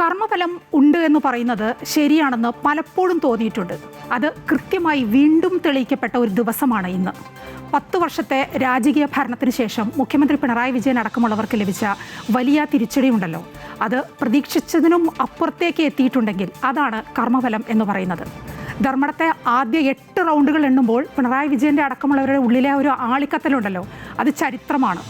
കർമ്മഫലം ഉണ്ട് എന്ന് പറയുന്നത് ശരിയാണെന്ന് പലപ്പോഴും തോന്നിയിട്ടുണ്ട്. അത് കൃത്യമായി വീണ്ടും തെളിയിക്കപ്പെട്ട ഒരു ദിവസമാണ് ഇന്ന്. 10 വർഷത്തെ രാജകീയ ഭരണത്തിന് ശേഷം മുഖ്യമന്ത്രി പിണറായി വിജയൻ അടക്കമുള്ളവർക്ക് ലഭിച്ച വലിയ തിരിച്ചടിയുണ്ടല്ലോ, അത് പ്രതീക്ഷിച്ചതിനും അപ്പുറത്തേക്ക് എത്തിയിട്ടുണ്ടെങ്കിൽ അതാണ് കർമ്മഫലം എന്ന് പറയുന്നത്. ധർമ്മടത്തെ ആദ്യ 8 റൗണ്ടുകൾ എണ്ണുമ്പോൾ പിണറായി വിജയൻ്റെ അടക്കമുള്ളവരുടെ ഉള്ളിലെ ഒരു ആളിക്കത്തലുണ്ടല്ലോ, അത് ചരിത്രമാണ്.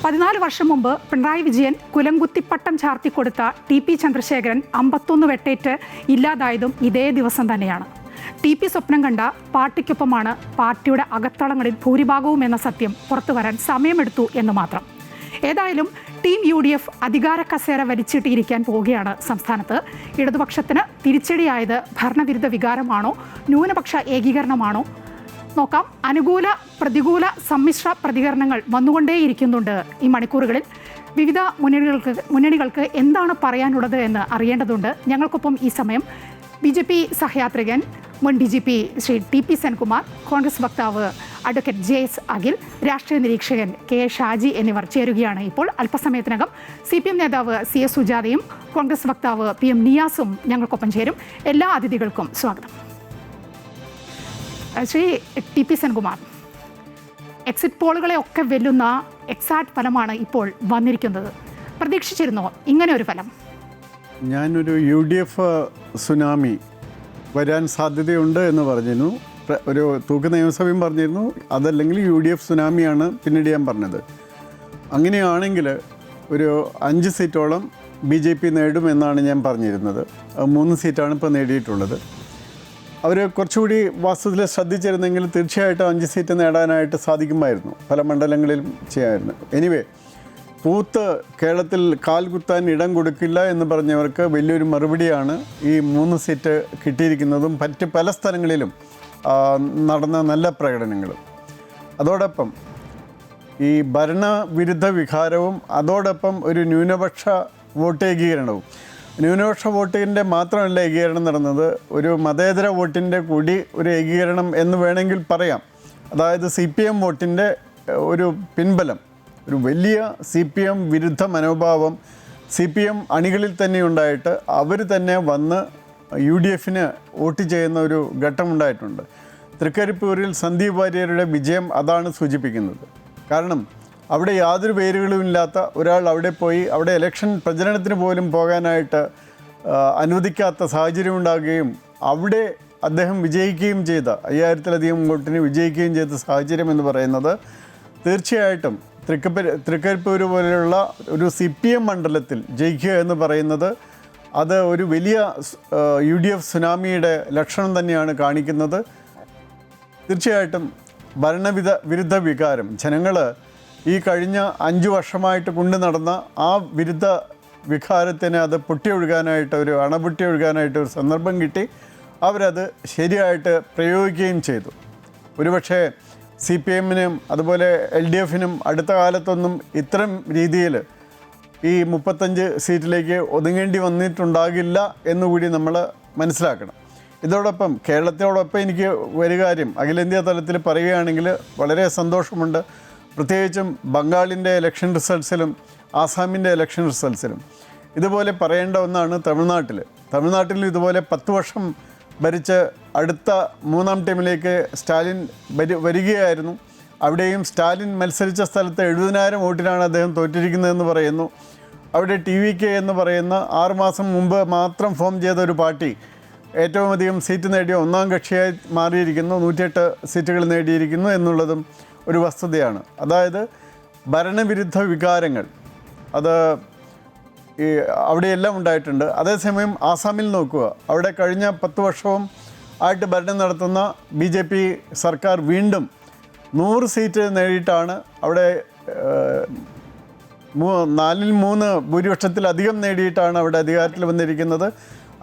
14 വർഷം മുമ്പ് പിണറായി വിജയൻ കുലംകുത്തിപ്പട്ടം ചാർത്തിക്കൊടുത്ത TP ചന്ദ്രശേഖരൻ 51 വെട്ടേറ്റ് ഇല്ലാതായതും ഇതേ ദിവസം തന്നെയാണ്. TP സ്വപ്നം കണ്ട പാർട്ടിക്കൊപ്പമാണ് പാർട്ടിയുടെ അകത്തളങ്ങളിൽ ഭൂരിഭാഗവും എന്ന സത്യം പുറത്തു വരാൻ സമയമെടുത്തു എന്ന് മാത്രം. ഏതായാലും ടീം UDF അധികാര കസേര വലിച്ചിട്ടിരിക്കാൻ പോവുകയാണ് സംസ്ഥാനത്ത്. ഇടതുപക്ഷത്തിന് തിരിച്ചടിയായത് ഭരണവിരുദ്ധ വികാരമാണോ, ന്യൂനപക്ഷ ഏകീകരണമാണോ? നോക്കാം. അനുകൂല പ്രതികൂല സമ്മിശ്ര പ്രതികരണങ്ങൾ വന്നുകൊണ്ടേയിരിക്കുന്നുണ്ട് ഈ മണിക്കൂറുകളിൽ. വിവിധ മുന്നണികൾക്ക് എന്താണ് പറയാനുള്ളത് എന്ന് അറിയേണ്ടതുണ്ട്. ഞങ്ങൾക്കൊപ്പം ഈ സമയം BJP സഹയാത്രികൻ മുൻ DGP ശ്രീ TP സെൻകുമാർ, കോൺഗ്രസ് വക്താവ് അഡ്വക്കേറ്റ് JS അഖിൽ, രാഷ്ട്രീയ നിരീക്ഷകൻ KA ഷാജി എന്നിവർ ചേരുകയാണ് ഇപ്പോൾ. അല്പസമയത്തിനകം CPM നേതാവ് CS സുജാതയും കോൺഗ്രസ് വക്താവ് PM നിയാസും ഞങ്ങൾക്കൊപ്പം ചേരും. എല്ലാ അതിഥികൾക്കും സ്വാഗതം. ശ്രീ TP സെൻകുമാർ, എക്സിറ്റ് പോളുകളെ ഒക്കെ വെല്ലുന്ന എക്സാക്ട് ഫലമാണ് ഇപ്പോൾ വന്നിരിക്കുന്നത്. പ്രതീക്ഷിച്ചിരുന്നോ ഇങ്ങനെ ഒരു ഫലം? ഞാനൊരു UDF സുനാമി വരാൻ സാധ്യതയുണ്ട് എന്ന് പറഞ്ഞിരുന്നു. ഒരു തൂക്ക് നിയമസഭയും പറഞ്ഞിരുന്നു. അതല്ലെങ്കിൽ UDF സുനാമിയാണ് പിന്നീട് ഞാൻ പറഞ്ഞത്. അങ്ങനെയാണെങ്കിൽ ഒരു 5 സീറ്റോളം BJP നേടുമെന്നാണ് ഞാൻ പറഞ്ഞിരുന്നത്. 3 സീറ്റാണ് ഇപ്പോൾ നേടിയിട്ടുള്ളത്. അവർ കുറച്ചുകൂടി വാസ്തവത്തിൽ ശ്രദ്ധിച്ചിരുന്നെങ്കിൽ തീർച്ചയായിട്ടും 5 സീറ്റ് നേടാനായിട്ട് സാധിക്കുമായിരുന്നു. പല മണ്ഡലങ്ങളിലും ചെയ്യാമായിരുന്നു. എനിവേ, പൂത്ത് കേരളത്തിൽ കാൽ കുത്താൻ ഇടം കൊടുക്കില്ല എന്ന് പറഞ്ഞവർക്ക് വലിയൊരു മറുപടിയാണ് ഈ 3 സീറ്റ് കിട്ടിയിരിക്കുന്നതും മറ്റ് പല സ്ഥലങ്ങളിലും നടന്ന നല്ല പ്രകടനങ്ങളും. അതോടൊപ്പം ഈ ഭരണവിരുദ്ധ വികാരവും അതോടൊപ്പം ഒരു ന്യൂനപക്ഷ വോട്ട് ഏകീകരണവും. ന്യൂനപക്ഷ വോട്ടിൻ്റെ മാത്രമല്ല ഏകീകരണം നടന്നത്, ഒരു മതേതര വോട്ടിൻ്റെ കൂടി ഒരു ഏകീകരണം എന്ന് വേണമെങ്കിൽ പറയാം. അതായത് CPM വോട്ടിൻ്റെ ഒരു പിൻബലം, ഒരു വലിയ CPM വിരുദ്ധ മനോഭാവം CPM അണികളിൽ തന്നെ ഉണ്ടായിട്ട് അവർ തന്നെ വന്ന് UDFന് വോട്ട് ചെയ്യുന്ന ഒരു ഘട്ടമുണ്ടായിട്ടുണ്ട്. തൃക്കരിപ്പൂരിൽ സന്ദീപ് വാര്യരുടെ വിജയം അതാണ് സൂചിപ്പിക്കുന്നത്. കാരണം അവിടെ യാതൊരു പേരുകളും ഇല്ലാത്ത ഒരാൾ അവിടെ പോയി അവിടെ ഇലക്ഷൻ പ്രചരണത്തിന് പോലും പോകാനായിട്ട് അനുവദിക്കാത്ത സാഹചര്യം ഉണ്ടാകുകയും അവിടെ അദ്ദേഹം വിജയിക്കുകയും ചെയ്ത 5000-ലധികം വോട്ടിന് വിജയിക്കുകയും ചെയ്ത സാഹചര്യം എന്ന് പറയുന്നത് തീർച്ചയായിട്ടും തൃക്കരിപ്പൂർ പോലെയുള്ള ഒരു CPM മണ്ഡലത്തിൽ ജയിക്കുക എന്ന് പറയുന്നത് അത് ഒരു വലിയ UDF സുനാമിയുടെ ലക്ഷണം തന്നെയാണ് കാണിക്കുന്നത്. തീർച്ചയായിട്ടും വിരുദ്ധ വികാരം ജനങ്ങൾ ഈ കഴിഞ്ഞ 5 വർഷമായിട്ട് കൊണ്ടു നടന്ന ആ വിരുദ്ധ വികാരത്തിന് അത് പൊട്ടിയൊഴുകാനായിട്ട് അണപൊട്ടിയൊഴുകാനായിട്ട് ഒരു സന്ദർഭം കിട്ടി. അവരത് ശരിയായിട്ട് പ്രയോഗിക്കുകയും ചെയ്തു. ഒരുപക്ഷെ CPMനും അതുപോലെ LDFനും അടുത്ത കാലത്തൊന്നും ഇത്തരം രീതിയിൽ ഈ 35 സീറ്റിലേക്ക് ഒതുങ്ങേണ്ടി വന്നിട്ടുണ്ടാകില്ല എന്നുകൂടി നമ്മൾ മനസ്സിലാക്കണം. ഇതോടൊപ്പം കേരളത്തോടൊപ്പം എനിക്ക് ഒരു കാര്യം അഖിലേന്ത്യാ തലത്തിൽ പറയുകയാണെങ്കിൽ വളരെ സന്തോഷമുണ്ട്. പ്രത്യേകിച്ചും ബംഗാളിൻ്റെ ഇലക്ഷൻ റിസൾട്ട്സിലും ആസാമിൻ്റെ ഇലക്ഷൻ റിസൾട്ട്സിലും ഇതുപോലെ പറയേണ്ട ഒന്നാണ് തമിഴ്നാട്ടിൽ ഇതുപോലെ 10 വർഷം ഭരിച്ച് അടുത്ത 3ാം ടൈമിലേക്ക് സ്റ്റാലിൻ വരികയായിരുന്നു. അവിടെയും സ്റ്റാലിൻ മത്സരിച്ച സ്ഥലത്ത് 70,000 വോട്ടിനാണ് അദ്ദേഹം തോറ്റിരിക്കുന്നതെന്ന് പറയുന്നു. അവിടെ TVK എന്ന് പറയുന്ന 6 മാസം മുമ്പ് മാത്രം ഫോം ചെയ്ത ഒരു പാർട്ടി ഏറ്റവും അധികം സീറ്റ് നേടിയ 1ാം കക്ഷിയായി മാറിയിരിക്കുന്നു. 108 സീറ്റുകൾ നേടിയിരിക്കുന്നു എന്നുള്ളതും ഒരു വസ്തുതയാണ്. അതായത് ഭരണവിരുദ്ധ വികാരങ്ങൾ അത് ഈ അവിടെയെല്ലാം ഉണ്ടായിട്ടുണ്ട്. അതേസമയം ആസാമിൽ നോക്കുക, അവിടെ കഴിഞ്ഞ 10 വർഷവും ആയിട്ട് ഭരണം നടത്തുന്ന BJP സർക്കാർ വീണ്ടും 100 സീറ്റ് നേടിയിട്ടാണ് അവിടെ 4/3 ഭൂരിപക്ഷത്തിലധികം നേടിയിട്ടാണ് അവിടെ അധികാരത്തിൽ വന്നിരിക്കുന്നത്.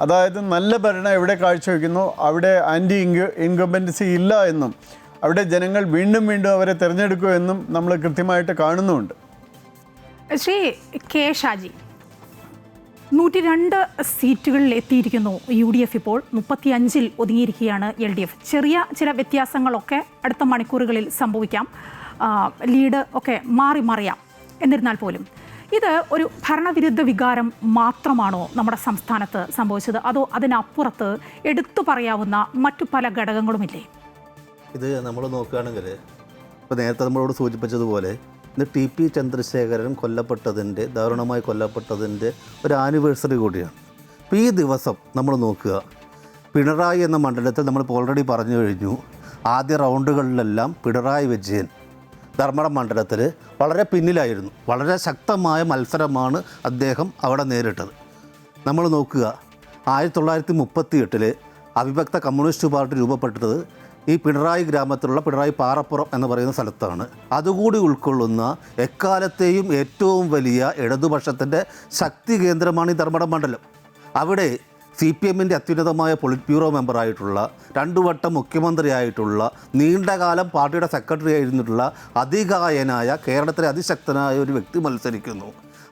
അതായത് നല്ല ഭരണം എവിടെ കാഴ്ചവെക്കുന്നു അവിടെ ആൻറ്റി ഇൻകംബൻസി ഇല്ല എന്നും അവിടെ ജനങ്ങൾ വീണ്ടും അവരെ തിരഞ്ഞെടുക്കുമെന്നും നമ്മൾ കൃത്യമായിട്ട് കാണുന്നുമുണ്ട്. ശ്രീ KA ഷാജി, 102 സീറ്റുകളിൽ എത്തിയിരിക്കുന്നു UDF. ഇപ്പോൾ 35-ൽ ഒതുങ്ങിയിരിക്കുകയാണ് LDF. ചെറിയ ചില വ്യത്യാസങ്ങളൊക്കെ അടുത്ത മണിക്കൂറുകളിൽ സംഭവിക്കാം, ലീഡ് ഒക്കെ മാറിയാം. എന്നിരുന്നാൽ പോലും ഇത് ഒരു ഭരണവിരുദ്ധ വികാരം മാത്രമാണോ നമ്മുടെ സംസ്ഥാനത്ത് സംഭവിച്ചത്, അതോ അതിനപ്പുറത്ത് എടുത്തു പറയാവുന്ന മറ്റു പല ഘടകങ്ങളുമില്ലേ? ഇത് നമ്മൾ നോക്കുകയാണെങ്കിൽ ഇപ്പോൾ നേരത്തെ നമ്മളോട് സൂചിപ്പിച്ചതുപോലെ ഇന്ന് ടി.പി. ചന്ദ്രശേഖരൻ ദാരുണമായി കൊല്ലപ്പെട്ടതിൻ്റെ ഒരു ആനിവേഴ്സറി കൂടിയാണ്. അപ്പോൾ ഈ ദിവസം നമ്മൾ നോക്കുക, പിണറായി എന്ന മണ്ഡലത്തിൽ നമ്മളിപ്പോൾ ഓൾറെഡി പറഞ്ഞു കഴിഞ്ഞു, ആദ്യ റൗണ്ടുകളിലെല്ലാം പിണറായി വിജയൻ ധർമ്മടം മണ്ഡലത്തിൽ വളരെ പിന്നിലായിരുന്നു. വളരെ ശക്തമായ മത്സരമാണ് അദ്ദേഹം അവിടെ നേരിട്ടത്. നമ്മൾ നോക്കുക, 1938 അവിഭക്ത കമ്മ്യൂണിസ്റ്റ് പാർട്ടി രൂപപ്പെട്ടത് ഈ പിണറായി ഗ്രാമത്തിലുള്ള പിണറായി പാറപ്പുറം എന്ന് പറയുന്ന സ്ഥലത്താണ്. അതുകൂടി ഉൾക്കൊള്ളുന്ന എക്കാലത്തെയും ഏറ്റവും വലിയ ഇടതുപക്ഷത്തിൻ്റെ ശക്തി കേന്ദ്രമാണ് ഈ ധർമ്മടം മണ്ഡലം. അവിടെ CPM-ൻ്റെ അത്യുന്നതമായ പൊളിറ്റ് ബ്യൂറോ മെമ്പറായിട്ടുള്ള, 2 വട്ടം മുഖ്യമന്ത്രിയായിട്ടുള്ള, നീണ്ടകാലം പാർട്ടിയുടെ സെക്രട്ടറി ആയിരുന്നിട്ടുള്ള അതികായനായ കേരളത്തിലെ അതിശക്തനായ ഒരു വ്യക്തി മത്സരിക്കുന്നു.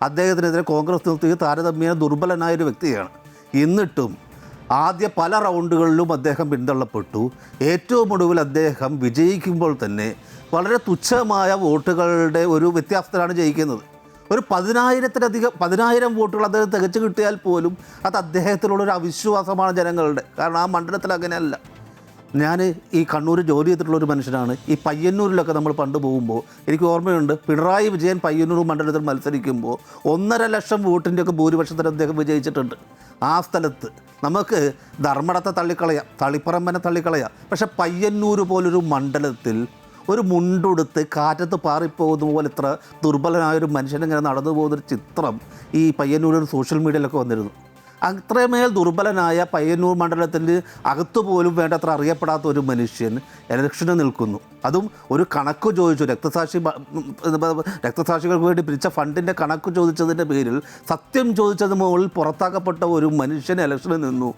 അദ്ദേഹത്തിനെതിരെ കോൺഗ്രസ് നിർത്തി താരതമ്യേന ദുർബലനായൊരു വ്യക്തിയാണ്. എന്നിട്ടും ആദ്യ പല റൗണ്ടുകളിലും അദ്ദേഹം പിന്തള്ളപ്പെട്ടു. ഏറ്റവും ഒടുവിൽ അദ്ദേഹം വിജയിക്കുമ്പോൾ തന്നെ വളരെ തുച്ഛമായ വോട്ടുകളുടെ ഒരു വ്യത്യാസത്തിലാണ് ജയിക്കുന്നത്. ഒരു 10,000 വോട്ടുകൾ അദ്ദേഹം തികച്ചു കിട്ടിയാൽ പോലും അത് അദ്ദേഹത്തിലുള്ളൊരു അവിശ്വാസമാണ് ജനങ്ങളുടെ. കാരണം ആ മണ്ഡലത്തിൽ അങ്ങനെയല്ല. ഞാൻ ഈ കണ്ണൂർ ജോലി ചെയ്തിട്ടുള്ളൊരു മനുഷ്യനാണ്. ഈ പയ്യന്നൂരിലൊക്കെ നമ്മൾ പണ്ട് പോകുമ്പോൾ എനിക്ക് ഓർമ്മയുണ്ട്, പിണറായി വിജയൻ പയ്യന്നൂർ മണ്ഡലത്തിൽ മത്സരിക്കുമ്പോൾ 1.5 ലക്ഷം വോട്ടിൻ്റെയൊക്കെ ഭൂരിപക്ഷത്തിൽ അദ്ദേഹം വിജയിച്ചിട്ടുണ്ട്. ആ സ്ഥലത്ത് നമുക്ക് ധർമ്മടത്തെ തള്ളിക്കളയാം, തളിപ്പറമ്പനെ തള്ളിക്കളയാം. പക്ഷേ പയ്യന്നൂർ പോലൊരു മണ്ഡലത്തിൽ ഒരു മുണ്ടുടുത്ത് കാറ്റത്ത് പാറിപ്പോകുന്ന പോലെ ഇത്ര ദുർബലനായൊരു മനുഷ്യനിങ്ങനെ നടന്നു പോകുന്നൊരു ചിത്രം ഈ പയ്യന്നൂരിൽ സോഷ്യൽ മീഡിയയിലൊക്കെ വന്നിരുന്നു. അത്രമേൽ ദുർബലനായ പയ്യന്നൂർ മണ്ഡലത്തിൽ അകത്തുപോലും വേണ്ടത്ര അറിയപ്പെടാത്ത ഒരു മനുഷ്യൻ ഇലക്ഷന് നിൽക്കുന്നു. അതും ഒരു കണക്ക് ചോദിച്ചു, രക്തസാക്ഷികൾക്ക് വേണ്ടി പിരിച്ച ഫണ്ടിൻ്റെ കണക്ക് ചോദിച്ചതിൻ്റെ പേരിൽ സത്യം ചോദിച്ചത് മുകളിൽ പുറത്താക്കപ്പെട്ട ഒരു മനുഷ്യൻ ഇലക്ഷന് നിന്നു.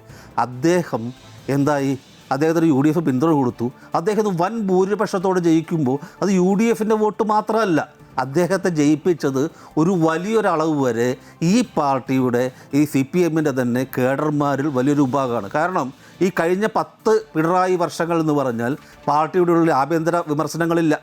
അദ്ദേഹം എന്തായി? അദ്ദേഹത്തിന് UDF പിന്തുണ കൊടുത്തു. അദ്ദേഹം വൻ ഭൂരിപക്ഷത്തോടെ ജയിക്കുമ്പോൾ അത് UDF-ൻ്റെ വോട്ട് മാത്രമല്ല, അദ്ദേഹത്തെ ജയിപ്പിച്ചത് ഒരു വലിയൊരളവ് വരെ ഈ പാർട്ടിയുടെ ഈ CPM-ൻ്റെ തന്നെ കേഡർമാരിൽ വലിയൊരു വിഭാഗമാണ്. കാരണം ഈ കഴിഞ്ഞ 10 പിണറായി വർഷങ്ങൾ എന്ന് പറഞ്ഞാൽ പാർട്ടിയുടെ ഉള്ളിൽ ആഭ്യന്തര വിമർശനങ്ങളില്ല.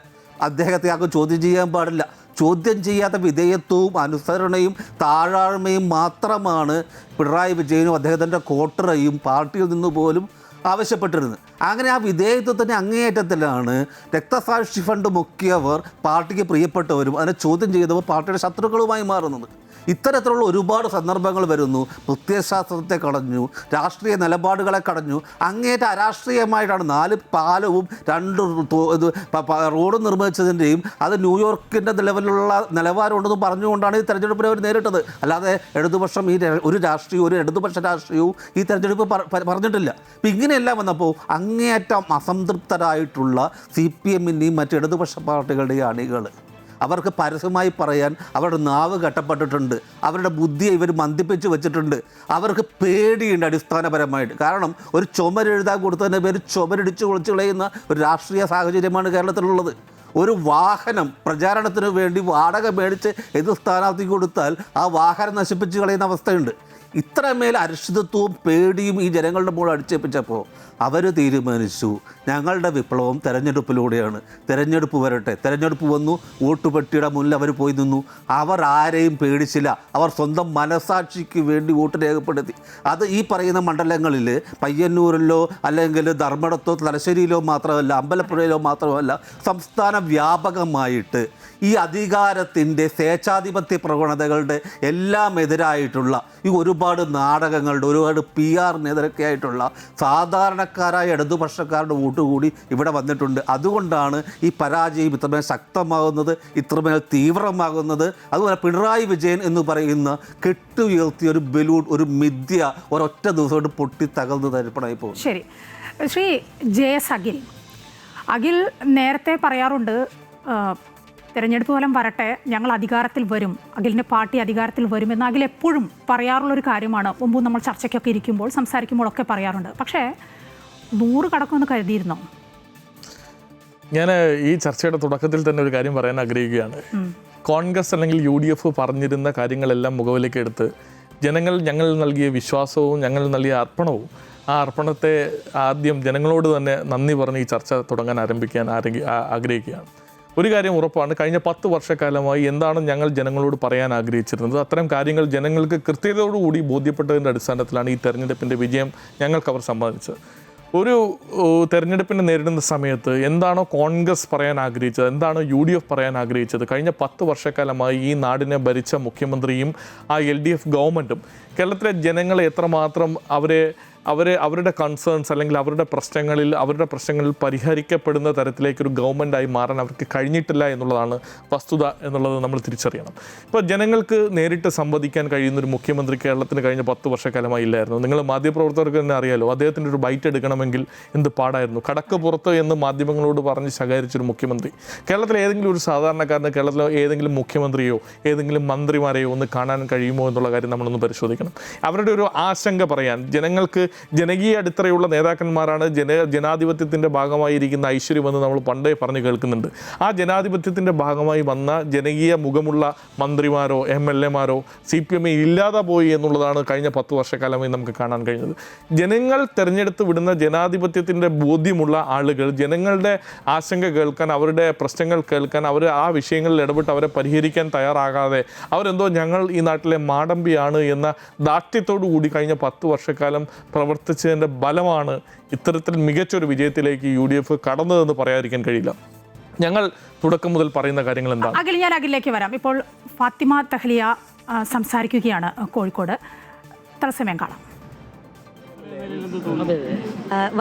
അദ്ദേഹത്തെ ആർക്കും ചോദ്യം ചെയ്യാൻ പാടില്ല. ചോദ്യം ചെയ്യാത്ത വിധേയത്വവും അനുസരണയും താഴാഴ്മയും മാത്രമാണ് പിണറായി വിജയനും അദ്ദേഹത്തിൻ്റെ കോട്ടറയും പാർട്ടിയിൽ നിന്ന് പോലും ആവശ്യപ്പെട്ടിരുന്നത്. അങ്ങനെ ആ വിധേയത്വത്തിൻ്റെ അങ്ങേയറ്റത്തിലാണ് രക്തസാക്ഷി ഫണ്ട് മുക്കിയവർ പാർട്ടിക്ക് പ്രിയപ്പെട്ടവരും അതിനെ ചോദ്യം ചെയ്തവർ പാർട്ടിയുടെ ശത്രുക്കളുമായി മാറുന്നത്. ഇത്തരത്തിലുള്ള ഒരുപാട് സന്ദർഭങ്ങൾ വരുന്നു. പ്രത്യയശാസ്ത്രത്തെ കടഞ്ഞു, രാഷ്ട്രീയ നിലപാടുകളെ കടഞ്ഞു, അങ്ങേറ്റ അരാഷ്ട്രീയമായിട്ടാണ് 4 പാലവും 2 റോഡും നിർമ്മിച്ചതിൻ്റെയും അത് ന്യൂയോർക്കിൻ്റെ ലെവലിലുള്ള നിലവാരമുണ്ടെന്ന് പറഞ്ഞുകൊണ്ടാണ് ഈ തെരഞ്ഞെടുപ്പിനെ അവർ നേരിട്ടത്. അല്ലാതെ ഇടതുപക്ഷം ഒരു ഇടതുപക്ഷ രാഷ്ട്രീയവും ഈ തെരഞ്ഞെടുപ്പ് പറഞ്ഞിട്ടില്ല. അപ്പം ഇങ്ങനെയെല്ലാം വന്നപ്പോൾ അങ്ങേയറ്റം അസംതൃപ്തരായിട്ടുള്ള CPM-ൻ്റെയും മറ്റ് ഇടതുപക്ഷ പാർട്ടികളുടെയും അണികൾ, അവർക്ക് പരസ്യമായി പറയാൻ അവരുടെ നാവ് കെട്ടപ്പെട്ടിട്ടുണ്ട്, അവരുടെ ബുദ്ധിയെ ഇവർ മന്ദിപ്പിച്ച് വെച്ചിട്ടുണ്ട്. അവർക്ക് പേടിയുണ്ട് അടിസ്ഥാനപരമായിട്ട്. കാരണം ഒരു ചുമരെഴുതാൻ കൊടുത്തതിൻ്റെ പേര് ചുമരിടിച്ച് പൊളിച്ച് കളയുന്ന ഒരു രാഷ്ട്രീയ സാഹചര്യമാണ് കേരളത്തിലുള്ളത്. ഒരു വാഹനം പ്രചാരണത്തിന് വേണ്ടി വാടക മേടിച്ച് എതിർ സ്ഥാനാർത്ഥിക്ക് കൊടുത്താൽ ആ വാഹനം നശിപ്പിച്ച് കളയുന്ന അവസ്ഥയുണ്ട്. ഇത്രമേൽ അരക്ഷിതത്വവും പേടിയും ഈ ജനങ്ങളുടെ മുകളിൽ അടിച്ചേൽപ്പിച്ചപ്പോൾ അവർ തീരുമാനിച്ചു, ഞങ്ങളുടെ വിപ്ലവം തെരഞ്ഞെടുപ്പിലൂടെയാണ്. തെരഞ്ഞെടുപ്പ് വരട്ടെ. തെരഞ്ഞെടുപ്പ് വന്നു, വോട്ടുപെട്ടിയുടെ മുന്നിൽ അവർ പോയി നിന്നു. അവർ ആരെയും പേടിച്ചില്ല. അവർ സ്വന്തം മനസാക്ഷിക്ക് വേണ്ടി വോട്ട് രേഖപ്പെടുത്തി. അത് ഈ പറയുന്ന മണ്ഡലങ്ങളിൽ പയ്യന്നൂരിലോ അല്ലെങ്കിൽ ധർമ്മടത്തോ തലശ്ശേരിയിലോ മാത്രമല്ല, അമ്പലപ്പുഴയിലോ മാത്രമല്ല, സംസ്ഥാന വ്യാപകമായിട്ട് ഈ അധികാരത്തിൻ്റെ സ്വേച്ഛാധിപത്യ പ്രവണതകളുടെ എല്ലാം എതിരായിട്ടുള്ള ഈ ഒരുപാട് നാടകങ്ങളുടെ, ഒരുപാട് PR-നെതിരൊക്കെ ആയിട്ടുള്ള സാധാരണക്കാരായ ഇടതുപക്ഷക്കാരുടെ വോട്ട് കൂടി ഇവിടെ വന്നിട്ടുണ്ട്. അതുകൊണ്ടാണ് ഈ പരാജയം ഇത്രമേൽ ശക്തമാകുന്നത്, ഇത്രമേൽ തീവ്രമാകുന്നത്. അതുപോലെ പിണറായി വിജയൻ എന്ന് പറയുന്ന കെട്ടുയർത്തിയ ഒരു ബലൂൺ, ഒരു മിഥ്യ ഒരൊറ്റ ദിവസം കൊണ്ട് പൊട്ടി തകർന്ന് തരിപ്പണായി പോകും. ശരി, ശ്രീ JS അഖിൽ നേരത്തെ പറയാറുണ്ട്, തെരഞ്ഞെടുപ്പ് ഫലം വരട്ടെ, ഞങ്ങൾ അധികാരത്തിൽ വരും, അഖിലിൻ്റെ പാർട്ടി അധികാരത്തിൽ വരുമെന്ന് അഖിൽ എപ്പോഴും പറയാറുള്ളൊരു കാര്യമാണ്. മുമ്പ് നമ്മൾ ചർച്ചയ്ക്കൊക്കെ ഇരിക്കുമ്പോൾ സംസാരിക്കുമ്പോഴൊക്കെ പറയാറുണ്ട്. പക്ഷേ 100 കടക്കുമെന്ന് കരുതിയിരുന്നോ? ഞാൻ ഈ ചർച്ചയുടെ തുടക്കത്തിൽ തന്നെ ഒരു കാര്യം പറയാൻ ആഗ്രഹിക്കുകയാണ്. കോൺഗ്രസ് അല്ലെങ്കിൽ UDF പറഞ്ഞിരുന്ന കാര്യങ്ങളെല്ലാം മുഖവിലേക്ക് എടുത്ത് ഞങ്ങൾ നൽകിയ വിശ്വാസവും ഞങ്ങൾ നൽകിയ അർപ്പണവും, ആ അർപ്പണത്തെ ആദ്യം ജനങ്ങളോട് തന്നെ നന്ദി പറഞ്ഞ് ഈ ചർച്ച തുടങ്ങാൻ ആഗ്രഹിക്കുകയാണ്. ഒരു കാര്യം ഉറപ്പാണ്, കഴിഞ്ഞ 10 വർഷക്കാലമായി എന്താണ് ഞങ്ങൾ ജനങ്ങളോട് പറയാൻ ആഗ്രഹിച്ചിരുന്നത് അത്തരം കാര്യങ്ങൾ ജനങ്ങൾക്ക് കൃത്യതയോടുകൂടി ബോധ്യപ്പെട്ടതിൻ്റെ അടിസ്ഥാനത്തിലാണ് ഈ തെരഞ്ഞെടുപ്പിൻ്റെ വിജയം ഞങ്ങൾക്ക് അവർ സമ്മാനിച്ചത്. ഒരു തെരഞ്ഞെടുപ്പിനെ നേരിടുന്ന സമയത്ത് എന്താണോ കോൺഗ്രസ് പറയാൻ ആഗ്രഹിച്ചത്, എന്താണോ UDF പറയാൻ ആഗ്രഹിച്ചത്, കഴിഞ്ഞ 10 വർഷക്കാലമായി ഈ നാടിനെ ഭരിച്ച മുഖ്യമന്ത്രിയും ആ LDF ഗവൺമെൻറ്റും കേരളത്തിലെ ജനങ്ങളെ എത്രമാത്രം അവരുടെ കൺസേൺസ് അല്ലെങ്കിൽ അവരുടെ പ്രശ്നങ്ങളിൽ പരിഹരിക്കപ്പെടുന്ന തരത്തിലേക്കൊരു ഗവൺമെൻറ്റായി മാറാൻ അവർക്ക് കഴിഞ്ഞിട്ടില്ല എന്നുള്ളതാണ് വസ്തുത എന്നുള്ളത് നമ്മൾ തിരിച്ചറിയണം. ഇപ്പോൾ ജനങ്ങൾക്ക് നേരിട്ട് സംവദിക്കാൻ കഴിയുന്നൊരു മുഖ്യമന്ത്രി കേരളത്തിന് കഴിഞ്ഞ 10 വർഷക്കാലമായി ഇല്ലായിരുന്നു. നിങ്ങൾ മാധ്യമപ്രവർത്തകർക്ക് തന്നെ അറിയാലോ, അദ്ദേഹത്തിൻ്റെ ഒരു ബൈറ്റ് എടുക്കണമെങ്കിൽ എന്ത് പാടായിരുന്നു. കടക്ക് പുറത്ത് എന്ന് മാധ്യമങ്ങളോട് പറഞ്ഞ് ശകാരിച്ചൊരു മുഖ്യമന്ത്രി. കേരളത്തിലെ ഏതെങ്കിലും ഒരു സാധാരണക്കാരന് കേരളത്തിലെ ഏതെങ്കിലും മുഖ്യമന്ത്രിയോ ഏതെങ്കിലും മന്ത്രിമാരെയോ ഒന്ന് കാണാൻ കഴിയുമോ എന്നുള്ള കാര്യം നമ്മളൊന്ന് പരിശോധിക്കണം. അവരുടെ ഒരു ആശങ്ക പറയാൻ, ജനങ്ങൾക്ക് ജനകീയ അടിത്തറയുള്ള നേതാക്കന്മാരാണ് ജനാധിപത്യത്തിൻ്റെ ഭാഗമായിരിക്കുന്ന ഐശ്വര്യമെന്ന് നമ്മൾ പണ്ടേ പറഞ്ഞു കേൾക്കുന്നുണ്ട്. ആ ജനാധിപത്യത്തിൻ്റെ ഭാഗമായി വന്ന ജനകീയ മുഖമുള്ള മന്ത്രിമാരോ MLA-മാരോ CPM ഇല്ലാതെ പോയി എന്നുള്ളതാണ് കഴിഞ്ഞ 10 വർഷക്കാലമായി നമുക്ക് കാണാൻ കഴിഞ്ഞത്. ജനങ്ങൾ തിരഞ്ഞെടുത്ത് വിടുന്ന ജനാധിപത്യത്തിൻ്റെ ബോധ്യമുള്ള ആളുകൾ ജനങ്ങളുടെ ആശങ്ക കേൾക്കാൻ, അവരുടെ പ്രശ്നങ്ങൾ കേൾക്കാൻ, അവർ ആ വിഷയങ്ങളിൽ ഇടപെട്ട് അവരെ പരിഹരിക്കാൻ തയ്യാറാകാതെ അവരെന്തോ ഞങ്ങൾ ഈ നാട്ടിലെ മാടമ്പിയാണ് എന്ന ദാഷ്ട്യത്തോടു കൂടി കഴിഞ്ഞ 10 വർഷക്കാലം പ്രവർത്തിച്ചതിൻ്റെ ബലമാണ് ഇത്തരത്തിൽ മികച്ചൊരു വിജയത്തിലേക്ക് UDF കടന്നതെന്ന് പറയാതിരിക്കാൻ കഴിയില്ല. ഞങ്ങൾ തുടക്കം മുതൽ പറയുന്ന കാര്യങ്ങൾ എന്താണ്? ഞാൻ അഖിലേക്ക് വരാം. ഇപ്പോൾ ഫാത്തിമ തഹ്ലിയ സംസാരിക്കുകയാണ് കോഴിക്കോട്. തത്സമയം കാണാം.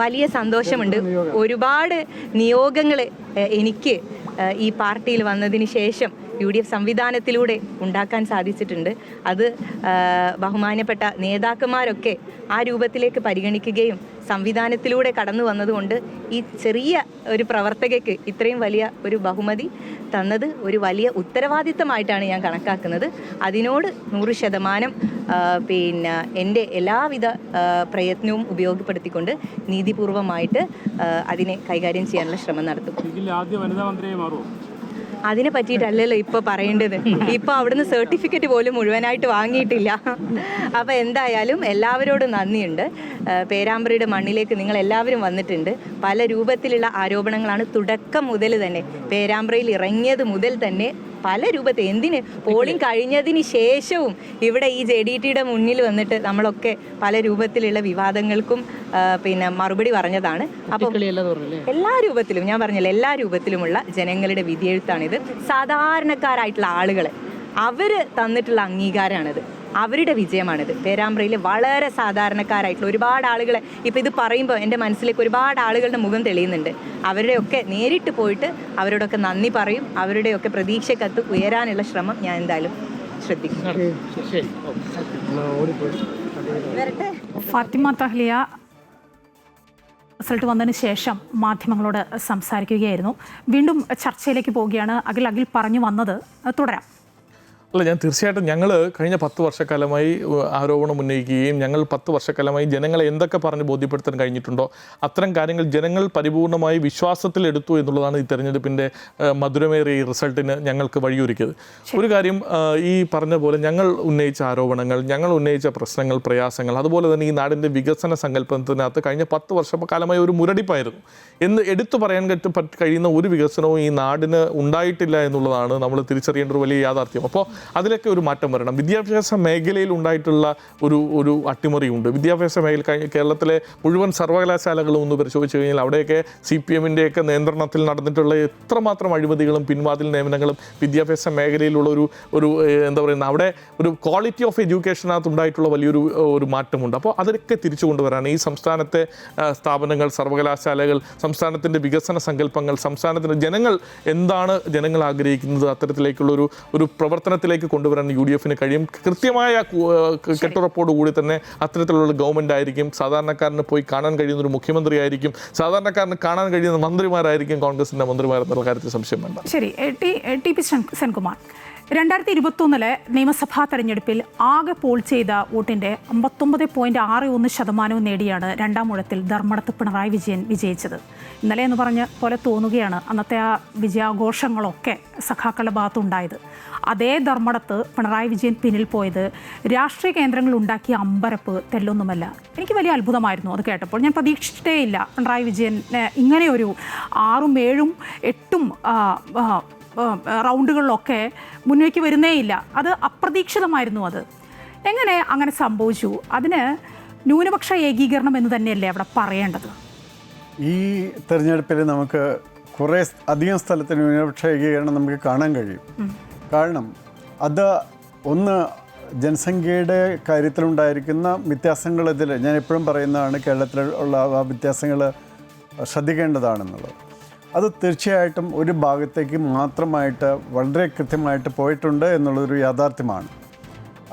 വലിയ സന്തോഷമുണ്ട്. ഒരുപാട് നിയോഗങ്ങൾ എനിക്ക് ഈ പാർട്ടിയിൽ വന്നതിന് ശേഷം UDF സംവിധാനത്തിലൂടെ ഉണ്ടാക്കാൻ സാധിച്ചിട്ടുണ്ട്. അത് ബഹുമാനപ്പെട്ട നേതാക്കന്മാരൊക്കെ ആ രൂപത്തിലേക്ക് പരിഗണിക്കുകയും സംവിധാനത്തിലൂടെ കടന്നു വന്നതുകൊണ്ട് ഈ ചെറിയ ഒരു പ്രവർത്തകയ്ക്ക് ഇത്രയും വലിയ ഒരു ബഹുമതി തന്നത് ഒരു വലിയ ഉത്തരവാദിത്തമായിട്ടാണ് ഞാൻ കണക്കാക്കുന്നത്. അതിനോട് 100% എൻ്റെ എല്ലാവിധ പ്രയത്നവും ഉപയോഗപ്പെടുത്തിക്കൊണ്ട് നീതിപൂർവമായിട്ട് അതിനെ കൈകാര്യം ചെയ്യാനുള്ള ശ്രമം നടത്തും. അതിനെ പറ്റിയിട്ടല്ലല്ലോ ഇപ്പോൾ പറയേണ്ടത്. ഇപ്പോൾ അവിടുന്ന് സർട്ടിഫിക്കറ്റ് പോലും മുഴുവനായിട്ട് വാങ്ങിയിട്ടില്ല. അപ്പോൾ എന്തായാലും എല്ലാവരോടും നന്ദിയുണ്ട്. പേരാമ്പ്രയുടെ മണ്ണിലേക്ക് നിങ്ങൾ എല്ലാവരും വന്നിട്ടുണ്ട്. പല രൂപത്തിലുള്ള ആരോപണങ്ങളാണ് തുടക്കം മുതൽ തന്നെ, പേരാമ്പ്രയിൽ ഇറങ്ങിയത് മുതൽ തന്നെ പല രൂപത്തിൽ, എന്തിന് പോളിംഗ് കഴിഞ്ഞതിന് ശേഷവും ഇവിടെ ഈ JDTയുടെ മുന്നിൽ വന്നിട്ട് നമ്മളൊക്കെ പല രൂപത്തിലുള്ള വിവാദങ്ങൾക്കും മറുപടി പറഞ്ഞതാണ്. അപ്പം എല്ലാ രൂപത്തിലും, ഞാൻ പറഞ്ഞില്ല, എല്ലാ രൂപത്തിലുമുള്ള ജനങ്ങളുടെ വിധിയെഴുത്താണിത്. സാധാരണക്കാരായിട്ടുള്ള ആളുകൾ അവർ തന്നിട്ടുള്ള അംഗീകാരമാണിത്, അവരുടെ വിജയമാണിത്. പേരാമ്പ്രയിൽ വളരെ സാധാരണക്കാരായിട്ടുള്ള ഒരുപാട് ആളുകളെ, ഇപ്പോൾ ഇത് പറയുമ്പോൾ എൻ്റെ മനസ്സിലേക്ക് ഒരുപാട് ആളുകളുടെ മുഖം തെളിയുന്നുണ്ട്. അവരുടെയൊക്കെ നേരിട്ട് പോയിട്ട് അവരോടൊക്കെ നന്ദി പറയും. അവരുടെയൊക്കെ പ്രതീക്ഷക്കത്ത് ഉയരാനുള്ള ശ്രമം ഞാൻ എന്തായാലും ശ്രദ്ധിക്കും. ഫാത്തിമ തഹ്ലിയ റിസൾട്ട് വന്നതിന് ശേഷം മാധ്യമങ്ങളോട് സംസാരിക്കുകയായിരുന്നു. വീണ്ടും ചർച്ചയിലേക്ക് പോവുകയാണ്. അഖിൽ പറഞ്ഞു വന്നത് തുടരാം. അല്ല, ഞാൻ തീർച്ചയായിട്ടും ഞങ്ങൾ കഴിഞ്ഞ 10 വർഷക്കാലമായി ആരോപണം ഉന്നയിക്കുകയും ഞങ്ങൾ 10 വർഷക്കാലമായി ജനങ്ങളെ എന്തൊക്കെ പറഞ്ഞ് ബോധ്യപ്പെടുത്താൻ കഴിഞ്ഞിട്ടുണ്ടോ അത്തരം കാര്യങ്ങൾ ജനങ്ങൾ പരിപൂർണമായി വിശ്വാസത്തിലെടുത്തു എന്നുള്ളതാണ് ഈ തെരഞ്ഞെടുപ്പിൻ്റെ മധുരമേറിയ ഈ റിസൾട്ടിന് ഞങ്ങൾക്ക് വഴിയൊരുക്കിയത്. ഒരു കാര്യം, ഈ പറഞ്ഞ പോലെ ഞങ്ങൾ ഉന്നയിച്ച ആരോപണങ്ങൾ, ഞങ്ങൾ ഉന്നയിച്ച പ്രശ്നങ്ങൾ, പ്രയാസങ്ങൾ, അതുപോലെ തന്നെ ഈ നാടിൻ്റെ വികസന സങ്കല്പത്തിനകത്ത് കഴിഞ്ഞ 10 വർഷക്കാലമായി ഒരു മുരടിപ്പായിരുന്നു എന്ന് എടുത്തു പറയാൻ കഴിയുന്ന ഒരു വികസനവും ഈ നാടിന് ഉണ്ടായിട്ടില്ല എന്നുള്ളതാണ് നമ്മൾ തിരിച്ചറിയേണ്ട ഒരു വലിയ യാഥാർത്ഥ്യം. അപ്പോൾ അതിലൊക്കെ ഒരു മാറ്റം വരണം. വിദ്യാഭ്യാസ മേഖലയിൽ ഉണ്ടായിട്ടുള്ള ഒരു അട്ടിമറിയുണ്ട്. വിദ്യാഭ്യാസ മേഖല കേരളത്തിലെ മുഴുവൻ സർവകലാശാലകളും ഒന്ന് പരിശോധിച്ച് കഴിഞ്ഞാൽ അവിടെയൊക്കെ CPMൻ്റെയൊക്കെ നിയന്ത്രണത്തിൽ നടന്നിട്ടുള്ള എത്രമാത്രം അഴിമതികളും പിൻവാതിൽ നിയമനങ്ങളും വിദ്യാഭ്യാസ മേഖലയിലുള്ള ഒരു എന്താ പറയുന്നത്, അവിടെ ഒരു ക്വാളിറ്റി ഓഫ് എഡ്യൂക്കേഷനകത്ത് ഉണ്ടായിട്ടുള്ള വലിയൊരു മാറ്റമുണ്ട്. അപ്പോൾ അതൊക്കെ തിരിച്ചു കൊണ്ടുവരാൻ ഈ സംസ്ഥാനത്തെ സ്ഥാപനങ്ങൾ, സർവകലാശാലകൾ, സംസ്ഥാനത്തിൻ്റെ വികസന സങ്കല്പങ്ങൾ, സംസ്ഥാനത്തിൻ്റെ ജനങ്ങൾ ജനങ്ങൾ ആഗ്രഹിക്കുന്നത് അത്തരത്തിലേക്കുള്ള ഒരു പ്രവർത്തനത്തിലേക്ക് കൊണ്ടുവരാൻ UDFന് കഴിയും. കൃത്യമായ കെട്ടുറപ്പോടുകൂടി തന്നെ അത്തരത്തിലുള്ള ഗവൺമെൻറ് ആയിരിക്കും. സാധാരണക്കാരന് പോയി കാണാൻ കഴിയുന്ന ഒരു മുഖ്യമന്ത്രി ആയിരിക്കും. സാധാരണക്കാരന് കാണാൻ കഴിയുന്ന മന്ത്രിമാരായിരിക്കും കോൺഗ്രസിൻ്റെ മന്ത്രിമാരെന്നുള്ള കാര്യത്തിൽ സംശയം വേണ്ട. ശരി, TP സെൻകുമാർ, 2021 നിയമസഭാ തെരഞ്ഞെടുപ്പിൽ ആകെ പോൾ ചെയ്ത വോട്ടിൻ്റെ 59.61% നേടിയാണ് രണ്ടാം ഊഴത്തിൽ ധർമ്മടത്ത് പിണറായി വിജയൻ വിജയിച്ചത്. ഇന്നലെ എന്ന് പറഞ്ഞ പോലെ തോന്നുകയാണ് അന്നത്തെ ആ വിജയാഘോഷങ്ങളൊക്കെ സഖാക്കളുടെ ഭാഗത്തുണ്ടായത്. അതേ ധർമ്മടത്ത് പിണറായി വിജയൻ പിന്നിൽ പോയത് രാഷ്ട്രീയ കേന്ദ്രങ്ങൾ ഉണ്ടാക്കിയ അമ്പരപ്പ് തെല്ലൊന്നുമല്ല. എനിക്ക് വലിയ അത്ഭുതമായിരുന്നു അത് കേട്ടപ്പോൾ. ഞാൻ പ്രതീക്ഷിച്ചിട്ടേ ഇല്ല പിണറായി വിജയൻ ഇങ്ങനെയൊരു 6ഉം 7ഉം 8ഉം റൗണ്ടുകളിലൊക്കെ മുന്നേക്ക് വരുന്നേയില്ല. അത് അപ്രതീക്ഷിതമായിരുന്നു. അത് എങ്ങനെ അങ്ങനെ സംഭവിച്ചു? അതിന് ന്യൂനപക്ഷ ഏകീകരണം എന്ന് തന്നെയല്ലേ അവിടെ പറയേണ്ടത്? ഈ തെരഞ്ഞെടുപ്പിൽ നമുക്ക് കുറേ അധികം സ്ഥലത്ത് ന്യൂനപക്ഷ ഏകീകരണം നമുക്ക് കാണാൻ കഴിയും. കാരണം അത് ഒന്ന് ജനസംഖ്യയുടെ കാര്യത്തിലുണ്ടായിരിക്കുന്ന വ്യത്യാസങ്ങൾ. ഇതിൽ ഞാൻ എപ്പോഴും പറയുന്നതാണ്, കേരളത്തിലുള്ള ആ വ്യത്യാസങ്ങൾ ശ്രദ്ധിക്കേണ്ടതാണെന്നുള്ളത്. അത് തീർച്ചയായിട്ടും ഒരു ഭാഗത്തേക്ക് മാത്രമായിട്ട് വളരെ കൃത്യമായിട്ട് പോയിട്ടുണ്ട് എന്നുള്ളൊരു യാഥാർത്ഥ്യമാണ്.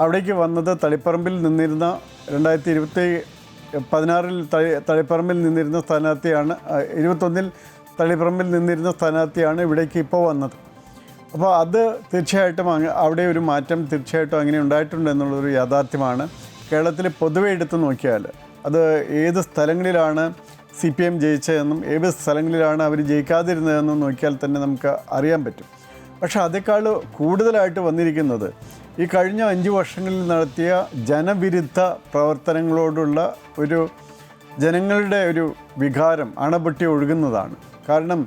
അവിടേക്ക് വന്നത് തളിപ്പറമ്പിൽ നിന്നിരുന്ന 2016 തളിപ്പറമ്പിൽ നിന്നിരുന്ന സ്ഥാനാർത്ഥിയാണ്, 21 തളിപ്പറമ്പിൽ നിന്നിരുന്ന സ്ഥാനാർത്ഥിയാണ് ഇവിടേക്ക് ഇപ്പോൾ വന്നത്. അപ്പോൾ അത് തീർച്ചയായിട്ടും അവിടെ ഒരു മാറ്റം തീർച്ചയായിട്ടും അങ്ങനെ ഉണ്ടായിട്ടുണ്ട് എന്നുള്ളൊരു യാഥാർത്ഥ്യമാണ്. കേരളത്തിൽ പൊതുവെ എടുത്തു നോക്കിയാൽ അത് ഏത് സ്ഥലങ്ങളിലാണ് CPM ജയിച്ചതെന്നും ഏത് സ്ഥലങ്ങളിലാണ് അവർ ജയിക്കാതിരുന്നതെന്നും നോക്കിയാൽ തന്നെ നമുക്ക് അറിയാൻ പറ്റും. പക്ഷേ അതേക്കാൾ കൂടുതലായിട്ട് വന്നിരിക്കുന്നത് ഈ കഴിഞ്ഞ 5 വർഷങ്ങളിൽ നടത്തിയ ജനവിരുദ്ധ പ്രവർത്തനങ്ങളോടുള്ള ഒരു ജനങ്ങളുടെ ഒരു വികാരം അണപൊട്ടി ഒഴുകുന്നതാണ്. കാരണം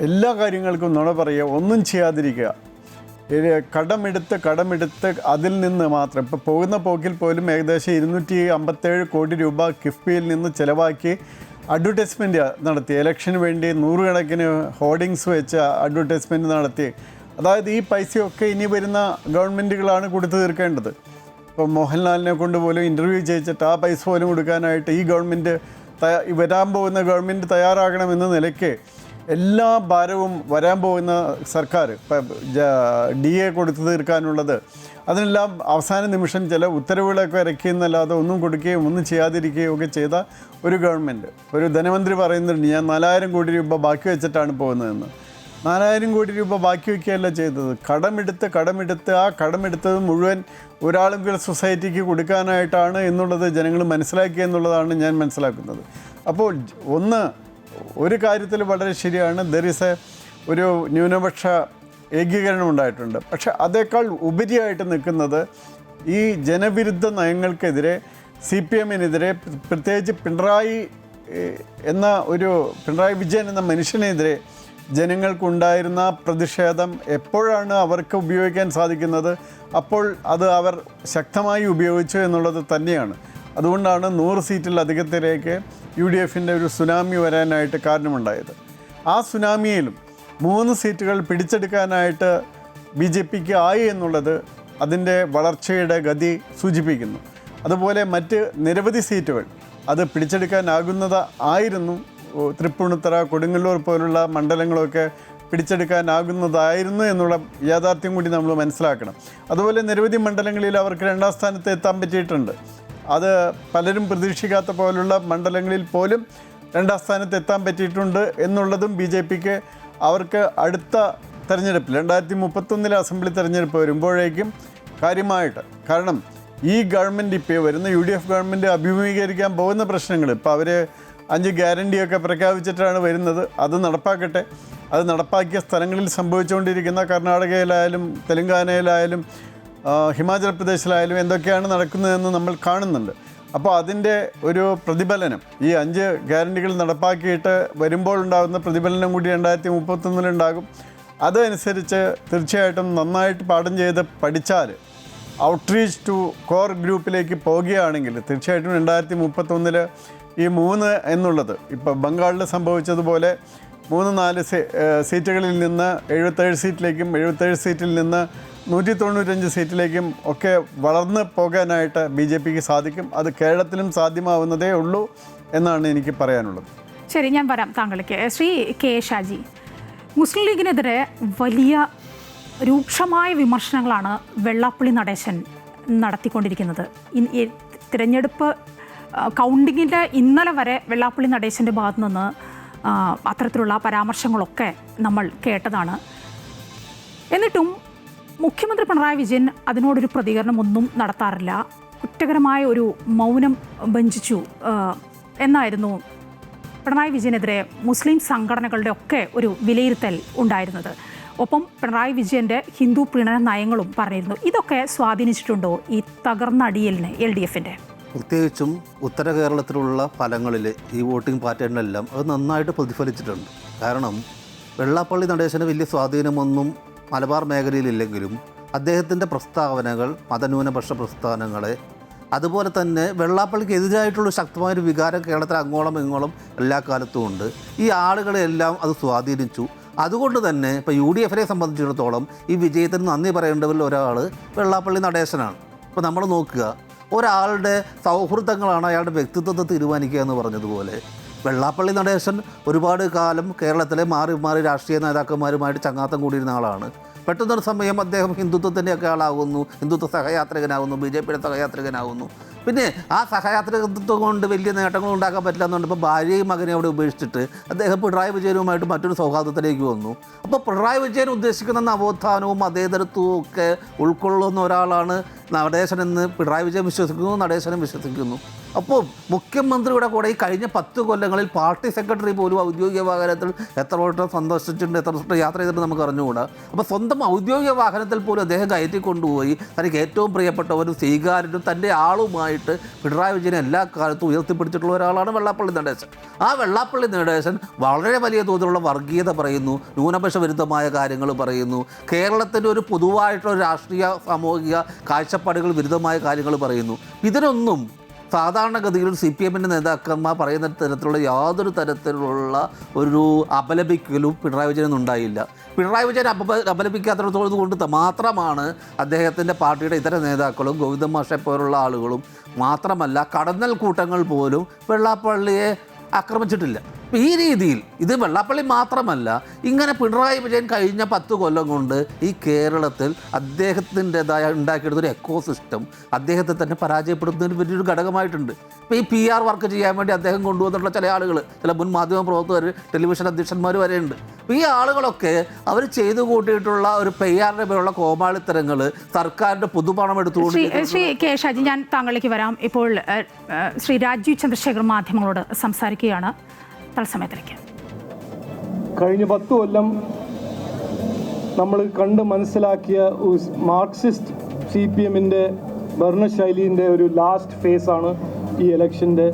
എല്ലാ കാര്യങ്ങൾക്കും നുണ പറയുക, ഒന്നും ചെയ്യാതിരിക്കുക, കടമെടുത്ത് അതിൽ നിന്ന് മാത്രം. ഇപ്പോൾ പോകുന്ന പോക്കിൽ പോലും ഏകദേശം 257 കോടി രൂപ കിഫ്ബിയിൽ നിന്ന് ചിലവാക്കി അഡ്വർടൈസ്മെൻറ്റ് നടത്തി. ഇലക്ഷന് വേണ്ടി 100 കണക്കിന് ഹോർഡിങ്സ് വെച്ച് അഡ്വർടൈസ്മെൻറ്റ് നടത്തി. അതായത് ഈ പൈസയൊക്കെ ഇനി വരുന്ന ഗവൺമെൻറ്റുകളാണ് കൊടുത്തു തീർക്കേണ്ടത്. ഇപ്പോൾ മോഹൻലാലിനെ കൊണ്ട് പോലും ഇൻ്റർവ്യൂ ചെയ്യിച്ചിട്ട് ആ പൈസ പോലും കൊടുക്കാനായിട്ട് ഈ ഗവൺമെൻറ് വരാൻ പോകുന്ന ഗവൺമെൻറ് തയ്യാറാകണമെന്ന നിലയ്ക്ക് എല്ലാ ഭാരവും വരാൻ പോകുന്ന സർക്കാർ ഇപ്പം DA കൊടുത്തു തീർക്കാനുള്ളത് അതിനെല്ലാം അവസാന നിമിഷം ചില ഉത്തരവുകളൊക്കെ ഇറക്കിയെന്നല്ലാതെ ഒന്നും കൊടുക്കുകയും ഒന്നും ചെയ്യാതിരിക്കുകയും ഒക്കെ ചെയ്ത ഒരു ഗവൺമെൻറ്. ഒരു ധനമന്ത്രി പറയുന്നുണ്ട്, ഞാൻ 4000 കോടി രൂപ ബാക്കി വെച്ചിട്ടാണ് പോകുന്നതെന്ന്. 4000 കോടി രൂപ ബാക്കി വയ്ക്കുകയല്ല ചെയ്തത്, കടമെടുത്ത് ആ കടമെടുത്തത് മുഴുവൻ ഒരാളെങ്കിലും സൊസൈറ്റിക്ക് കൊടുക്കാനായിട്ടാണ് എന്നുള്ളത് ജനങ്ങൾ മനസ്സിലാക്കിയെന്നുള്ളതാണ് ഞാൻ മനസ്സിലാക്കുന്നത്. അപ്പോൾ ഒരു കാര്യത്തിൽ വളരെ ശരിയാണ്, ഒരു ന്യൂനപക്ഷ ഏകീകരണം ഉണ്ടായിട്ടുണ്ട്. പക്ഷെ അതേക്കാൾ ഉപരിയായിട്ട് നിൽക്കുന്നത് ഈ ജനവിരുദ്ധ നയങ്ങൾക്കെതിരെ CPM-നെതിരെ, പ്രത്യേകിച്ച് പിണറായി വിജയൻ എന്ന മനുഷ്യനെതിരെ ജനങ്ങൾക്കുണ്ടായിരുന്ന പ്രതിഷേധം എപ്പോഴാണ് അവർക്ക് ഉപയോഗിക്കാൻ സാധിക്കുന്നത് അപ്പോൾ അത് അവർ ശക്തമായി ഉപയോഗിച്ചു എന്നുള്ളത് തന്നെയാണ്. അതുകൊണ്ടാണ് 100 സീറ്റിലധികത്തിലേക്ക് UDF-ൻ്റെ ഒരു സുനാമി വരാനായിട്ട് കാരണമുണ്ടായത്. ആ സുനാമിയിലും 3 സീറ്റുകൾ പിടിച്ചെടുക്കാനായിട്ട് BJPക്ക് ആയി എന്നുള്ളത് അതിൻ്റെ വളർച്ചയുടെ ഗതി സൂചിപ്പിക്കുന്നു. അതുപോലെ മറ്റ് നിരവധി സീറ്റുകൾ അത് പിടിച്ചെടുക്കാനാകുന്നതായിരുന്നു. തൃപ്പൂണിത്തുറ, കൊടുങ്ങല്ലൂർ പോലുള്ള മണ്ഡലങ്ങളൊക്കെ പിടിച്ചെടുക്കാനാകുന്നതായിരുന്നു എന്നുള്ള യാഥാർത്ഥ്യം കൂടി നമ്മൾ മനസ്സിലാക്കണം. അതുപോലെ നിരവധി മണ്ഡലങ്ങളിൽ അവർക്ക് 2ാം സ്ഥാനത്ത് എത്താൻ പറ്റിയിട്ടുണ്ട്. അത് പലരും പ്രതീക്ഷിക്കാത്ത പോലുള്ള മണ്ഡലങ്ങളിൽ പോലും 2ാം സ്ഥാനത്ത് എത്താൻ പറ്റിയിട്ടുണ്ട് എന്നുള്ളതും BJPക്ക് അവർക്ക് അടുത്ത തെരഞ്ഞെടുപ്പിൽ 2031 അസംബ്ലി തെരഞ്ഞെടുപ്പ് വരുമ്പോഴേക്കും കാര്യമായിട്ട്, കാരണം ഈ ഗവൺമെൻറ് ഇപ്പോൾ വരുന്ന UDF ഗവൺമെൻറ് അഭിമുഖീകരിക്കാൻ പോകുന്ന പ്രശ്നങ്ങൾ, ഇപ്പോൾ അവർ 5 ഗ്യാരണ്ടിയൊക്കെ പ്രഖ്യാപിച്ചിട്ടാണ് വരുന്നത്. അത് നടപ്പാക്കട്ടെ. അത് നടപ്പാക്കിയ സ്ഥലങ്ങളിൽ സംഭവിച്ചുകൊണ്ടിരിക്കുന്ന കർണാടകയിലായാലും തെലങ്കാനയിലായാലും ഹിമാചൽ പ്രദേശിലായാലും എന്തൊക്കെയാണ് നടക്കുന്നതെന്ന് നമ്മൾ കാണുന്നുണ്ട്. അപ്പോൾ അതിൻ്റെ ഒരു പ്രതിഫലനം ഈ 5 ഗ്യാരണ്ടികൾ നടപ്പാക്കിയിട്ട് വരുമ്പോൾ ഉണ്ടാകുന്ന പ്രതിഫലനം കൂടി 2031 ഉണ്ടാകും. അതനുസരിച്ച് തീർച്ചയായിട്ടും നന്നായിട്ട് പാഠം ചെയ്ത് പഠിച്ചാൽ ഔട്ട്റീച്ച് ടു കോർ ഗ്രൂപ്പിലേക്ക് പോവുകയാണെങ്കിൽ തീർച്ചയായിട്ടും 2031 ഈ 3 എന്നുള്ളത് ഇപ്പോൾ ബംഗാളിൽ സംഭവിച്ചതുപോലെ 3-4 സീറ്റുകളിൽ നിന്ന് 77 സീറ്റിലേക്കും 77 സീറ്റിൽ നിന്ന് 195 സീറ്റിലേക്കും ഒക്കെ വളർന്ന് പോകാനായിട്ട് BJPക്ക് സാധിക്കും. അത് കേരളത്തിലും സാധ്യമാവുന്നതേ ഉള്ളൂ എന്നാണ് എനിക്ക് പറയാനുള്ളത്. ശരി, ഞാൻ വരാം താങ്കളിലേക്ക്. ശ്രീ കെ ഷാജി, മുസ്ലിം ലീഗിനെതിരെ വലിയ രൂക്ഷമായ വിമർശനങ്ങളാണ് വെള്ളാപ്പള്ളി നടേശൻ നടത്തിക്കൊണ്ടിരിക്കുന്നത്. ഈ തിരഞ്ഞെടുപ്പ് കൗണ്ടിങ്ങിൻ്റെ ഇന്നലെ വരെ വെള്ളാപ്പള്ളി നടേശൻ്റെ ഭാഗത്തു നിന്ന് അത്തരത്തിലുള്ള പരാമർശങ്ങളൊക്കെ നമ്മൾ കേട്ടതാണ്. എന്നിട്ടും മുഖ്യമന്ത്രി പിണറായി വിജയൻ അതിനോടൊരു പ്രതികരണം ഒന്നും നടത്താറില്ല, കുറ്റകരമായ ഒരു മൗനം ഭഞ്ജിച്ചു എന്നായിരുന്നു പിണറായി വിജയനെതിരെ മുസ്ലിം സംഘടനകളുടെ ഒക്കെ ഒരു വിലയിരുത്തൽ ഉണ്ടായിരുന്നത്. ഒപ്പം പിണറായി വിജയൻ്റെ ഹിന്ദു പ്രീണന നയങ്ങളും പറഞ്ഞിരുന്നു. ഇതൊക്കെ സ്വാധീനിച്ചിട്ടുണ്ടോ ഈ തകർന്ന അടിയലിനെ LDFൻ്റെ? പ്രത്യേകിച്ചും ഉത്തര കേരളത്തിലുള്ള ഫലങ്ങളിൽ ഈ വോട്ടിംഗ് പാറ്റേണിലെല്ലാം അത് നന്നായിട്ട് പ്രതിഫലിച്ചിട്ടുണ്ട്. കാരണം വെള്ളാപ്പള്ളി നടേശന് വലിയ സ്വാധീനമൊന്നും മലബാർ മേഖലയിലില്ലെങ്കിലും അദ്ദേഹത്തിൻ്റെ പ്രസ്താവനകൾ, മതന്യൂനപക്ഷ പ്രസ്ഥാനങ്ങളെ, അതുപോലെ തന്നെ വെള്ളാപ്പള്ളിക്ക് എതിരായിട്ടുള്ള ശക്തമായൊരു വികാരം കേരളത്തിൽ അങ്ങോളം ഇങ്ങോളം എല്ലാ കാലത്തും ഉണ്ട്. ഈ ആളുകളെല്ലാം അത് സ്വാധീനിച്ചു. അതുകൊണ്ട് തന്നെ ഇപ്പോൾ UDFനെ സംബന്ധിച്ചിടത്തോളം ഈ വിജയത്തിന് നന്ദി പറയേണ്ടവരിൽ ഒരാൾ വെള്ളാപ്പള്ളി നടേശനാണ്. ഇപ്പോൾ നമ്മൾ നോക്കുക, ഒരാളുടെ സൗഹൃദങ്ങളാണ് അയാളുടെ വ്യക്തിത്വത്തെ തീരുമാനിക്കുക എന്ന് പറഞ്ഞതുപോലെ വെള്ളാപ്പള്ളി നടേശൻ ഒരുപാട് കാലം കേരളത്തിലെ മാറി മാറി രാഷ്ട്രീയ നേതാക്കന്മാരുമായിട്ട് ചങ്ങാത്തം കൂടിയിരുന്ന ആളാണ്. പെട്ടെന്നൊരു സമയം അദ്ദേഹം ഹിന്ദുത്വത്തിൻ്റെയൊക്കെ ആളാകുന്നു, ഹിന്ദുത്വ സഹയാത്രികനാകുന്നു, BJPയുടെ സഹയാത്രികനാകുന്നു. പിന്നെ ആ സഹയാത്രികത്വം കൊണ്ട് വലിയ നേട്ടങ്ങൾ ഉണ്ടാക്കാൻ പറ്റില്ല എന്നുകൊണ്ട് ഇപ്പോൾ ഭാര്യയും മകനെ അവിടെ ഉപേക്ഷിച്ചിട്ട് അദ്ദേഹം പിണറായി വിജയനുമായിട്ട് മറ്റൊരു സൗഹാർദ്ദത്തിലേക്ക് വന്നു. അപ്പോൾ പിണറായി വിജയൻ ഉദ്ദേശിക്കുന്ന നവോത്ഥാനവും മതേതരത്വവും ഒക്കെ ഉൾക്കൊള്ളുന്ന ഒരാളാണ് നടേശൻ എന്ന് പിണറായി വിജയൻ വിശ്വസിക്കുന്നു, നടേശനും വിശ്വസിക്കുന്നു. അപ്പോൾ മുഖ്യമന്ത്രിയുടെ കൂടെ ഈ കഴിഞ്ഞ 10 കൊല്ലങ്ങളിൽ പാർട്ടി സെക്രട്ടറി പോലും ഔദ്യോഗിക വാഹനത്തിൽ എത്ര വട്ടം സന്ദർശിച്ചിട്ടുണ്ട്, എത്ര വട്ടം യാത്ര ചെയ്തിട്ട് നമുക്ക് അറിഞ്ഞുകൂടാ. അപ്പോൾ സ്വന്തം ഔദ്യോഗിക വാഹനത്തിൽ പോലും അദ്ദേഹം കയറ്റി കൊണ്ടുപോയി തനിക്ക് ഏറ്റവും പ്രിയപ്പെട്ടവരും സ്വീകാര്യനും തൻ്റെ ആളുമായിട്ട് പിണറായി വിജയനെ എല്ലാ കാലത്തും ഉയർത്തിപ്പിടിച്ചിട്ടുള്ള ഒരാളാണ് വെള്ളാപ്പള്ളി നടേശൻ. ആ വെള്ളാപ്പള്ളി നടേശൻ വളരെ വലിയ തോതിലുള്ള വർഗീയത പറയുന്നു, ന്യൂനപക്ഷ വിരുദ്ധമായ കാര്യങ്ങൾ പറയുന്നു, കേരളത്തിൻ്റെ ഒരു പൊതുവായിട്ടുള്ള രാഷ്ട്രീയ സാമൂഹിക കാഴ്ചപ്പാടുകൾ വിരുദ്ധമായ കാര്യങ്ങൾ പറയുന്നു. ഇതിനൊന്നും സാധാരണഗതിയിൽ CPMൻ്റെ നേതാക്കന്മാർ പറയുന്ന തരത്തിലുള്ള യാതൊരു തരത്തിലുള്ള ഒരു അപലപിക്കലും പിണറായി വിജയനൊന്നും ഉണ്ടായില്ല. പിണറായി വിജയൻ അപലപിക്കാത്തത് കൊണ്ട് മാത്രമാണ് അദ്ദേഹത്തിൻ്റെ പാർട്ടിയുടെ ഇതര നേതാക്കളും ഗോവിന്ദൻ മാഷെ പോലുള്ള ആളുകളും മാത്രമല്ല കടന്നൽ കൂട്ടങ്ങൾ പോലും വെള്ളാപ്പള്ളിയെ ആക്രമിച്ചിട്ടില്ല. ഈ രീതിയിൽ ഇത് വെള്ളാപ്പള്ളി മാത്രമല്ല, ഇങ്ങനെ പിണറായി വിജയൻ കഴിഞ്ഞ 10 കൊല്ലം കൊണ്ട് ഈ കേരളത്തിൽ അദ്ദേഹത്തിൻ്റെതായ ഉണ്ടാക്കിയെടുത്തൊരു എക്കോസിസ്റ്റം അദ്ദേഹത്തെ തന്നെ പരാജയപ്പെടുത്തുന്നതിന് വലിയൊരു ഘടകമായിട്ടുണ്ട്. ഇപ്പോൾ ഈ PR വർക്ക് ചെയ്യാൻ വേണ്ടി അദ്ദേഹം കൊണ്ടുവന്നിട്ടുള്ള ചില ആളുകൾ, ചില മുൻ മാധ്യമ പ്രവർത്തകർ, ടെലിവിഷൻ അധ്യക്ഷന്മാർ വരെയുണ്ട്. അപ്പോൾ ഈ ആളുകളൊക്കെ അവർ ചെയ്തു കൂട്ടിയിട്ടുള്ള ഒരു PR-ന്റെ പേരുള്ള കോമാളിത്തരങ്ങൾ സർക്കാരിൻ്റെ പൊതുപണം എടുത്തുകൊണ്ട് ശ്രീ കെ ഷാജി, ഞാൻ താങ്കളിലേക്ക് വരാം. ഇപ്പോൾ ശ്രീ രാജീവ് ചന്ദ്രശേഖർ മാധ്യമങ്ങളോട് സംസാരിക്കുകയാണ്. തത്സമയത്തിലേക്ക്. കഴിഞ്ഞ 10 കൊല്ലം നമ്മൾ കണ്ട് മനസ്സിലാക്കിയ മാർക്സിസ്റ്റ് CPMൻ്റെ ഭരണശൈലിൻ്റെ ഒരു ലാസ്റ്റ് ഫേസാണ് ഈ ഇലക്ഷൻ്റെ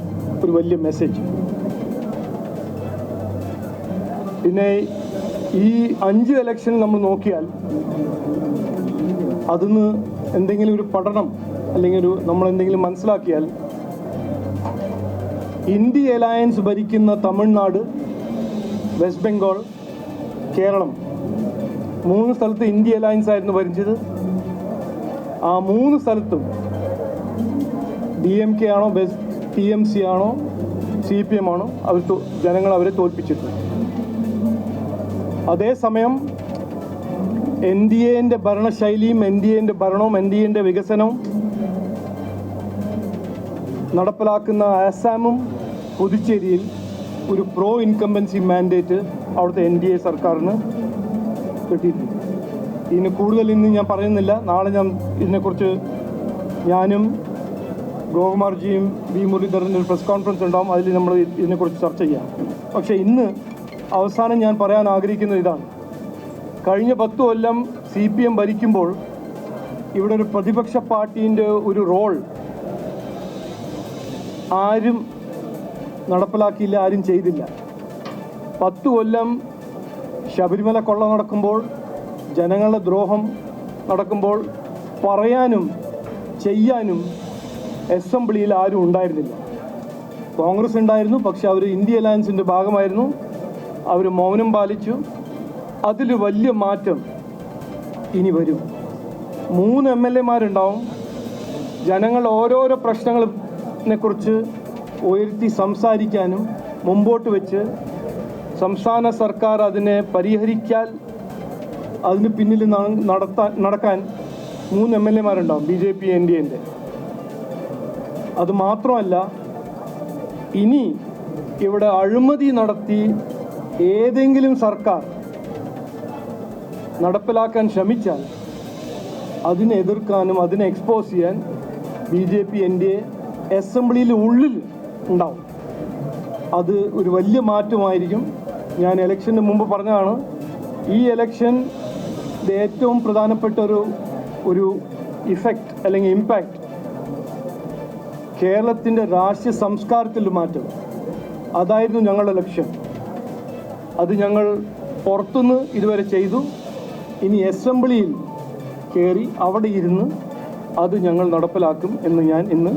ഒരു വലിയ മെസ്സേജ്. പിന്നെ ഈ 5 ഇലക്ഷൻ നമ്മൾ നോക്കിയാൽ അതിന്ന് എന്തെങ്കിലും ഒരു പഠനം അല്ലെങ്കിൽ നമ്മൾ എന്തെങ്കിലും മനസ്സിലാക്കിയാൽ ഇന്ത്യ അലയൻസ് ഭരിക്കുന്ന തമിഴ്നാട്, വെസ്റ്റ് ബംഗാൾ, കേരളം 3 സ്ഥലത്ത് ഇന്ത്യ അലയൻസ് ആയിരുന്നു ഭരിച്ചത്. ആ 3 സ്ഥലത്തും DMK ആണോ TMC ആണോ CPM ആണോ ജനങ്ങൾ അവരെ തോൽപ്പിച്ചിട്ടുണ്ട്. അതേസമയം NDAൻ്റെ ഭരണശൈലിയും NDAൻ്റെ ഭരണവും NDAൻ്റെ വികസനവും നടപ്പിലാക്കുന്ന ആസാമും പുതുച്ചേരിയിൽ ഒരു പ്രോ ഇൻകംബൻസി മാൻഡേറ്റ് അവിടുത്തെ NDA സർക്കാരിന് കിട്ടിയിട്ടുണ്ട്. ഇതിന് കൂടുതൽ ഇന്ന് ഞാൻ പറയുന്നില്ല. നാളെ ഞാൻ ഇതിനെക്കുറിച്ച് ഞാനും ഗോകുമാർജിയും V മുരളീധരൻ്റെ ഒരു പ്രസ് കോൺഫറൻസ് ഉണ്ടാവും, അതിൽ നമ്മൾ ഇതിനെക്കുറിച്ച് ചർച്ച ചെയ്യാം. പക്ഷേ ഇന്ന് അവസാനം ഞാൻ പറയാൻ ആഗ്രഹിക്കുന്നത് ഇതാണ്. കഴിഞ്ഞ 10 കൊല്ലം CPM ഭരിക്കുമ്പോൾ ഇവിടെ ഒരു പ്രതിപക്ഷ പാർട്ടീൻ്റെ ഒരു റോൾ ആരും നടപ്പിലാക്കിയില്ല, ആരും ചെയ്തില്ല. 10 കൊല്ലം ശബരിമല കൊള്ള നടക്കുമ്പോൾ, ജനങ്ങളുടെ ദ്രോഹം നടക്കുമ്പോൾ പറയാനും ചെയ്യാനും അസംബ്ലിയിൽ ആരും ഉണ്ടായിരുന്നില്ല. കോൺഗ്രസ് ഉണ്ടായിരുന്നു, പക്ഷെ അവർ ഇന്ത്യ അലയൻസിൻ്റെ ഭാഗമായിരുന്നു. അവർ മൗനം പാലിച്ചു. അതിൽ വലിയ മാറ്റം ഇനി വരും. 3 MLA-മാരുണ്ടാവും. ജനങ്ങൾ ഓരോരോ പ്രശ്നങ്ങളെക്കുറിച്ച് ഉയർത്തി സംസാരിക്കാനും മുമ്പോട്ട് വെച്ച് സംസ്ഥാന സർക്കാർ അതിനെ പരിഹരിക്കാൻ അതിന് പിന്നിൽ നടക്കാൻ 3 MLA-മാരുണ്ടാവും, BJP NDA-ൻ്റെ. അതുമാത്രമല്ല, ഇനി ഇവിടെ അഴിമതി നടത്തി ഏതെങ്കിലും സർക്കാർ നടപ്പിലാക്കാൻ ശ്രമിച്ചാൽ അതിനെ എതിർക്കാനും അതിനെ എക്സ്പോസ് ചെയ്യാൻ BJP NDA അസംബ്ലിയിൽ ഉള്ളിൽ ഉണ്ടാവും. അത് ഒരു വലിയ മാറ്റമായിരിക്കും. ഞാൻ ഇലക്ഷന് മുമ്പ് പറഞ്ഞതാണ്, ഈ ഇലക്ഷൻ ഏറ്റവും പ്രധാനപ്പെട്ട ഒരു ഇഫക്റ്റ് അല്ലെങ്കിൽ ഇമ്പാക്റ്റ് കേരളത്തിൻ്റെ രാഷ്ട്രീയ സംസ്കാരത്തിൽ മാറ്റം, അതായിരുന്നു ഞങ്ങളുടെ ലക്ഷ്യം. അത് ഞങ്ങൾ പുറത്തുനിന്ന് ഇതുവരെ ചെയ്തു. ഇനി അസംബ്ലിയിൽ കയറി അവിടെ ഇരുന്ന് അത് ഞങ്ങൾ നടപ്പിലാക്കും എന്ന് ഞാൻ ഇന്ന്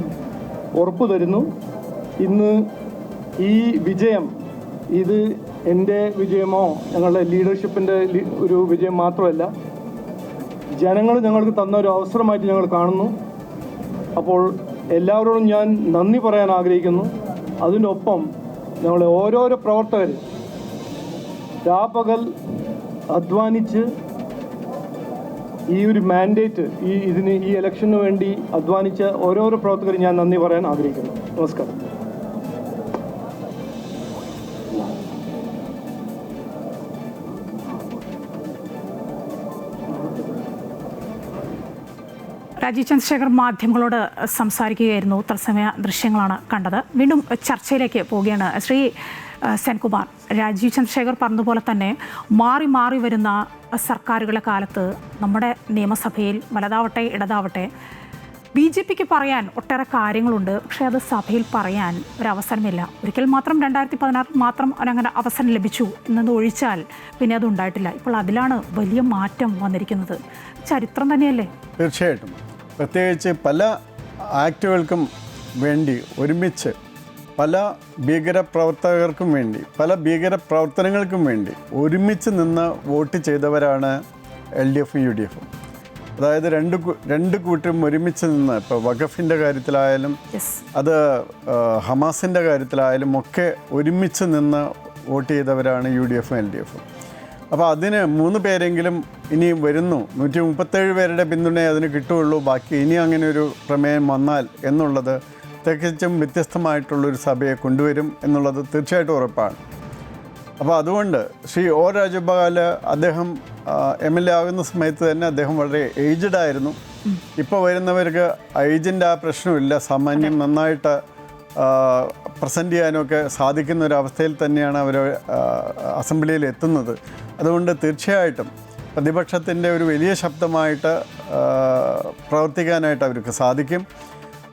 ഉറപ്പു തരുന്നു. ഇന്ന് ഈ വിജയം ഇത് എൻ്റെ വിജയമോ ഞങ്ങളുടെ ലീഡർഷിപ്പിൻ്റെ ഒരു വിജയം മാത്രമല്ല, ജനങ്ങൾ ഞങ്ങൾക്ക് തന്ന ഒരു അവസരമായിട്ട് ഞങ്ങൾ കാണുന്നു. അപ്പോൾ എല്ലാവരോടും ഞാൻ നന്ദി പറയാൻ ആഗ്രഹിക്കുന്നു. അതിനൊപ്പം ഞങ്ങളെ ഓരോരോ പ്രവർത്തകർ രാപകൽ അധ്വാനിച്ച് ഈ ഒരു മാൻഡേറ്റ് ഈ ഇലക്ഷന് വേണ്ടി അധ്വാനിച്ച ഓരോരോ പ്രവർത്തകരും ഞാൻ നന്ദി പറയാൻ ആഗ്രഹിക്കുന്നു. നമസ്കാരം. രാജീവ് ചന്ദ്രശേഖർ മാധ്യമങ്ങളോട് സംസാരിക്കുകയായിരുന്നു. തത്സമയ ദൃശ്യങ്ങളാണ് കണ്ടത്. വീണ്ടും ചർച്ചയിലേക്ക് പോവുകയാണ്. ശ്രീ സെൻകുമാർ, രാജീവ് ചന്ദ്രശേഖർ പറഞ്ഞതുപോലെ തന്നെ മാറി മാറി വരുന്ന സർക്കാരുകളുടെ കാലത്ത് നമ്മുടെ നിയമസഭയിൽ വലതാവട്ടെ ഇടതാവട്ടെ BJPക്ക് പറയാൻ ഒട്ടേറെ കാര്യങ്ങളുണ്ട്. പക്ഷേ അത് സഭയിൽ പറയാൻ ഒരവസരമില്ല. ഒരിക്കൽ മാത്രം 2016 മാത്രം അങ്ങനെ അവസരം ലഭിച്ചു എന്നത് ഒഴിച്ചാൽ പിന്നെ അത് ഉണ്ടായിട്ടില്ല. ഇപ്പോൾ അതിലാണ് വലിയ മാറ്റം വന്നിരിക്കുന്നത്. ചരിത്രം തന്നെയല്ലേ? തീർച്ചയായിട്ടും. പ്രത്യേകിച്ച് പല ആക്ടുകൾക്കും വേണ്ടി ഒരുമിച്ച് പല ഭീകരപ്രവർത്തകർക്കും വേണ്ടി പല ഭീകരപ്രവർത്തനങ്ങൾക്കും വേണ്ടി ഒരുമിച്ച് നിന്ന് വോട്ട് ചെയ്തവരാണ് LDF UDF. അതായത് രണ്ട് കൂട്ടരും ഒരുമിച്ച് നിന്ന് ഇപ്പോൾ വഖഫിൻ്റെ കാര്യത്തിലായാലും അത് ഹമാസിൻ്റെ കാര്യത്തിലായാലും ഒക്കെ ഒരുമിച്ച് നിന്ന് വോട്ട് ചെയ്തവരാണ് UDF LDF. അപ്പോൾ അതിന് 3 പേരെങ്കിലും ഇനി വരുന്നു. 137 പേരുടെ പിന്തുണയെ അതിന് കിട്ടുകയുള്ളൂ. ബാക്കി ഇനി അങ്ങനെ ഒരു പ്രമേയം വന്നാൽ എന്നുള്ളത് തികച്ചും വ്യത്യസ്തമായിട്ടുള്ളൊരു സഭയെ കൊണ്ടുവരും എന്നുള്ളത് തീർച്ചയായിട്ടും ഉറപ്പാണ്. അപ്പോൾ അതുകൊണ്ട് ശ്രീ O രാജഗോപാൽ അദ്ദേഹം MLA ആകുന്ന സമയത്ത് തന്നെ അദ്ദേഹം വളരെ ഏജ്ഡ് ആയിരുന്നു. ഇപ്പോൾ വരുന്നവർക്ക് ഏജിൻ്റെ ആ പ്രശ്നമില്ല. സാമാന്യം നന്നായിട്ട് പ്രസൻറ്റ് ചെയ്യാനൊക്കെ സാധിക്കുന്ന ഒരു അവസ്ഥയിൽ തന്നെയാണ് അവർ അസംബ്ലിയിൽ എത്തുന്നത്. അതുകൊണ്ട് തീർച്ചയായിട്ടും പ്രതിപക്ഷത്തിൻ്റെ ഒരു വലിയ ശബ്ദമായിട്ട് പ്രവർത്തിക്കാനായിട്ട് അവർക്ക് സാധിക്കും.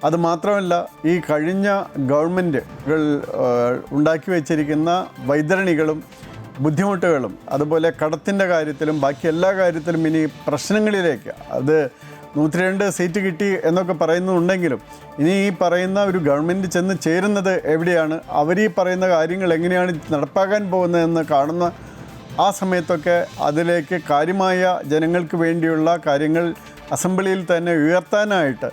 അതുമാത്രമല്ല, ഈ കഴിഞ്ഞ ഗവൺമെൻറ്റുകൾ ഉണ്ടാക്കി വച്ചിരിക്കുന്ന വൈതരണികളും ബുദ്ധിമുട്ടുകളും അതുപോലെ കടത്തിൻ്റെ കാര്യത്തിലും ബാക്കി എല്ലാ കാര്യത്തിലും ഇനി പ്രശ്നങ്ങളിലേക്ക്, അത് 102 സീറ്റ് കിട്ടി എന്നൊക്കെ പറയുന്നുണ്ടെങ്കിലും ഇനി ഈ പറയുന്ന ഒരു ഗവൺമെൻറ് ചെന്ന് ചേരുന്നത് എവിടെയാണ്, അവർ ഈ പറയുന്ന കാര്യങ്ങൾ എങ്ങനെയാണ് നടപ്പാക്കാൻ പോകുന്നതെന്ന് കാണുന്ന ആ സമയത്തൊക്കെ അതിലേക്ക് കാര്യമായ ജനങ്ങൾക്ക് വേണ്ടിയുള്ള കാര്യങ്ങൾ അസംബ്ലിയിൽ തന്നെ ഉയർത്താനായിട്ട്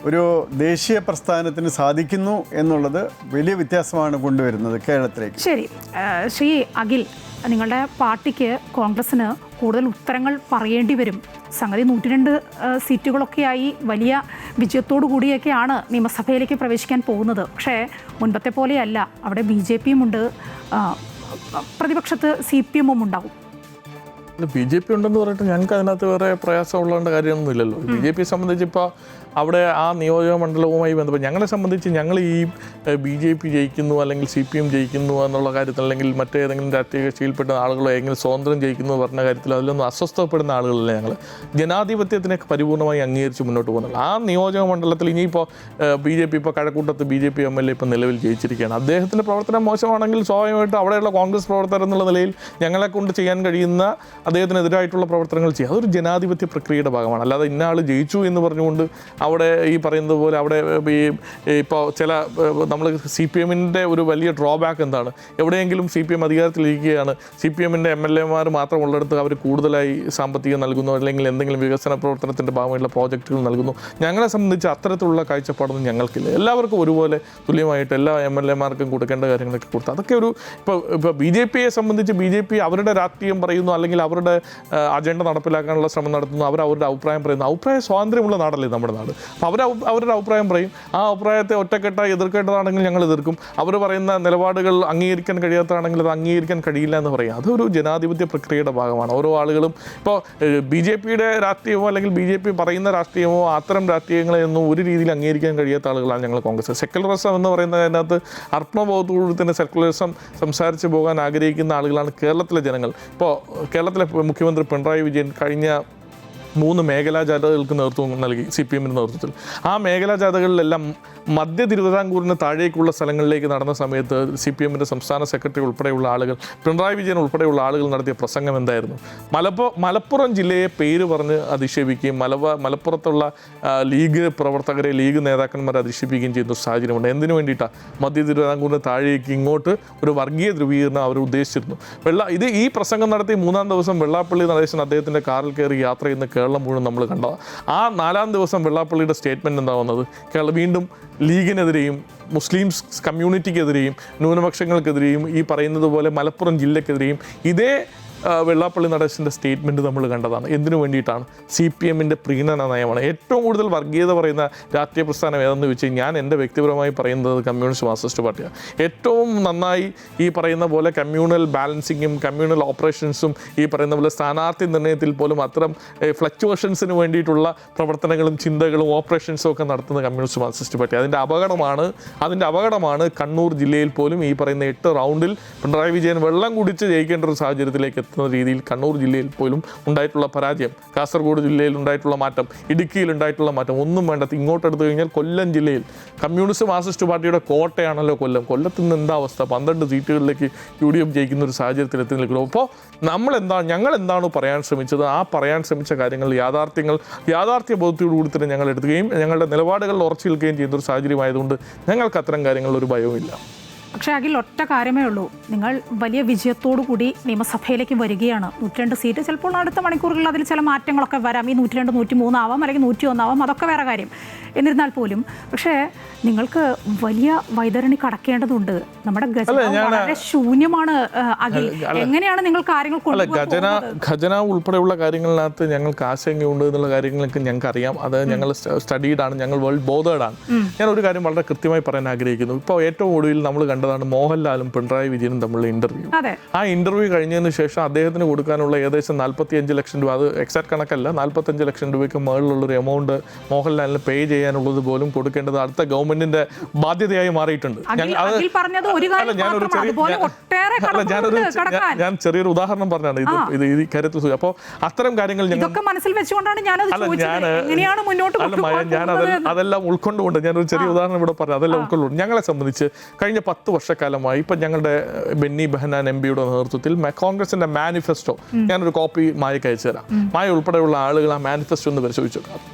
ഒരു ദേശീയ പ്രസ്ഥാനത്തിന് സാധിക്കുന്നു എന്നുള്ളത് വലിയ വ്യത്യാസമാണ് കൊണ്ടുവരുന്നത് കേരളത്തിലേക്ക്. ശരി, ശ്രീ അഖിൽ, നിങ്ങളുടെ പാർട്ടിക്ക് കോൺഗ്രസ്സിന് കൂടുതൽ ഉത്തരങ്ങൾ പറയേണ്ടി വരും. സംഗതി 102 സീറ്റുകളൊക്കെയായി വലിയ വിജയത്തോടു കൂടിയൊക്കെയാണ് നിയമസഭയിലേക്ക് പ്രവേശിക്കാൻ പോകുന്നത്. പക്ഷേ മുൻപത്തെ പോലെയല്ല. അവിടെ BJPയും ഉണ്ട്, പ്രതിപക്ഷത്ത് CPM ഉണ്ടാവും. BJP ഉണ്ടെന്ന് പറഞ്ഞിട്ട് ഞങ്ങൾക്ക് അതിനകത്ത് വേറെ പ്രയാസമുള്ള കാര്യമൊന്നും ഇല്ലല്ലോ. BJPയെ സംബന്ധിച്ച് ഇപ്പോൾ അവിടെ ആ നിയോജക മണ്ഡലവുമായി ബന്ധപ്പെട്ട് ഞങ്ങളെ സംബന്ധിച്ച് ഞങ്ങൾ ഈ BJP ജയിക്കുന്നു അല്ലെങ്കിൽ CPM ജയിക്കുന്നു എന്നുള്ള കാര്യത്തിൽ അല്ലെങ്കിൽ മറ്റേതെങ്കിലും രാഷ്ട്രീയ കക്ഷിയിൽപ്പെട്ട ആളുകളോ എങ്ങനെ സ്വതന്ത്രം ജയിക്കുന്നു എന്ന് പറഞ്ഞ കാര്യത്തിൽ അതിലൊന്നും അസ്വസ്ഥപ്പെടുന്ന ആളുകളല്ല ഞങ്ങൾ. ജനാധിപത്യത്തിനെ പരിപൂർണമായി അംഗീകരിച്ച് മുന്നോട്ട് പോകുന്നുള്ളൂ. ആ നിയോജക മണ്ഡലത്തിൽ ഇനിയിപ്പോൾ BJP ഇപ്പോൾ കഴക്കൂട്ടത്ത് BJP MLA ഇപ്പോൾ നിലവിൽ ജയിച്ചിരിക്കുകയാണ്. അദ്ദേഹത്തിൻ്റെ പ്രവർത്തനം മോശമാണെങ്കിൽ സ്വാഭാവികമായിട്ട് അവിടെയുള്ള കോൺഗ്രസ് പ്രവർത്തകർ എന്നുള്ള നിലയിൽ ഞങ്ങളെ കൊണ്ട് ചെയ്യാൻ കഴിയുന്ന അദ്ദേഹത്തിനെതിരായിട്ടുള്ള പ്രവർത്തനങ്ങൾ ചെയ്യുക. അതൊരു ജനാധിപത്യ പ്രക്രിയയുടെ ഭാഗമാണ്. അല്ലാതെ ഇന്ന ആൾ ജയിച്ചു എന്ന് പറഞ്ഞുകൊണ്ട് അവിടെ ഈ പറയുന്നത് പോലെ അവിടെ ഇപ്പോൾ ചില നമ്മൾ CPMൻ്റെ ഒരു വലിയ ഡ്രോബാക്ക് എന്താണ്, എവിടെയെങ്കിലും CPM അധികാരത്തിലിരിക്കുകയാണ്, CPMൻ്റെ MLAമാർ മാത്രമുള്ളിടത്ത് അവർ കൂടുതലായി സാമ്പത്തികം നൽകുന്നു അല്ലെങ്കിൽ എന്തെങ്കിലും വികസന പ്രവർത്തനത്തിൻ്റെ ഭാഗമായിട്ടുള്ള പ്രോജക്റ്റുകൾ നൽകുന്നു. ഞങ്ങളെ സംബന്ധിച്ച് അത്തരത്തിലുള്ള കാഴ്ചപ്പാടൊന്നും ഞങ്ങൾക്കില്ല. എല്ലാവർക്കും ഒരുപോലെ തുല്യമായിട്ട് എല്ലാ MLAമാർക്കും കൊടുക്കേണ്ട കാര്യങ്ങളൊക്കെ കൊടുത്തു. അതൊക്കെ ഒരു ഇപ്പോൾ BJPയെ സംബന്ധിച്ച് BJP അവരുടെ രാഷ്ട്രീയം പറയുന്നു അല്ലെങ്കിൽ അവരുടെ അജണ്ട നടപ്പിലാക്കാനുള്ള ശ്രമം നടത്തുന്നു, അവരുടെ അഭിപ്രായം പറയുന്നു. അഭിപ്രായ സ്വാതന്ത്ര്യമുള്ള നാടല്ലേ നമ്മുടെ നാട്. അപ്പോൾ അവരുടെ അഭിപ്രായം പറയും. ആ അഭിപ്രായത്തെ ഒറ്റക്കെട്ടായി എതിർക്കേണ്ടതാണെങ്കിൽ ഞങ്ങൾ എതിർക്കും. അവർ പറയുന്ന നിലപാടുകൾ അംഗീകരിക്കാൻ കഴിയാത്തതാണെങ്കിൽ അത് അംഗീകരിക്കാൻ കഴിയില്ല എന്ന് പറയും. അതൊരു ജനാധിപത്യ പ്രക്രിയയുടെ ഭാഗമാണ്. ഓരോ ആളുകളും ഇപ്പോൾ BJPയുടെ രാഷ്ട്രീയമോ അല്ലെങ്കിൽ BJP പറയുന്ന രാഷ്ട്രീയമോ അത്തരം രാഷ്ട്രീയങ്ങളെയൊന്നും ഒരു രീതിയിൽ അംഗീകരിക്കാൻ കഴിയാത്ത ആളുകളാണ് ഞങ്ങൾ കോൺഗ്രസ്. സെക്യുലറിസം എന്ന് പറയുന്നതിനകത്ത് അർപ്പണബോധത്തോടുകൂടി തന്നെ സെക്യുലറിസം സംസാരിച്ച് പോകാൻ ആഗ്രഹിക്കുന്ന ആളുകളാണ് കേരളത്തിലെ ജനങ്ങൾ. ഇപ്പോൾ കേരളത്തിലെ മുഖ്യമന്ത്രി പിണറായി വിജയൻ കഴിഞ്ഞ 3 മേഖലാ ജാഥകൾക്ക് നേതൃത്വം നൽകി CPMൻ്റെ നേതൃത്വത്തിൽ. ആ മേഖലാ ജാഥകളിലെല്ലാം മധ്യ തിരുവിതാംകൂറിന് താഴേക്കുള്ള സ്ഥലങ്ങളിലേക്ക് നടന്ന സമയത്ത് CPMൻ്റെ സംസ്ഥാന സെക്രട്ടറി ഉൾപ്പെടെയുള്ള ആളുകൾ, പിണറായി വിജയൻ ഉൾപ്പെടെയുള്ള ആളുകൾ നടത്തിയ പ്രസംഗം എന്തായിരുന്നു? മലപ്പുറം ജില്ലയെ പേര് പറഞ്ഞ് അധിക്ഷേപിക്കുകയും മലപ്പുറത്തുള്ള ലീഗ് പ്രവർത്തകരെ, ലീഗ് നേതാക്കന്മാരെ അധിക്ഷേപിക്കുകയും ചെയ്യുന്ന സാഹചര്യമുണ്ട്. എന്തിനു വേണ്ടിയിട്ടാണ്? മധ്യ തിരുവിതാംകൂറിന് താഴേക്ക് ഇങ്ങോട്ട് ഒരു വർഗീയ ധ്രുവീകരണം അവർ ഉദ്ദേശിച്ചിരുന്നു. ഈ പ്രസംഗം നടത്തി 3-ാം ദിവസം വെള്ളാപ്പള്ളി നടേശൻ അദ്ദേഹത്തിൻ്റെ കാറിൽ കയറി യാത്ര ചെയ്യുന്ന കേരളം മുഴുവൻ നമ്മൾ കണ്ടതാണ്. ആ 4-ാം ദിവസം വെള്ളാപ്പള്ളിയുടെ സ്റ്റേറ്റ്മെൻറ്റ് എന്താ വന്നത്? വീണ്ടും ലീഗിനെതിരെയും മുസ്ലിംസ് കമ്മ്യൂണിറ്റിക്കെതിരെയും ന്യൂനപക്ഷങ്ങൾക്കെതിരെയും ഈ പറയുന്നത് പോലെ മലപ്പുറം ജില്ലക്കെതിരെയും ഇതേ വെള്ളാപ്പള്ളി നടേശൻ്റെ സ്റ്റേറ്റ്മെൻറ്റ് നമ്മൾ കണ്ടതാണ്. എന്തിനു വേണ്ടിയിട്ടാണ്? CPMൻ്റെ പ്രീണന നയമാണ്. ഏറ്റവും കൂടുതൽ വർഗീയത പറയുന്ന രാഷ്ട്രീയ പ്രസ്ഥാനം ഏതെന്ന് വെച്ച് ഞാൻ എൻ്റെ വ്യക്തിപരമായി പറയുന്നത് കമ്മ്യൂണിസ്റ്റ് മാർക്സിസ്റ്റ് പാർട്ടിയാണ്. ഏറ്റവും നന്നായി ഈ പറയുന്ന പോലെ കമ്മ്യൂണൽ ബാലൻസിങ്ങും കമ്മ്യൂണൽ ഓപ്പറേഷൻസും ഈ പറയുന്ന പോലെ സ്ഥാനാർത്ഥി നിർണ്ണയത്തിൽ പോലും അത്തരം ഫ്ലക്ച്വേഷൻസിന് വേണ്ടിയിട്ടുള്ള പ്രവർത്തനങ്ങളും ചിന്തകളും ഓപ്പറേഷൻസും ഒക്കെ നടത്തുന്ന കമ്മ്യൂണിസ്റ്റ് മാർക്സിസ്റ്റ് പാർട്ടി. അതിൻ്റെ അപകടമാണ് കണ്ണൂർ ജില്ലയിൽ പോലും ഈ പറയുന്ന 8 റൗണ്ടിൽ പിണറായി വിജയൻ വെള്ളം കുടിച്ച് ജയിക്കേണ്ട ഒരു സാഹചര്യത്തിലേക്ക് എത്തുന്ന രീതിയിൽ കണ്ണൂർ ജില്ലയിൽ പോലും ഉണ്ടായിട്ടുള്ള പരാജയം, കാസർഗോഡ് ജില്ലയിൽ ഉണ്ടായിട്ടുള്ള മാറ്റം, ഇടുക്കിയിൽ ഉണ്ടായിട്ടുള്ള മാറ്റം ഒന്നും വേണ്ട. ഇങ്ങോട്ടെടുത്തു കഴിഞ്ഞാൽ കൊല്ലം ജില്ലയിൽ കമ്മ്യൂണിസ്റ്റ് മാർക്സിസ്റ്റ് പാർട്ടിയുടെ കോട്ടയാണല്ലോ കൊല്ലത്ത് നിന്ന് എന്താ അവസ്ഥ? 12 സീറ്റുകളിലേക്ക് UDF ജയിക്കുന്ന ഒരു സാഹചര്യത്തിൽ എത്തി നിൽക്കുന്നു. അപ്പോൾ ഞങ്ങൾ എന്താണോ പറയാൻ ശ്രമിച്ചത്, ആ പറയാൻ ശ്രമിച്ച കാര്യങ്ങൾ യാഥാർത്ഥ്യ ബോധത്തോടുകൂടി തന്നെ ഞങ്ങൾ എടുക്കുകയും ഞങ്ങളുടെ നിലപാടുകളിൽ ഉറച്ചു നിൽക്കുകയും ചെയ്യുന്ന ഒരു സാഹചര്യമായതുകൊണ്ട് ഞങ്ങൾക്ക് അത്തരം കാര്യങ്ങളിൽ ഒരു ഭയവുമില്ല. പക്ഷേ അഖിൽ, ഒറ്റ കാര്യമേ ഉള്ളൂ, നിങ്ങൾ വലിയ വിജയത്തോടു കൂടി നിയമസഭയിലേക്ക് വരികയാണ്. 102 സീറ്റ്, ചിലപ്പോൾ അടുത്ത മണിക്കൂറുകളിൽ അതിൽ ചില മാറ്റങ്ങളൊക്കെ വരാം. ഈ 102, 103 ആവാം, അല്ലെങ്കിൽ 101 ആവാം, അതൊക്കെ വേറെ കാര്യം. എന്നിരുന്നാൽ പോലും പക്ഷേ നിങ്ങൾക്ക് വലിയ വൈതരണി കടക്കേണ്ടതുണ്ട്. നമ്മുടെ വളരെ ശൂന്യമാണ് അഖിൽ. എങ്ങനെയാണ് നിങ്ങൾ കാര്യങ്ങൾ ഖജനാവ് ഉൾപ്പെടെയുള്ള കാര്യങ്ങളിനകത്ത് ഞങ്ങൾക്ക് ആശങ്കയുണ്ട് എന്നുള്ള കാര്യങ്ങളൊക്കെ ഞങ്ങൾക്ക് അറിയാം. അത് ഞങ്ങൾ സ്റ്റഡീഡാണ്, ഞങ്ങൾ വേൾഡ് ബോധേഡാണ്. ഞാൻ ഒരു കാര്യം വളരെ കൃത്യമായി പറയാൻ ആഗ്രഹിക്കുന്നു. ഇപ്പോൾ ഏറ്റവും ഒടുവിൽ നമ്മൾ കണ്ടതാണ് മോഹൻലാലും പിണറായി വിജയനും തമ്മിലുള്ള ഇന്റർവ്യൂ. ആ ഇന്റർവ്യൂ കഴിഞ്ഞതിന് ശേഷം അദ്ദേഹത്തിന് കൊടുക്കാനുള്ള ഏകദേശം 45 ലക്ഷം രൂപ, അത് എക്സാക്ട് കണക്കല്ല, 45 ലക്ഷം രൂപയ്ക്ക് മുകളിലുള്ളൊരു എമൗണ്ട് മോഹൻലാലിന് പേ ചെയ്യാനുള്ളത് പോലും കൊടുക്കേണ്ടത് അടുത്ത ഗവൺമെന്റിന്റെ ബാധ്യതയായി മാറിയിട്ടുണ്ട്. ഞാൻ ചെറിയൊരു ഉദാഹരണം പറഞ്ഞാണ് ഇത് ഈ കാര്യത്തിൽ. അപ്പോൾ അത്തരം കാര്യങ്ങൾ അതെല്ലാം ഉൾക്കൊണ്ടുകൊണ്ട് ഞാനൊരു ചെറിയ ഉദാഹരണം ഇവിടെ പറഞ്ഞു. അതെല്ലാം ഉൾക്കൊള്ളുണ്ട്. ഞങ്ങളെ സംബന്ധിച്ച് കഴിഞ്ഞ 10 വർഷക്കാലമായി ഇപ്പം ഞങ്ങളുടെ ബെന്നി ബെഹനാൻ MP-യുടെ നേതൃത്വത്തിൽ കോൺഗ്രസിന്റെ മാനിഫെസ്റ്റോ, ഞാനൊരു കോപ്പി മായക്ക് അയച്ചു തരാം. മായ ഉൾപ്പെടെയുള്ള ആളുകൾ ആ മാനിഫെസ്റ്റോ ഒന്ന് പരിശോധിച്ചു.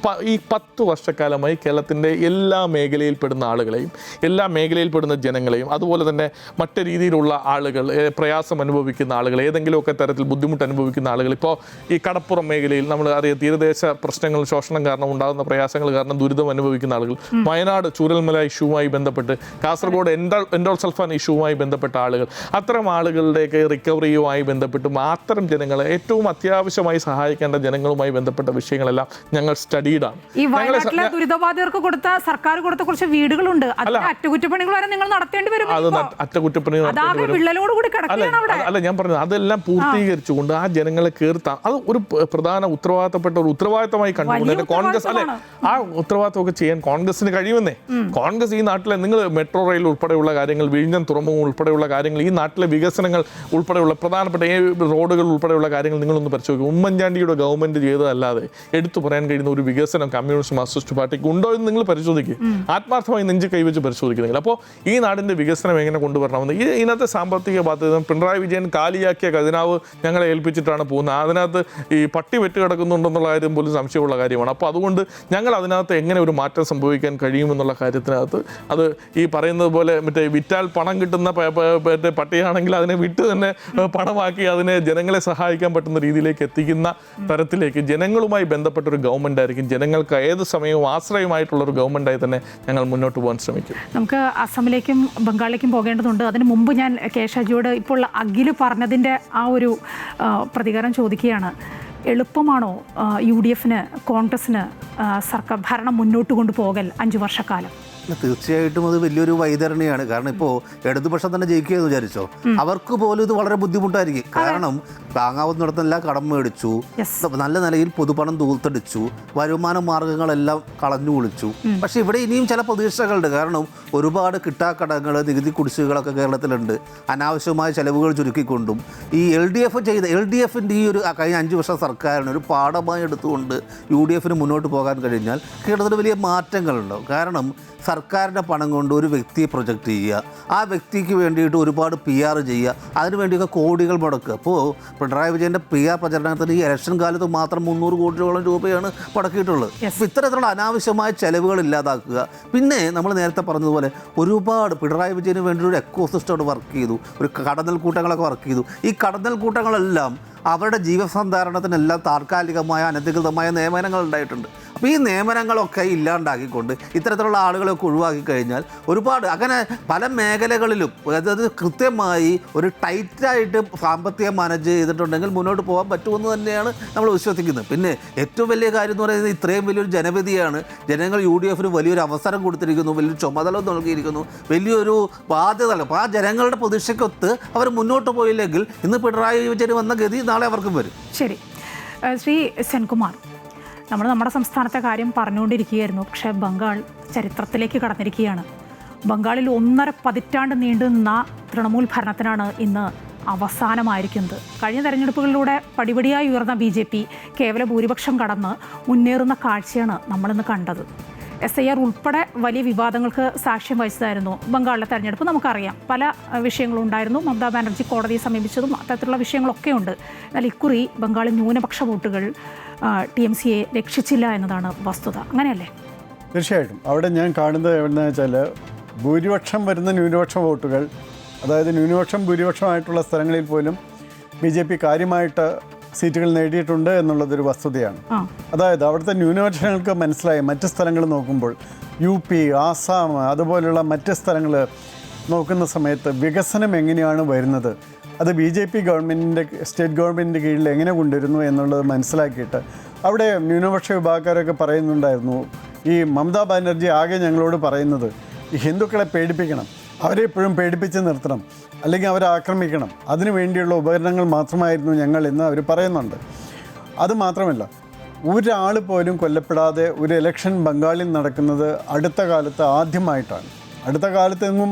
ഈ 10 വർഷക്കാലമായി കേരളത്തിന്റെ എല്ലാ മേഖലയിൽപ്പെടുന്ന ആളുകളെയും, എല്ലാ മേഖലയിൽപ്പെടുന്ന ജനങ്ങളെയും, അതുപോലെ തന്നെ മറ്റു രീതിയിലുള്ള ആളുകൾ, പ്രയാസം അനുഭവിക്കുന്ന ആളുകൾ, ഏതെങ്കിലുമൊക്കെ തരത്തിൽ ബുദ്ധിമുട്ട് അനുഭവിക്കുന്ന ആളുകൾ, ഇപ്പോൾ ഈ കടപ്പുറം മേഖലയിൽ നമ്മൾ അറിയാം, തീരദേശ പ്രശ്നങ്ങൾ, ശോഷണം കാരണം ഉണ്ടാകുന്ന പ്രയാസങ്ങൾ കാരണം ദുരിതം അനുഭവിക്കുന്ന ആളുകൾ, വയനാട് ചൂരൽമല ഇഷ്യൂവുമായി ബന്ധപ്പെട്ട്, കാസർഗോഡ് എൻഡോസൾഫാൻ ഇഷ്യൂവുമായി ബന്ധപ്പെട്ട ആളുകൾ, അത്തരം ആളുകളുടെയൊക്കെ റിക്കവറിയുമായി ബന്ധപ്പെട്ടും അത്തരം ജനങ്ങളെ ഏറ്റവും അത്യാവശ്യമായി സഹായിക്കേണ്ട ജനങ്ങളുമായി ബന്ധപ്പെട്ട വിഷയങ്ങളെല്ലാം ഞങ്ങൾ സ്റ്റഡീഡാണ്. ഈ വയനാട്ടിലെ ദുരിതബാധിതർക്ക് കൊടുത്ത സർക്കാർ കൊടുത്ത കുറച്ച് വീടുകളുണ്ട്, അറ്റകുറ്റപ്പണികൾ വരെ നിങ്ങൾ നടത്തേണ്ടി വരും. അല്ല, ഞാൻ പറഞ്ഞത് അതെല്ലാം പൂർത്തീകരിച്ചുകൊണ്ട് ആ ജനങ്ങളെ കീർത്താം. അത് ഒരു പ്രധാന ഉത്തരവാദിത്തപ്പെട്ട ഒരു ഉത്തരവാദിത്തമായി കണ്ടുകൊണ്ട് കോൺഗ്രസ് ആ ഉത്തരവാദിത്തമൊക്കെ ചെയ്യാൻ കോൺഗ്രസിന് കഴിയുമെന്നേ. കോൺഗ്രസ് ഈ നാട്ടിലെ നിങ്ങൾ മെട്രോ റെയിൽ ഉൾപ്പെടെയുള്ള കാര്യങ്ങൾ, വിഴിഞ്ഞം തുറമുഖം ഉൾപ്പെടെയുള്ള കാര്യങ്ങൾ, ഈ നാട്ടിലെ വികസനങ്ങൾ ഉൾപ്പെടെയുള്ള പ്രധാനപ്പെട്ട റോഡുകൾ ഉൾപ്പെടെയുള്ള കാര്യങ്ങൾ നിങ്ങളൊന്ന് പരിശോധിക്കും. ഉമ്മൻചാണ്ടിയുടെ ഗവൺമെന്റ് ചെയ്തതല്ലാതെ എടുത്തു പറയാൻ കഴിയുന്ന ഒരു വികസനം കമ്മ്യൂണിസ്റ്റ് മാർക്സിസ്റ്റ് പാർട്ടിക്ക് ഉണ്ടോ എന്ന് നിങ്ങൾ പരിശോധിക്കുക. ആത്മാർത്ഥമായി നെഞ്ച് കൈവച്ച് പരിശോധിക്കുന്നെങ്കിൽ. അപ്പോൾ ഈ നാടിന്റെ വികസനം എങ്ങനെ കൊണ്ടുവരണമെന്ന് ഇതിനകത്ത് സാമ്പത്തിക ബാധ്യത പിണറായി വിജയൻ കാലിയാക്കിയ ഖജനാവ് ഞങ്ങളെ ഏൽപ്പിച്ചിട്ടാണ് പോകുന്നത്. അതിനകത്ത് ഈ പട്ടി വെറ്റ് കിടക്കുന്നുണ്ടെന്നുള്ള കാര്യം പോലും സംശയമുള്ള കാര്യമാണ്. അപ്പോൾ അതുകൊണ്ട് ഞങ്ങൾ അതിനകത്ത് എങ്ങനെ ഒരു മാറ്റം സംഭവിക്കാൻ കഴിയുമെന്നുള്ള കാര്യത്തിനകത്ത് അത് ഈ പറയുന്നത് പോലെ മറ്റേ വിറ്റാൽ പണം കിട്ടുന്ന പട്ടിയാണെങ്കിൽ അതിനെ വിറ്റ് തന്നെ പണമാക്കി അതിനെ ജനങ്ങളെ സഹായിക്കാൻ പറ്റുന്ന രീതിയിലേക്ക് എത്തിക്കുന്ന തരത്തിലേക്ക് ജനങ്ങളുമായി ബന്ധപ്പെട്ട ഒരു ഗവൺമെന്റ് ആയിരിക്കും, ജനങ്ങൾക്ക് ഏത് സമയവും ആശ്രയമായിട്ടുള്ള ഒരു ഗവൺമെന്റായി തന്നെ ഞങ്ങൾ മുന്നോട്ട് പോകാൻ ശ്രമിക്കും. നമുക്ക് അസമിലേക്കും ബംഗാളിലേക്കും പോകേണ്ടതുണ്ട്. അതിന് മുമ്പ് ഞാൻ കെ ഷാജിയോട് ഇപ്പോൾ അഖിൽ പറഞ്ഞതിൻ്റെ ആ ഒരു പ്രതികരണം ചോദിക്കുകയാണ്. എളുപ്പമാണോ UDF കോൺഗ്രസിന് സർക്കാർ ഭരണം മുന്നോട്ട് കൊണ്ടുപോകൽ 5 വർഷക്കാലം? തീർച്ചയായിട്ടും അത് വലിയൊരു വൈതരണിയാണ്. കാരണം ഇപ്പോൾ ഇടതുപക്ഷം തന്നെ ജയിക്കുകയെന്ന് വിചാരിച്ചോ, അവർക്ക് പോലും ഇത് വളരെ ബുദ്ധിമുട്ടായിരിക്കും. കാരണം താങ്ങാവുന്നിടത്തെല്ലാം കടം മേടിച്ചു, നല്ല നിലയിൽ പൊതുപണം തൂത്തടിച്ചു, വരുമാന മാർഗങ്ങളെല്ലാം കളഞ്ഞു കുളിച്ചു. പക്ഷെ ഇവിടെ ഇനിയും ചില പ്രതീക്ഷകളുണ്ട്. കാരണം ഒരുപാട് കിട്ടാക്കടങ്ങൾ, നികുതി കുടിശ്ശികകളൊക്കെ കേരളത്തിലുണ്ട്. അനാവശ്യമായ ചെലവുകൾ ചുരുക്കിക്കൊണ്ടും ഈ LDFിൻ്റെ ഈ ഒരു കഴിഞ്ഞ 5 വർഷ സർക്കാരിന് ഒരു പാഠമായി എടുത്തുകൊണ്ട് UDFന് മുന്നോട്ട് പോകാൻ കഴിഞ്ഞാൽ കേരളത്തിൽ വലിയ മാറ്റങ്ങളുണ്ടാവും. കാരണം സർക്കാരിൻ്റെ പണം കൊണ്ട് ഒരു വ്യക്തിയെ പ്രൊജക്റ്റ് ചെയ്യുക, ആ വ്യക്തിക്ക് വേണ്ടിയിട്ട് ഒരുപാട് PR ചെയ്യുക, അതിനു വേണ്ടിയൊക്കെ കോടികൾ മുടക്കുക. അപ്പോൾ പിണറായി വിജയൻ്റെ PR പ്രചരണത്തിന് ഈ ഇലക്ഷൻ കാലത്ത് മാത്രം 300 കോടിയോളം രൂപയാണ് മുടക്കിയിട്ടുള്ളത്. അപ്പോൾ ഇത്തരത്തിലുള്ള അനാവശ്യമായ ചെലവുകൾ ഇല്ലാതാക്കുക. പിന്നെ നമ്മൾ നേരത്തെ പറഞ്ഞതുപോലെ ഒരുപാട് പിണറായി വിജയന് വേണ്ടി ഒരു എക്കോസിസ്റ്റം അവിടെ വർക്ക് ചെയ്തു, ഒരു കടന്നൽ കൂട്ടങ്ങളൊക്കെ വർക്ക് ചെയ്തു. ഈ കടന്നൽ കൂട്ടങ്ങളെല്ലാം അവരുടെ ജീവസന്ധാരണത്തിനെല്ലാം താൽക്കാലികമായ അനധികൃതമായ നിയമനങ്ങൾ ഉണ്ടായിട്ടുണ്ട്. അപ്പോൾ ഈ നിയമനങ്ങളൊക്കെ ഇല്ലാണ്ടാക്കിക്കൊണ്ട് ഇത്തരത്തിലുള്ള ആളുകളൊക്കെ ഒഴിവാക്കി കഴിഞ്ഞാൽ ഒരുപാട് അങ്ങനെ പല മേഖലകളിലും, അതായത് കൃത്യമായി ഒരു ടൈറ്റായിട്ട് സാമ്പത്തികം മാനേജ് ചെയ്തിട്ടുണ്ടെങ്കിൽ മുന്നോട്ട് പോകാൻ പറ്റുമെന്ന് തന്നെയാണ് നമ്മൾ വിശ്വസിക്കുന്നത്. പിന്നെ ഏറ്റവും വലിയ കാര്യം എന്ന് പറയുന്നത് ഇത്രയും വലിയൊരു ജനവിധിയാണ്. ജനങ്ങൾ UDFന് വലിയൊരു അവസരം കൊടുത്തിരിക്കുന്നു, വലിയൊരു ചുമതല നൽകിയിരിക്കുന്നു, വലിയൊരു ബാധ്യത. അപ്പോൾ ആ ജനങ്ങളുടെ പ്രതീക്ഷയ്ക്കൊത്ത് അവർ മുന്നോട്ട് പോയില്ലെങ്കിൽ ഇന്ന് പിണറായി വിജയൻ വന്ന ഗതി നാളെ അവർക്കും വരും. ശരി, ശ്രീ സെൻകുമാർ, നമ്മുടെ സംസ്ഥാനത്തെ കാര്യം പറഞ്ഞുകൊണ്ടിരിക്കുകയായിരുന്നു. പക്ഷേ ബംഗാൾ ചരിത്രത്തിലേക്ക് കടന്നിരിക്കുകയാണ്. ബംഗാളിൽ 1.5 പതിറ്റാണ്ട് നീണ്ടുനിന്ന തൃണമൂൽ ഭരണത്തിനാണ് ഇന്ന് അവസാനമായിരിക്കുന്നത്. കഴിഞ്ഞ തെരഞ്ഞെടുപ്പുകളിലൂടെ പടിപടിയായി ഉയർന്ന BJP കേവല ഭൂരിപക്ഷം കടന്ന് മുന്നേറുന്ന കാഴ്ചയാണ് നമ്മളിന്ന് കണ്ടത്. SIR ഉൾപ്പെടെ വലിയ വിവാദങ്ങൾക്ക് സാക്ഷ്യം വഹിച്ചതായിരുന്നു ബംഗാളിലെ തെരഞ്ഞെടുപ്പ്. നമുക്കറിയാം, പല വിഷയങ്ങളും ഉണ്ടായിരുന്നു. മമതാ ബാനർജി കോടതിയെ സമീപിച്ചതും അത്തരത്തിലുള്ള വിഷയങ്ങളൊക്കെ ഉണ്ട്. എന്നാൽ ഇക്കുറി ബംഗാളിൽ ന്യൂനപക്ഷ വോട്ടുകൾ TMCയെ രക്ഷിച്ചില്ല എന്നതാണ് വസ്തുത. അങ്ങനെയല്ലേ? തീർച്ചയായിട്ടും അവിടെ ഞാൻ കാണുന്നത് എവിടെയെന്ന് വെച്ചാൽ ഭൂരിപക്ഷം വരുന്ന ന്യൂനപക്ഷ വോട്ടുകൾ, അതായത് ഭൂരിപക്ഷമായിട്ടുള്ള സ്ഥലങ്ങളിൽ പോലും BJP കാര്യമായിട്ട് സീറ്റുകൾ നേടിയിട്ടുണ്ട് എന്നുള്ളതൊരു വസ്തുതയാണ്. അതായത് അവിടുത്തെ ന്യൂനപക്ഷങ്ങൾക്ക് മനസ്സിലായി. മറ്റ് സ്ഥലങ്ങൾ നോക്കുമ്പോൾ UP, ആസാം, അതുപോലുള്ള മറ്റ് സ്ഥലങ്ങൾ നോക്കുന്ന സമയത്ത് വികസനം എങ്ങനെയാണ് വരുന്നത്, അത് BJP ഗവൺമെൻറ്റിൻ്റെ സ്റ്റേറ്റ് ഗവൺമെൻറ്റിൻ്റെ കീഴിൽ എങ്ങനെ കൊണ്ടുവരുന്നു എന്നുള്ളത് മനസ്സിലാക്കിയിട്ട് അവിടെ ന്യൂനപക്ഷ വിഭാഗക്കാരൊക്കെ പറയുന്നുണ്ടായിരുന്നു, ഈ മമതാ ബാനർജി ആകെ ഞങ്ങളോട് പറയുന്നത് ഈ ഹിന്ദുക്കളെ പേടിപ്പിക്കണം, അവരെ എപ്പോഴും പേടിപ്പിച്ച് നിർത്തണം, അല്ലെങ്കിൽ അവരെ ആക്രമിക്കണം, അതിനു വേണ്ടിയുള്ള ഉപകരണങ്ങൾ മാത്രമായിരുന്നു ഞങ്ങൾ എന്ന് അവർ പറയുന്നുണ്ട്. അതുമാത്രമല്ല, ഒരാൾ പോലും കൊല്ലപ്പെടാതെ ഒരു ഇലക്ഷൻ ബംഗാളിൽ നടക്കുന്നത് അടുത്ത കാലത്ത് ആദ്യമായിട്ടാണ്. അടുത്ത കാലത്തെങ്ങും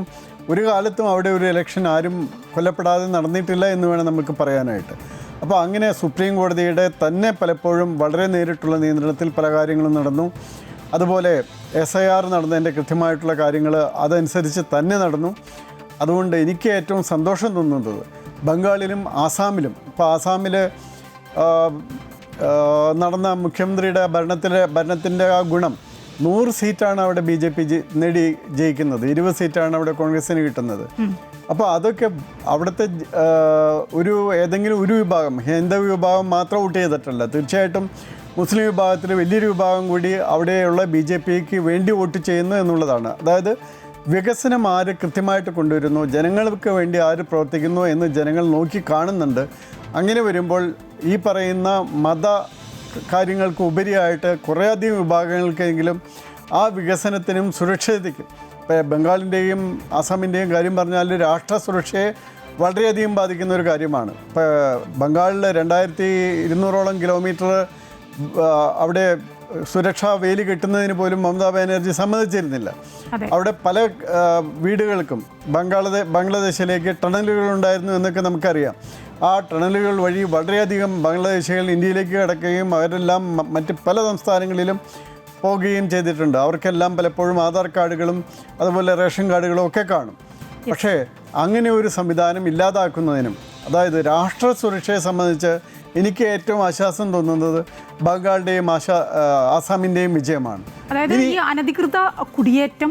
ഒരു കാലത്തും അവിടെ ഒരു ഇലക്ഷൻ ആരും കൊല്ലപ്പെടാതെ നടന്നിട്ടില്ല എന്ന് വേണം നമുക്ക് പറയാനായിട്ട്. അപ്പോൾ അങ്ങനെ സുപ്രീം കോടതിയുടെ തന്നെ പലപ്പോഴും വളരെ നേരിട്ടുള്ള നിയന്ത്രണത്തിൽ പല കാര്യങ്ങളും നടന്നു. അതുപോലെ SIR നടന്നതിൻ്റെ കൃത്യമായിട്ടുള്ള കാര്യങ്ങൾ അതനുസരിച്ച് തന്നെ നടന്നു. അതുകൊണ്ട് എനിക്ക് ഏറ്റവും സന്തോഷം തോന്നുന്നത് ബംഗാളിലും ആസാമിലും, ഇപ്പോൾ ആസാമിൽ നടന്ന മുഖ്യമന്ത്രിയുടെ ഭരണത്തിൻ്റെ ആ ഗുണം, 100 സീറ്റാണ് അവിടെ BJP ജയിക്കുന്നത്, 20 സീറ്റാണ് അവിടെ കോൺഗ്രസ്സിന് കിട്ടുന്നത്. അപ്പോൾ അതൊക്കെ അവിടുത്തെ ഏതെങ്കിലും ഒരു വിഭാഗം, ഹൈന്ദവ വിഭാഗം മാത്രം വോട്ട് ചെയ്തിട്ടല്ല. തീർച്ചയായിട്ടും മുസ്ലിം വിഭാഗത്തിൽ വലിയൊരു വിഭാഗം കൂടി അവിടെയുള്ള BJPക്ക് വേണ്ടി വോട്ട് ചെയ്യുന്നു എന്നുള്ളതാണ്. അതായത് വികസനം ആര് കൃത്യമായിട്ട് കൊണ്ടുവരുന്നു, ജനങ്ങൾക്ക് വേണ്ടി ആര് പ്രവർത്തിക്കുന്നു എന്ന് ജനങ്ങൾ നോക്കി കാണുന്നുണ്ട്. അങ്ങനെ വരുമ്പോൾ ഈ പറയുന്ന മത കാര്യങ്ങൾക്ക് ഉപരിയായിട്ട് കുറേയധികം വിഭാഗങ്ങൾക്കെങ്കിലും ആ വികസനത്തിനും സുരക്ഷിതയ്ക്കും, ഇപ്പോൾ ബംഗാളിൻ്റെയും ആസാമിൻ്റെയും കാര്യം പറഞ്ഞാൽ രാഷ്ട്ര സുരക്ഷയെ വളരെയധികം ബാധിക്കുന്ന ഒരു കാര്യമാണ്. ഇപ്പോൾ ബംഗാളിൽ 2200ഓളം കിലോമീറ്റർ അവിടെ സുരക്ഷാ വേലി കെട്ടുന്നതിന് പോലും മമതാ ബാനർജി സമ്മതിച്ചിരുന്നില്ല. അവിടെ പല വീടുകൾക്കും ബംഗ്ലാദേശിലേക്ക് ടണലുകൾ ഉണ്ടായിരുന്നു എന്നൊക്കെ നമുക്കറിയാം. ആ ടണലുകൾ വഴി വളരെയധികം ബംഗ്ലാദേശികൾ ഇന്ത്യയിലേക്ക് കടക്കുകയും അവരെല്ലാം മറ്റ് പല സംസ്ഥാനങ്ങളിലും പോവുകയും ചെയ്തിട്ടുണ്ട്. അവർക്കെല്ലാം പലപ്പോഴും ആധാർ കാർഡുകളും അതുപോലെ റേഷൻ കാർഡുകളും ഒക്കെ കാണും. പക്ഷേ അങ്ങനെ ഒരു സംവിധാനം ഇല്ലാതാക്കുന്നതിനും, അതായത് രാഷ്ട്ര സുരക്ഷയെ സംബന്ധിച്ച് എനിക്ക് ഏറ്റവും ആശ്വാസം തോന്നുന്നത് ബംഗാളിൻ്റെയും ആസാമിൻ്റെയും വിജയമാണ്. അതായത് ഈ അനധികൃത കുടിയേറ്റം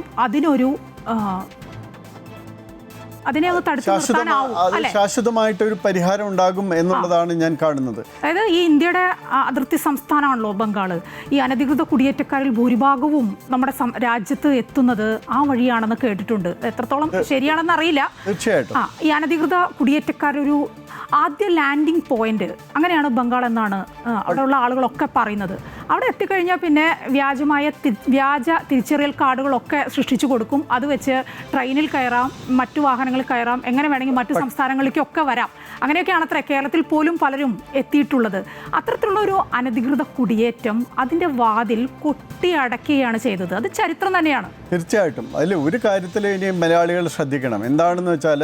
ശാശ്വതമായിട്ടൊരു പരിഹാരം ഉണ്ടാകും എന്നുള്ളതാണ് ഞാൻ കാണുന്നത്. അതായത് ഈ ഇന്ത്യയുടെ അതിർത്തി സംസ്ഥാനമാണല്ലോ ബംഗാൾ. ഈ അനധികൃത കുടിയേറ്റക്കാരിൽ ഭൂരിഭാഗവും നമ്മുടെ രാജ്യത്ത് എത്തുന്നത് ആ വഴിയാണെന്ന് കേട്ടിട്ടുണ്ട്. എത്രത്തോളം ശരിയാണെന്ന് അറിയില്ല. തീർച്ചയായിട്ടും ഈ അനധികൃത കുടിയേറ്റക്കാരൊരു ആദ്യ ലാൻഡിംഗ് പോയിന്റ് അങ്ങനെയാണ് ബംഗാൾ എന്നാണ് അവിടെയുള്ള ആളുകളൊക്കെ പറയുന്നത്. അവിടെ എത്തിക്കഴിഞ്ഞാൽ പിന്നെ വ്യാജ തിരിച്ചറിയൽ കാർഡുകളൊക്കെ സൃഷ്ടിച്ചു കൊടുക്കും. അത് വെച്ച് ട്രെയിനിൽ കയറാം, മറ്റു വാഹനങ്ങളിൽ കയറാം, എങ്ങനെ വേണമെങ്കിൽ മറ്റു സംസ്ഥാനങ്ങളിലേക്കൊക്കെ വരാം. അങ്ങനെയൊക്കെയാണ് അത്ര കേരളത്തിൽ പോലും പലരും എത്തിയിട്ടുള്ളത്. അത്തരത്തിലുള്ള ഒരു അനധികൃത കുടിയേറ്റം അതിൻ്റെ വാതിൽ കൊട്ടിയടക്കുകയാണ് ചെയ്തത്. അത് ചരിത്രം തന്നെയാണ്. തീർച്ചയായിട്ടും അതിൽ ഒരു കാര്യത്തിൽ ഇനി മലയാളികൾ ശ്രദ്ധിക്കണം. എന്താണെന്ന് വെച്ചാൽ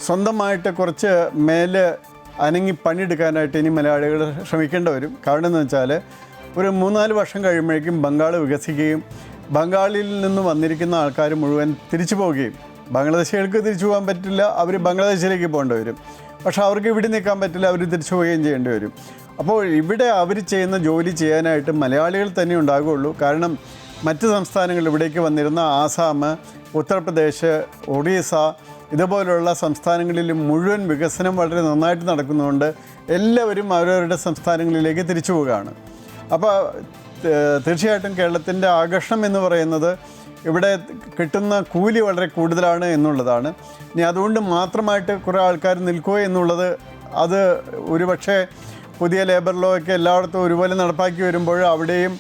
സ്വന്തമായിട്ട് കുറച്ച് മേലെ അനങ്ങി പണിയെടുക്കാനായിട്ട് ഇനി മലയാളികൾ ശ്രമിക്കേണ്ടി വരും. കാരണം എന്ന് വെച്ചാൽ ഒരു 3-4 വർഷം കഴിയുമ്പോഴേക്കും ബംഗാൾ വികസിക്കുകയും ബംഗാളിൽ നിന്ന് വന്നിരിക്കുന്ന ആൾക്കാർ മുഴുവൻ തിരിച്ചു പോവുകയും, ബംഗ്ലാദേശികൾക്ക് തിരിച്ചു പോകാൻ പറ്റില്ല, അവർ ബംഗ്ലാദേശിലേക്ക് പോകേണ്ടി വരും. പക്ഷേ അവർക്ക് ഇവിടെ നിൽക്കാൻ പറ്റില്ല, അവർ തിരിച്ചു പോവുകയും ചെയ്യേണ്ടി വരും. അപ്പോൾ ഇവിടെ അവർ ചെയ്യുന്ന ജോലി ചെയ്യാനായിട്ട് മലയാളികൾ തന്നെ ഉണ്ടാകുകയുള്ളൂ. കാരണം മറ്റ് സംസ്ഥാനങ്ങൾ ഇവിടേക്ക് വന്നിരുന്ന ആസാം, ഉത്തർപ്രദേശ്, ഒറീസ ഇതുപോലുള്ള സംസ്ഥാനങ്ങളിൽ മുഴുവൻ വികസനം വളരെ നന്നായിട്ട് നടക്കുന്നതുകൊണ്ട് എല്ലാവരും അവരവരുടെ സംസ്ഥാനങ്ങളിലേക്ക് തിരിച്ചു പോവുകയാണ്. അപ്പോൾ തീർച്ചയായിട്ടും കേരളത്തിൻ്റെ ആകർഷണം എന്ന് പറയുന്നത് ഇവിടെ കിട്ടുന്ന കൂലി വളരെ കൂടുതലാണ് എന്നുള്ളതാണ്. ഇനി അതുകൊണ്ട് മാത്രമായിട്ട് കുറേ ആൾക്കാർ നിൽക്കുക എന്നുള്ളത് അത് ഒരുപക്ഷെ പുതിയ ലേബർ ലോ ഒക്കെ എല്ലായിടത്തും ഒരുപോലെ നടപ്പാക്കി വരുമ്പോൾ അവിടെയും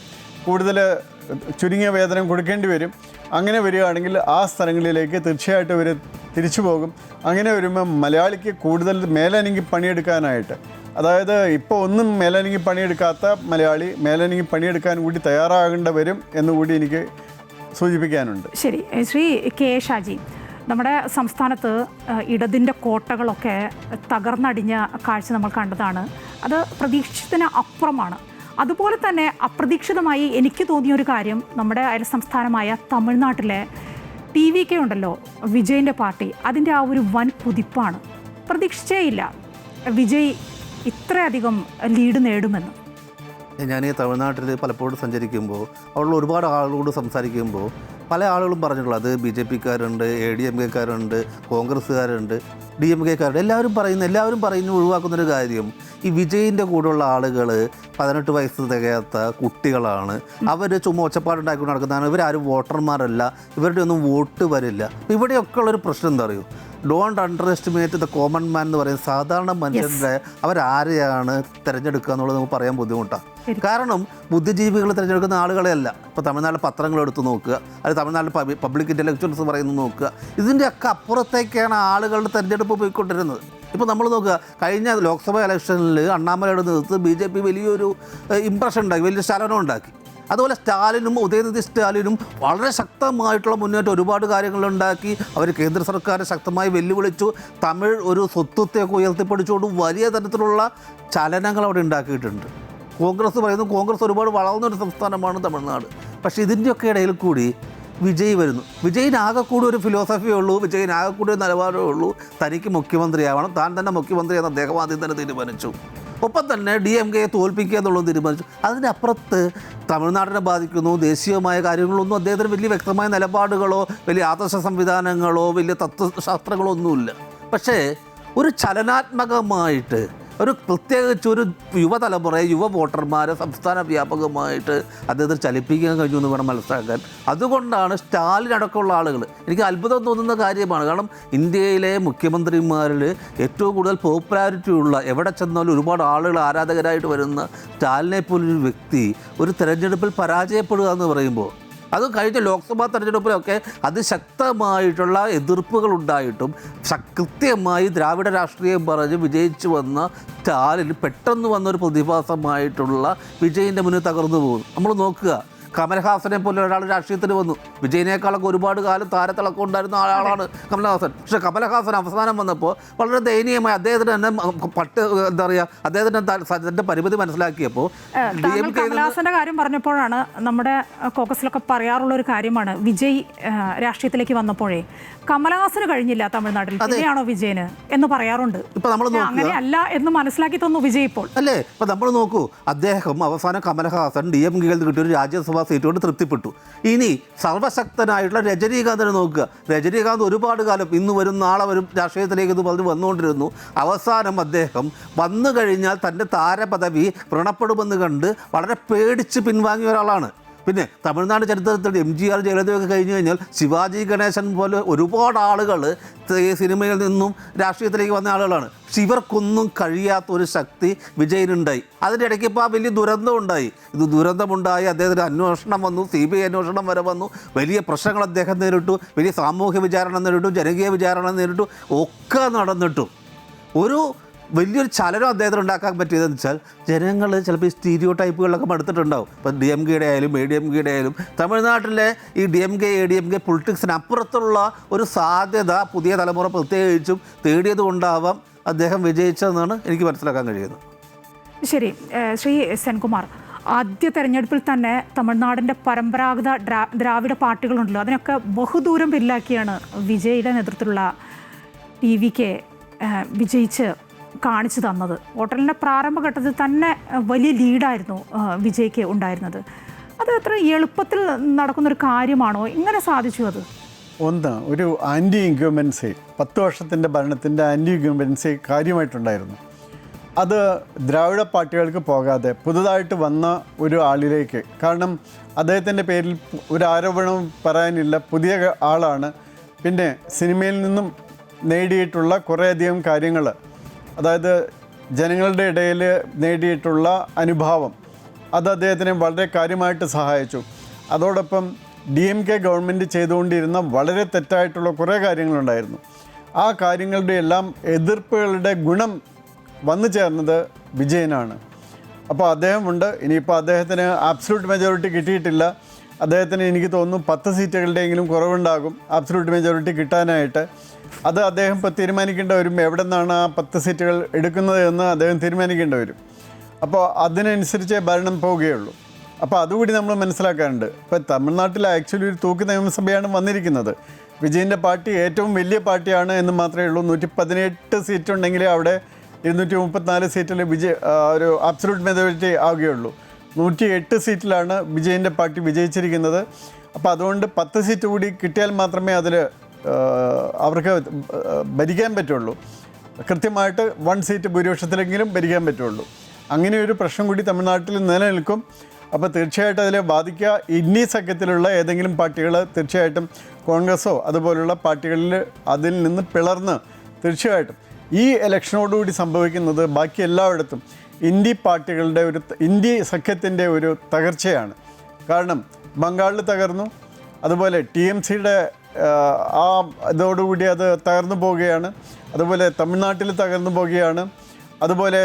കൂടുതൽ ചുരുങ്ങിയ വേതനം കൊടുക്കേണ്ടി വരും. അങ്ങനെ വരികയാണെങ്കിൽ ആ സ്ഥലങ്ങളിലേക്ക് തീർച്ചയായിട്ടും ഇവർ തിരിച്ചു പോകും. അങ്ങനെ വരുമ്പോൾ മലയാളിക്ക് കൂടുതൽ മേലനങ്ങി പണിയെടുക്കാനായിട്ട്, അതായത് ഇപ്പോൾ ഒന്നും മേലനങ്ങി പണിയെടുക്കാത്ത മലയാളി മേലനങ്ങി പണിയെടുക്കാൻ കൂടി തയ്യാറാകേണ്ടി വരും എന്നുകൂടി എനിക്ക് സൂചിപ്പിക്കാനുണ്ട്. ശരി, ശ്രീ കെ ഷാജി, നമ്മുടെ സംസ്ഥാനത്ത് ഇടതിൻ്റെ കോട്ടകളൊക്കെ തകർന്നടിഞ്ഞ കാഴ്ച നമ്മൾ കണ്ടതാണ്. അത് പ്രതീക്ഷിച്ചതിന് അപ്പുറമാണ്. അതുപോലെ തന്നെ അപ്രതീക്ഷിതമായി എനിക്ക് തോന്നിയൊരു കാര്യം, നമ്മുടെ അയൽ സംസ്ഥാനമായ തമിഴ്നാട്ടിലെ TVK ഉണ്ടല്ലോ, വിജയിൻ്റെ പാർട്ടി, അതിൻ്റെ ആ ഒരു വൻ കുതിപ്പാണ്. പ്രതീക്ഷിച്ചേയില്ല വിജയ് ഇത്രയധികം ലീഡ് നേടുമെന്ന്. ഞാൻ ഈ തമിഴ്നാട്ടിൽ പലപ്പോഴും സഞ്ചരിക്കുമ്പോൾ അവിടെയുള്ള ഒരുപാട് ആളുകളോട് സംസാരിക്കുമ്പോൾ പല ആളുകളും പറഞ്ഞിട്ടുള്ളത് BJP-ക്കാരുണ്ട്, ADMK-ക്കാരുണ്ട്, കോൺഗ്രസ്സുകാരുണ്ട്, DMK-ക്കാരുണ്ട്, എല്ലാവരും പറയുന്നു ഒഴിവാക്കുന്നൊരു കാര്യം, ഈ വിജയിൻ്റെ കൂടെയുള്ള ആളുകൾ 18 വയസ്സ് തികയാത്ത കുട്ടികളാണ്, അവർ ചുമ്മാ ഒച്ചപ്പാടുണ്ടാക്കി നടക്കുന്നതാണ്, ഇവരാരും വോട്ടർമാരല്ല, ഇവരുടെ ഒന്നും വോട്ട് വരില്ല. ഇവിടെയൊക്കെ ഉള്ളൊരു പ്രശ്നം എന്താ അറിയോ, don't under estimate the common man എന്ന് പറയുന്നത് സാധാരണ മനുഷ്യരുടെ അവരാരെയാണ് തിരഞ്ഞെടുക്കുക എന്നുള്ളത് നമുക്ക് പറയാൻ ബുദ്ധിമുട്ടാണ്. കാരണം ബുദ്ധിജീവികൾ തിരഞ്ഞെടുക്കുന്ന ആളുകളെയല്ല. ഇപ്പോൾ തമിഴ്നാട്ടിലെ പത്രങ്ങൾ എടുത്ത് നോക്കുക, അത് തമിഴ്നാട്ടിലെ പബ്ലിക് ഇൻ്റലക്ച്വൽസ് പറയുന്നത് നോക്കുക, ഇതിൻ്റെയൊക്കെ അപ്പുറത്തേക്കാണ് ആളുകളുടെ തിരഞ്ഞെടുപ്പ് പോയിക്കൊണ്ടിരുന്നത്. ഇപ്പോൾ നമ്മൾ നോക്കുക, കഴിഞ്ഞ ലോക്സഭാ ഇലക്ഷനിൽ അണ്ണാമലയുടെ നേതൃത്വത്തിൽ BJP വലിയൊരു ഇമ്പ്രഷൻ ഉണ്ടാക്കി, വലിയ ചലനം ഉണ്ടാക്കി. അതുപോലെ സ്റ്റാലിനും ഉദയനിധി സ്റ്റാലിനും വളരെ ശക്തമായിട്ടുള്ള മുന്നേറ്റം ഒരുപാട് കാര്യങ്ങളുണ്ടാക്കി. അവർ കേന്ദ്ര സർക്കാരെ ശക്തമായി വെല്ലുവിളിച്ചു. തമിഴ് ഒരു സ്വത്വത്തെയൊക്കെ ഉയർത്തിപ്പിടിച്ചുകൊണ്ട് വലിയ തരത്തിലുള്ള ചലനങ്ങൾ അവിടെ ഉണ്ടാക്കിയിട്ടുണ്ട്. കോൺഗ്രസ് പറയുന്നു, കോൺഗ്രസ് ഒരുപാട് വളർന്നൊരു സംസ്ഥാനമാണ് തമിഴ്നാട്. പക്ഷേ ഇതിൻ്റെയൊക്കെ ഇടയിൽ കൂടി വിജയ് വരുന്നു. വിജയിനാകെ കൂടി ഒരു ഫിലോസഫിയേ ഉള്ളൂ, വിജയിനാകെ കൂടി ഒരു നിലപാടേ ഉള്ളൂ, തനിക്ക് മുഖ്യമന്ത്രിയാവണം, താൻ തന്നെ മുഖ്യമന്ത്രിയാണെന്ന് അദ്ദേഹം ആദ്യം തന്നെ തീരുമാനിച്ചു. ഒപ്പം തന്നെ DMK-യെ തോൽപ്പിക്കുക എന്നുള്ളത് തീരുമാനിച്ചു. അതിനപ്പുറത്ത് തമിഴ്നാടിനെ ബാധിക്കുന്നു ദേശീയമായ കാര്യങ്ങളൊന്നും അദ്ദേഹത്തിന് വലിയ വ്യക്തമായ നിലപാടുകളോ വലിയ ആദർശ സംവിധാനങ്ങളോ വലിയ തത്വശാസ്ത്രങ്ങളോ ഒന്നുമില്ല. പക്ഷേ ഒരു ചലനാത്മകമായിട്ട് പ്രത്യേകിച്ച് ഒരു യുവതലമുറയെ, യുവ വോട്ടർമാരെ സംസ്ഥാന വ്യാപകമായിട്ട് അദ്ദേഹത്തിന് ചലിപ്പിക്കാൻ കഴിഞ്ഞു എന്ന് വേണം മനസ്സിലാക്കാൻ. അതുകൊണ്ടാണ് സ്റ്റാലിൻ അടക്കമുള്ള ആളുകൾ, എനിക്ക് അത്ഭുതം തോന്നുന്ന കാര്യമാണ്. കാരണം ഇന്ത്യയിലെ മുഖ്യമന്ത്രിമാരിൽ ഏറ്റവും കൂടുതൽ പോപ്പുലാരിറ്റി ഉള്ള, എവിടെ ചെന്നാലും ഒരുപാട് ആളുകൾ ആരാധകരായിട്ട് വരുന്ന സ്റ്റാലിനെ പോലൊരു വ്യക്തി ഒരു തെരഞ്ഞെടുപ്പിൽ പരാജയപ്പെടുക എന്ന് പറയുമ്പോൾ, അത് കഴിഞ്ഞ ലോക്സഭാ തെരഞ്ഞെടുപ്പിലൊക്കെ അതിശക്തമായിട്ടുള്ള എതിർപ്പുകൾ ഉണ്ടായിട്ടും കൃത്യമായി ദ്രാവിഡ രാഷ്ട്രീയം പറഞ്ഞ് വിജയിച്ചു വന്ന സ്റ്റാലിൻ പെട്ടെന്ന് വന്നൊരു പ്രതിഭാസമായിട്ടുള്ള വിജയിൻ്റെ മുന്നിൽ തകർന്നു പോകുന്നു. നമ്മൾ നോക്കുക, കമൽഹാസനെ പോലെ ഒരാൾ രാഷ്ട്രീയത്തിന് വന്നു. വിജയിനേക്കാളൊക്കെ ഒരുപാട് കാലം താരത്തിളക്കം ഉണ്ടായിരുന്ന ആളാണ് കമൽഹാസൻ. പക്ഷേ കമൽഹാസൻ അവസാനം വന്നപ്പോൾ വളരെ ദയനീയമായി അദ്ദേഹത്തിന് തന്നെ എന്താ പറയുക, അദ്ദേഹത്തിന് തൻ്റെ പരിമിതി മനസ്സിലാക്കിയപ്പോൾ കമൽഹാസന്റെ കാര്യം പറഞ്ഞപ്പോഴാണ് നമ്മുടെ കോക്കസിലൊക്കെ പറയാറുള്ള ഒരു കാര്യമാണ്, വിജയ് രാഷ്ട്രീയത്തിലേക്ക് വന്നപ്പോഴേ കമൽഹാസന് കഴിഞ്ഞില്ല തമിഴ്നാട്ടിൽ, പിന്നെയാണോ വിജയന് എന്ന് പറയാറുണ്ട്. ഇപ്പം നമ്മൾ അങ്ങനെയല്ല എന്ന് മനസ്സിലാക്കി തന്നു വിജയ് ഇപ്പോൾ, അല്ലേ? ഇപ്പം നമ്മൾ നോക്കൂ, അദ്ദേഹം അവസാനം കമൽഹാസൻ DMK-യിൽ കിട്ടിയൊരു രാജ്യസഭാ സീറ്റുകൊണ്ട് തൃപ്തിപ്പെട്ടു. ഇനി സർവശക്തനായിട്ടുള്ള രജനീകാന്തിനെ നോക്കുക. രജനീകാന്ത് ഒരുപാട് കാലം ഇന്ന് വരും നാളെ വരും രാഷ്ട്രീയത്തിലേക്ക് എന്ന് പറഞ്ഞ് വന്നുകൊണ്ടിരുന്നു. അവസാനം അദ്ദേഹം വന്നു കഴിഞ്ഞാൽ തൻ്റെ താരപദവി വ്രണപ്പെടുമെന്ന് കണ്ട് വളരെ പേടിച്ച് പിൻവാങ്ങിയ ഒരാളാണ്. പിന്നെ തമിഴ്നാട് ചരിത്രത്തിൽ MGR ജയലളിതയൊക്കെ കഴിഞ്ഞ് കഴിഞ്ഞാൽ ശിവാജി ഗണേശൻ പോലെ ഒരുപാട് ആളുകൾ ഈ സിനിമയിൽ നിന്നും രാഷ്ട്രീയത്തിലേക്ക് വന്ന ആളുകളാണ്. പക്ഷെ ഇവർക്കൊന്നും കഴിയാത്ത ഒരു ശക്തി വിജയനുണ്ടായി. അതിൻ്റെ ഇടയ്ക്ക് ഇപ്പോൾ ആ വലിയ ദുരന്തം ഉണ്ടായി. ഇത് ദുരന്തമുണ്ടായി, അദ്ദേഹത്തിന് അന്വേഷണം വന്നു, CBI അന്വേഷണം വരെ വന്നു, വലിയ പ്രശ്നങ്ങൾ അദ്ദേഹം നേരിട്ടു, വലിയ സാമൂഹ്യ വിചാരണ നേരിട്ടു, ജനകീയ വിചാരണ നേരിട്ടു, ഒക്കെ നടന്നിട്ടും ഒരു വലിയൊരു ചലനം അദ്ദേഹത്തിന് ഉണ്ടാക്കാൻ പറ്റിയതെന്ന് വെച്ചാൽ ജനങ്ങൾ ചിലപ്പോൾ ഈ സ്റ്റീരിയോ ടൈപ്പുകളിലൊക്കെ മടുത്തിട്ടുണ്ടാവും. ഇപ്പം DMK-യുടെ ആയാലും ADMK-യുടെ ആയാലും തമിഴ്നാട്ടിലെ ഈ DMK പൊളിറ്റിക്സിന് അപ്പുറത്തുള്ള ഒരു സാധ്യത പുതിയ തലമുറ പ്രത്യേകിച്ചും തേടിയത് കൊണ്ടാവാം അദ്ദേഹം വിജയിച്ചതെന്നാണ് എനിക്ക് മനസ്സിലാക്കാൻ കഴിയുന്നത്. ശരി, ശ്രീ സെൻകുമാർ, ആദ്യ തെരഞ്ഞെടുപ്പിൽ തന്നെ തമിഴ്നാടിൻ്റെ പരമ്പരാഗത ദ്രാവിഡ പാർട്ടികളുണ്ടല്ലോ, അതിനൊക്കെ ബഹുദൂരം പിന്നിലാക്കിയാണ് വിജയുടെ നേതൃത്വത്തിലുള്ള TVK വിജയിച്ച് കാണിച്ചു തന്നത്. വോട്ടെണ്ണലിൻ്റെ പ്രാരംഭഘട്ടത്തിൽ തന്നെ വലിയ ലീഡായിരുന്നു വിജയ്ക്ക് ഉണ്ടായിരുന്നത്. അത് അത്ര എളുപ്പത്തിൽ നടക്കുന്നൊരു കാര്യമാണോ? എങ്ങനെ സാധിച്ചു അത്? ഒന്ന്, ഒരു ആൻറ്റി ഇൻക്യുംബൻസി, 10 വർഷത്തിൻ്റെ ഭരണത്തിൻ്റെ ആൻറ്റി ഇൻക്യുംബൻസി കാര്യമായിട്ടുണ്ടായിരുന്നു. അത് ദ്രാവിഡ പാർട്ടികൾക്ക് പോകാതെ പുതുതായിട്ട് വന്ന ഒരു ആളിലേക്ക്, കാരണം അദ്ദേഹത്തിൻ്റെ പേരിൽ ഒരു ആരോപണവും പറയാനില്ല, പുതിയ ആളാണ്. പിന്നെ സിനിമയിൽ നിന്നും നേടിയിട്ടുള്ള കുറേയധികം കാര്യങ്ങൾ, അതായത് ജനങ്ങളുടെ ഇടയിൽ നേടിയിട്ടുള്ള അനുഭാവം, അത് അദ്ദേഹത്തിനെ വളരെ കാര്യമായിട്ട് സഹായിച്ചു. അതോടൊപ്പം DMK ഗവൺമെൻറ് ചെയ്തുകൊണ്ടിരുന്ന വളരെ തെറ്റായിട്ടുള്ള കുറേ കാര്യങ്ങളുണ്ടായിരുന്നു. ആ കാര്യങ്ങളുടെ എല്ലാം എതിർപ്പുകളുടെ ഗുണം വന്നു ചേർന്നത് വിജയനാണ്. അപ്പോൾ അദ്ദേഹമുണ്ട്. ഇനിയിപ്പോൾ അദ്ദേഹത്തിന് ആബ്സലൂട്ട് മെജോറിറ്റി കിട്ടിയിട്ടില്ല. അദ്ദേഹത്തിന് എനിക്ക് തോന്നുന്നു 10 സീറ്റുകളുടെയെങ്കിലും കുറവുണ്ടാകും ആബ്സലൂട്ട് മെജോറിറ്റി കിട്ടാനായിട്ട്. അത് അദ്ദേഹം ഇപ്പോൾ തീരുമാനിക്കേണ്ടി വരും, എവിടെ നിന്നാണ് ആ 10 സീറ്റുകൾ എടുക്കുന്നത് എന്ന് അദ്ദേഹം തീരുമാനിക്കേണ്ടി വരും. അപ്പോൾ അതിനനുസരിച്ച് ഭരണം പോവുകയുള്ളൂ. അപ്പോൾ അതുകൂടി നമ്മൾ മനസ്സിലാക്കാറുണ്ട്. ഇപ്പോൾ തമിഴ്നാട്ടിൽ ആക്ച്വലി ഒരു തൂക്ക് നിയമസഭയാണ് വന്നിരിക്കുന്നത്. വിജയൻ്റെ പാർട്ടി ഏറ്റവും വലിയ പാർട്ടിയാണ് എന്ന് മാത്രമേ ഉള്ളൂ. 118 സീറ്റ് ഉണ്ടെങ്കിലേ അവിടെ 234 സീറ്റിൽ ഒരു അബ്സലൂട്ട് മെജോറിറ്റി ആവുകയുള്ളൂ. 108 സീറ്റിലാണ് വിജയൻ്റെ പാർട്ടി വിജയിച്ചിരിക്കുന്നത്. അപ്പോൾ അതുകൊണ്ട് 10 സീറ്റ് കൂടി കിട്ടിയാൽ മാത്രമേ അതിൽ അവർക്ക് ഭരിക്കാൻ പറ്റുള്ളൂ. കൃത്യമായിട്ട് 1 സീറ്റ് ഭൂരിപക്ഷത്തിലെങ്കിലും ഭരിക്കാൻ പറ്റുള്ളൂ. അങ്ങനെ ഒരു പ്രശ്നം കൂടി തമിഴ്നാട്ടിൽ നിലനിൽക്കും. അപ്പോൾ തീർച്ചയായിട്ടും അതിനെ ബാധിക്കുക ഇന്ത്യ സഖ്യത്തിലുള്ള ഏതെങ്കിലും പാർട്ടികൾ തീർച്ചയായിട്ടും കോൺഗ്രസ്സോ അതുപോലുള്ള പാർട്ടികളിൽ അതിൽ നിന്ന് പിളർന്ന് തീർച്ചയായിട്ടും ഈ ഇലക്ഷനോടുകൂടി സംഭവിക്കുന്നത് ബാക്കി എല്ലായിടത്തും ഇന്ത്യ പാർട്ടികളുടെ ഇന്ത്യ സഖ്യത്തിൻ്റെ ഒരു തകർച്ചയാണ്. കാരണം ബംഗാളിൽ തകർന്നു, അതുപോലെ TMCയുടെ ആ ഇതോടുകൂടി അത് തകർന്നു പോവുകയാണ്, അതുപോലെ തമിഴ്നാട്ടിൽ തകർന്നു പോവുകയാണ്, അതുപോലെ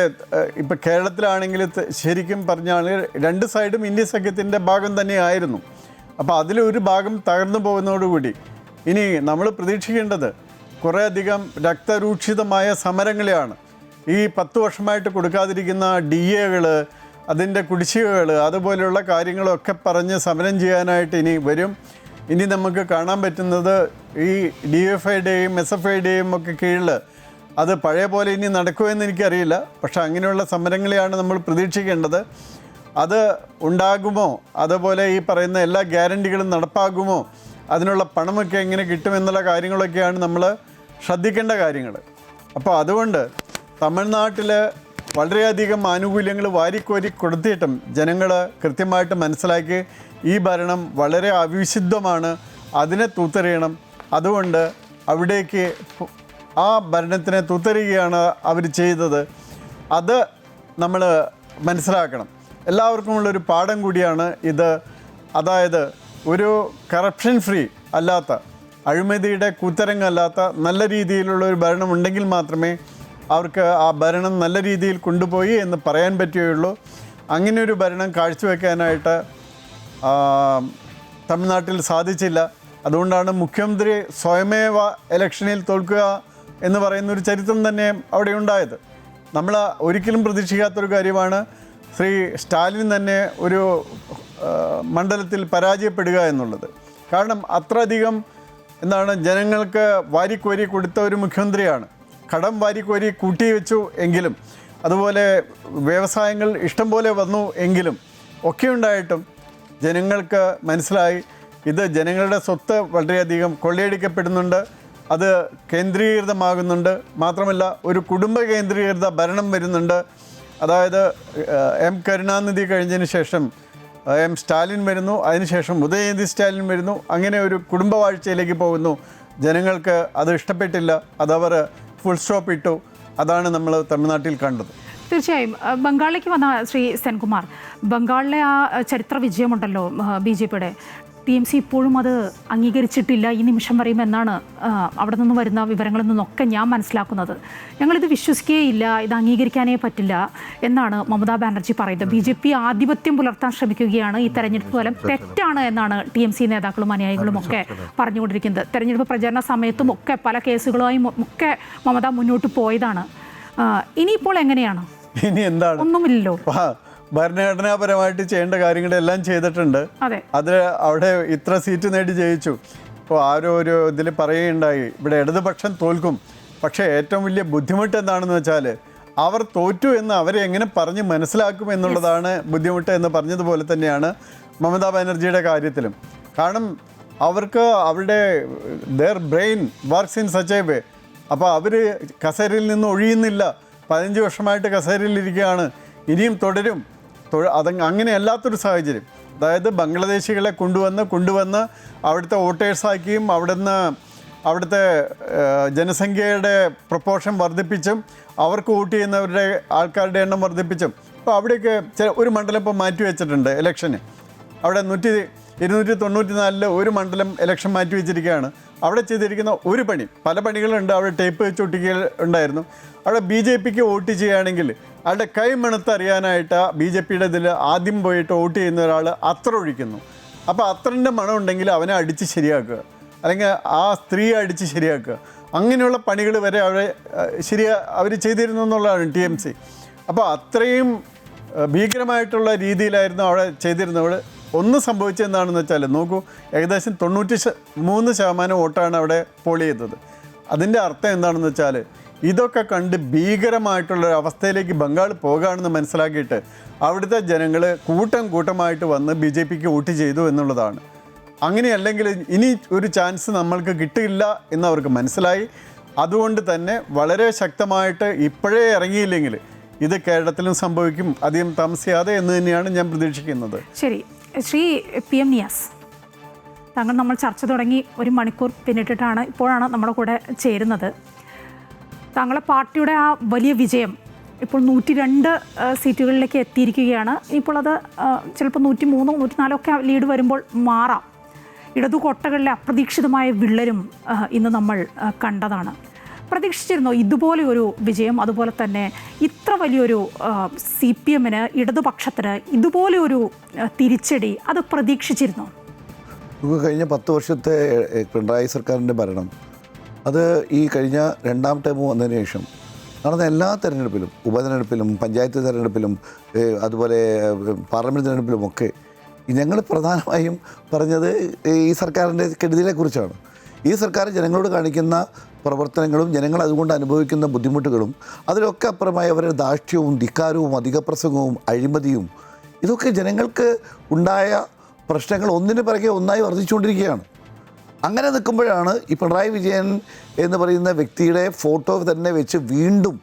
ഇപ്പോൾ കേരളത്തിലാണെങ്കിൽ ശരിക്കും പറഞ്ഞാൽ 2 സൈഡും ഇന്ത്യ സഖ്യത്തിൻ്റെ ഭാഗം തന്നെയായിരുന്നു. അപ്പോൾ അതിലൊരു ഭാഗം തകർന്നു പോകുന്നതോടുകൂടി ഇനി നമ്മൾ പ്രതീക്ഷിക്കേണ്ടത് കുറേയധികം രക്തരൂക്ഷിതമായ സമരങ്ങളെയാണ്. ഈ 10 വർഷമായിട്ട് കൊടുക്കാതിരിക്കുന്ന DAകൾ, അതിൻ്റെ കുടിശ്ശികകൾ, അതുപോലെയുള്ള കാര്യങ്ങളൊക്കെ പറഞ്ഞ് സമരം ചെയ്യാനായിട്ട് ഇനി വരും. ഇനി നമുക്ക് കാണാൻ പറ്റുന്നത് ഈ DFIയുടെയും SFIയുടെയും ഒക്കെ കീഴിൽ അത് പഴയ പോലെ ഇനി നടക്കുമെന്ന് എനിക്കറിയില്ല. പക്ഷെ അങ്ങനെയുള്ള സമരങ്ങളെയാണ് നമ്മൾ പ്രതീക്ഷിക്കേണ്ടത്. അത് ഉണ്ടാകുമോ, അതുപോലെ ഈ പറയുന്ന എല്ലാ ഗ്യാരണ്ടികളും നടപ്പാകുമോ, അതിനുള്ള പണമൊക്കെ എങ്ങനെ കിട്ടുമെന്നുള്ള കാര്യങ്ങളൊക്കെയാണ് നമ്മൾ ശ്രദ്ധിക്കേണ്ട കാര്യങ്ങൾ. അപ്പോൾ അതുകൊണ്ട് തമിഴ്നാട്ടിൽ വളരെയധികം ആനുകൂല്യങ്ങൾ വാരിക്കോരി കൊടുത്തിട്ടും ജനങ്ങൾ കൃത്യമായിട്ട് മനസ്സിലാക്കി ഈ ഭരണം വളരെ അവിശുദ്ധമാണ്, അതിനെ തൂത്തെറിയണം. അതുകൊണ്ട് അവിടേക്ക് ആ ഭരണത്തിനെ തൂത്തെറിയുകയാണ് അവർ ചെയ്തത്. അത് നമ്മൾ മനസ്സിലാക്കണം. എല്ലാവർക്കുമുള്ളൊരു പാഠം കൂടിയാണ് ഇത്. അതായത് ഒരു കറപ്ഷൻ ഫ്രീ അല്ലാത്ത, അഴിമതിയുടെ കൂത്തരങ്ങല്ലാത്ത നല്ല രീതിയിലുള്ള ഒരു ഭരണം ഉണ്ടെങ്കിൽ മാത്രമേ അവർക്ക് ആ ഭരണം നല്ല രീതിയിൽ കൊണ്ടുപോയി എന്ന് പറയാൻ പറ്റുകയുള്ളൂ. അങ്ങനെ ഒരു ഭരണം കാഴ്ചവെക്കാനായിട്ട് തമിഴ്നാട്ടിൽ സാധിച്ചില്ല. അതുകൊണ്ടാണ് മുഖ്യമന്ത്രി സ്വയമേവ ഇലക്ഷനിൽ തോൽക്കുക എന്ന് പറയുന്നൊരു ചരിത്രം തന്നെ അവിടെ ഉണ്ടായത്. നമ്മൾ ഒരിക്കലും പ്രതീക്ഷിക്കാത്തൊരു കാര്യമാണ് ശ്രീ സ്റ്റാലിൻ തന്നെ ഒരു മണ്ഡലത്തിൽ പരാജയപ്പെടുക എന്നുള്ളത്. കാരണം അത്രയധികം ജനങ്ങൾക്ക് വാരിക്കോരി കൊടുത്ത ഒരു മുഖ്യമന്ത്രിയാണ്. കടം വാരിക്കോരി കൂട്ടി വെച്ചു എങ്കിലും, അതുപോലെ വ്യവസായങ്ങൾ ഇഷ്ടം പോലെ വന്നു എങ്കിലും ഒക്കെ ഉണ്ടായിട്ടും ജനങ്ങൾക്ക് മനസ്സിലായി ഇത് ജനങ്ങളുടെ സ്വത്ത് വളരെയധികം കൊള്ളയടിക്കപ്പെടുന്നുണ്ട്, അത് കേന്ദ്രീകൃതമാകുന്നുണ്ട്. മാത്രമല്ല ഒരു കുടുംബ കേന്ദ്രീകൃത ഭരണം വരുന്നുണ്ട്. അതായത് M കരുണാനിധി കഴിഞ്ഞതിന് ശേഷം സ്റ്റാലിൻ വരുന്നു, അതിനുശേഷം ഉദയനിധി സ്റ്റാലിൻ വരുന്നു. അങ്ങനെ ഒരു കുടുംബവാഴ്ചയിലേക്ക് പോകുന്നു. ജനങ്ങൾക്ക് അത് ഇഷ്ടപ്പെട്ടില്ല, അതവർ ഫുൾ സ്റ്റോപ്പ് ഇട്ടു. അതാണ് നമ്മൾ തമിഴ്നാട്ടിൽ കണ്ടത്. തീർച്ചയായും ബംഗാളിലേക്ക് വന്ന ശ്രീ സെൻകുമാർ, ബംഗാളിലെ ആ ചരിത്ര വിജയമുണ്ടല്ലോ BJPയുടെ, TMC ഇപ്പോഴും അത് അംഗീകരിച്ചിട്ടില്ല ഈ നിമിഷം വരെയും എന്നാണ് അവിടെ നിന്ന് വരുന്ന വിവരങ്ങളിൽ നിന്നൊക്കെ ഞാൻ മനസ്സിലാക്കുന്നത്. ഞങ്ങളിത് വിശ്വസിക്കുകയില്ല, ഇത് അംഗീകരിക്കാനേ പറ്റില്ല എന്നാണ് മമതാ ബാനർജി പറയുന്നത്. BJP ആധിപത്യം പുലർത്താൻ ശ്രമിക്കുകയാണ്, ഈ തെരഞ്ഞെടുപ്പ് ഫലം തെറ്റാണ് എന്നാണ് TMC നേതാക്കളും അനുയായികളും ഒക്കെ പറഞ്ഞുകൊണ്ടിരിക്കുന്നത്. തെരഞ്ഞെടുപ്പ് പ്രചരണ സമയത്തും ഒക്കെ പല കേസുകളുമായും ഒക്കെ മമത മുന്നോട്ട് പോയതാണ്. ഇനിയിപ്പോൾ എങ്ങനെയാണ്? ഇനി എന്താണ്? ഒന്നുമില്ലല്ലോ. ഭരണഘടനാപരമായിട്ട് ചെയ്യേണ്ട കാര്യങ്ങളെല്ലാം ചെയ്തിട്ടുണ്ട്. അത് അവിടെ ഇത്ര സീറ്റ് നേടി ജയിച്ചു. ഇപ്പോൾ ആരോ ഒരു ഇതിൽ പറയുകയുണ്ടായി ഇവിടെ ഇടതുപക്ഷം തോൽക്കും. പക്ഷേ ഏറ്റവും വലിയ ബുദ്ധിമുട്ട് എന്താണെന്ന് വെച്ചാൽ അവർ തോറ്റു എന്ന് അവരെ എങ്ങനെ പറഞ്ഞ് മനസ്സിലാക്കും എന്നുള്ളതാണ് ബുദ്ധിമുട്ട് എന്ന് പറഞ്ഞതുപോലെ തന്നെയാണ് മമതാ ബാനർജിയുടെ കാര്യത്തിലും. കാരണം അവർക്ക് അവരുടെ their brain works in such a way. അപ്പോൾ അവർ കസേരയിൽ നിന്ന് ഒഴിയുന്നില്ല. 15 വർഷമായിട്ട് കസേരയിലിരിക്കുകയാണ്, ഇനിയും തുടരും. അങ്ങനെയല്ലാത്തൊരു സാഹചര്യം. അതായത് ബംഗ്ലാദേശികളെ കൊണ്ടുവന്ന് അവിടുത്തെ വോട്ടേഴ്സാക്കിയും അവിടുത്തെ ജനസംഖ്യയുടെ പ്രൊപ്പോർഷൻ വർദ്ധിപ്പിച്ചും അവർക്ക് വോട്ട് ചെയ്യുന്നവരുടെ ആൾക്കാരുടെ എണ്ണം വർദ്ധിപ്പിച്ചും. അപ്പോൾ അവിടെയൊക്കെ ഒരു മണ്ഡലം ഇപ്പോൾ മാറ്റി വെച്ചിട്ടുണ്ട് ഇലക്ഷന്. അവിടെ 294 ഒരു മണ്ഡലം ഇലക്ഷൻ മാറ്റി വെച്ചിരിക്കുകയാണ്. അവിടെ ചെയ്തിരിക്കുന്ന ഒരു പണി, പല പണികളുണ്ട്. അവിടെ ടേപ്പ് വെച്ച് ഒട്ടിക്കൽ ഉണ്ടായിരുന്നു. അവിടെ BJPക്ക് വോട്ട് ചെയ്യുകയാണെങ്കിൽ അവിടെ കൈ മണത്തറിയാനായിട്ട് BJPയുടെ ഇതിൽ ആദ്യം പോയിട്ട് വോട്ട് ചെയ്യുന്ന ഒരാൾ അത്ര ഒഴിക്കുന്നു. അപ്പോൾ അത്രൻ്റെ മണം ഉണ്ടെങ്കിൽ അവനെ അടിച്ച് ശരിയാക്കുക, അല്ലെങ്കിൽ ആ സ്ത്രീയെ അടിച്ച് ശരിയാക്കുക. അങ്ങനെയുള്ള പണികൾ വരെ അവർ ചെയ്തിരുന്നു എന്നുള്ളതാണ് TMC. അപ്പോൾ അത്രയും ഭീകരമായിട്ടുള്ള രീതിയിലായിരുന്നു അവിടെ ചെയ്തിരുന്നവൾ. ഒന്ന് സംഭവിച്ചെന്താണെന്ന് വെച്ചാൽ നോക്കൂ, ഏകദേശം 93% വോട്ടാണ് അവിടെ പോൾ ചെയ്തത്. അതിൻ്റെ അർത്ഥം എന്താണെന്ന് വെച്ചാൽ ഇതൊക്കെ കണ്ട് ഭീകരമായിട്ടുള്ളൊരു അവസ്ഥയിലേക്ക് ബംഗാൾ പോകുകയാണെന്ന് മനസ്സിലാക്കിയിട്ട് അവിടുത്തെ ജനങ്ങൾ കൂട്ടമായിട്ട് വന്ന് BJPക്ക് വോട്ട് ചെയ്തു എന്നുള്ളതാണ്. അങ്ങനെയല്ലെങ്കിൽ ഇനി ഒരു ചാൻസ് നമ്മൾക്ക് കിട്ടില്ല എന്നവർക്ക് മനസ്സിലായി. അതുകൊണ്ട് തന്നെ വളരെ ശക്തമായിട്ട് ഇപ്പോഴേ ഇറങ്ങിയില്ലെങ്കിൽ ഇത് കേരളത്തിലും സംഭവിക്കും അധികം താമസിയാതെ എന്ന് തന്നെയാണ് ഞാൻ പ്രതീക്ഷിക്കുന്നത്. ശരി, ശ്രീ PM നിയാസ്, താങ്കൾ നമ്മൾ ചർച്ച തുടങ്ങി 1 മണിക്കൂർ പിന്നിട്ടിട്ടാണ് ഇപ്പോഴാണ് നമ്മുടെ കൂടെ ചേരുന്നത്. താങ്കളെ പാർട്ടിയുടെ ആ വലിയ വിജയം ഇപ്പോൾ 102 സീറ്റുകളിലേക്ക് എത്തിയിരിക്കുകയാണ്. ഇപ്പോൾ അത് ചിലപ്പോൾ 103, 104 ഒക്കെ ലീഡ് വരുമ്പോൾ മാറാം. ഇടതു കോട്ടകളിലെ അപ്രതീക്ഷിതമായ വിള്ളലും ഇന്ന് നമ്മൾ കണ്ടതാണ്. പ്രതീക്ഷിച്ചിരുന്നോ ഇതുപോലെ ഒരു വിജയം? അതുപോലെ തന്നെ ഇത്ര വലിയൊരു CPMന്, ഇടതുപക്ഷത്തിന് ഇതുപോലെ ഒരു തിരിച്ചടി അത് പ്രതീക്ഷിച്ചിരുന്നോ? കഴിഞ്ഞ 10 വർഷത്തെ പിണറായി സർക്കാരിൻ്റെ ഭരണം, അത് ഈ കഴിഞ്ഞ 2ാം ടേം വന്നതിന് ശേഷം നടന്ന എല്ലാ തെരഞ്ഞെടുപ്പിലും, ഉപതെരഞ്ഞെടുപ്പിലും, പഞ്ചായത്ത് തെരഞ്ഞെടുപ്പിലും, അതുപോലെ പാർലമെൻറ്റ് തെരഞ്ഞെടുപ്പിലുമൊക്കെ ഞങ്ങൾ പ്രധാനമായും പറഞ്ഞത് ഈ സർക്കാരിൻ്റെ കെടുതികളെക്കുറിച്ചാണ്. ഈ സർക്കാർ ജനങ്ങളോട് കാണിക്കുന്ന പ്രവർത്തനങ്ങളും ജനങ്ങൾ അതുകൊണ്ട് അനുഭവിക്കുന്ന ബുദ്ധിമുട്ടുകളും അതിലൊക്കെ അപ്പുറമായി അവരുടെ ധാർഷ്ട്യവും ധിക്കാരവും അധികപ്രസംഗവും അഴിമതിയും ഇതൊക്കെ ജനങ്ങൾക്ക് ഉണ്ടായ പ്രശ്നങ്ങൾ ഒന്നിനു പിറകെ ഒന്നായി വർദ്ധിച്ചുകൊണ്ടിരിക്കുകയാണ്. അങ്ങനെ നിൽക്കുമ്പോഴാണ് ഈ പിണറായി വിജയൻ എന്ന് പറയുന്ന വ്യക്തിയുടെ ഫോട്ടോ തന്നെ വെച്ച് വീണ്ടും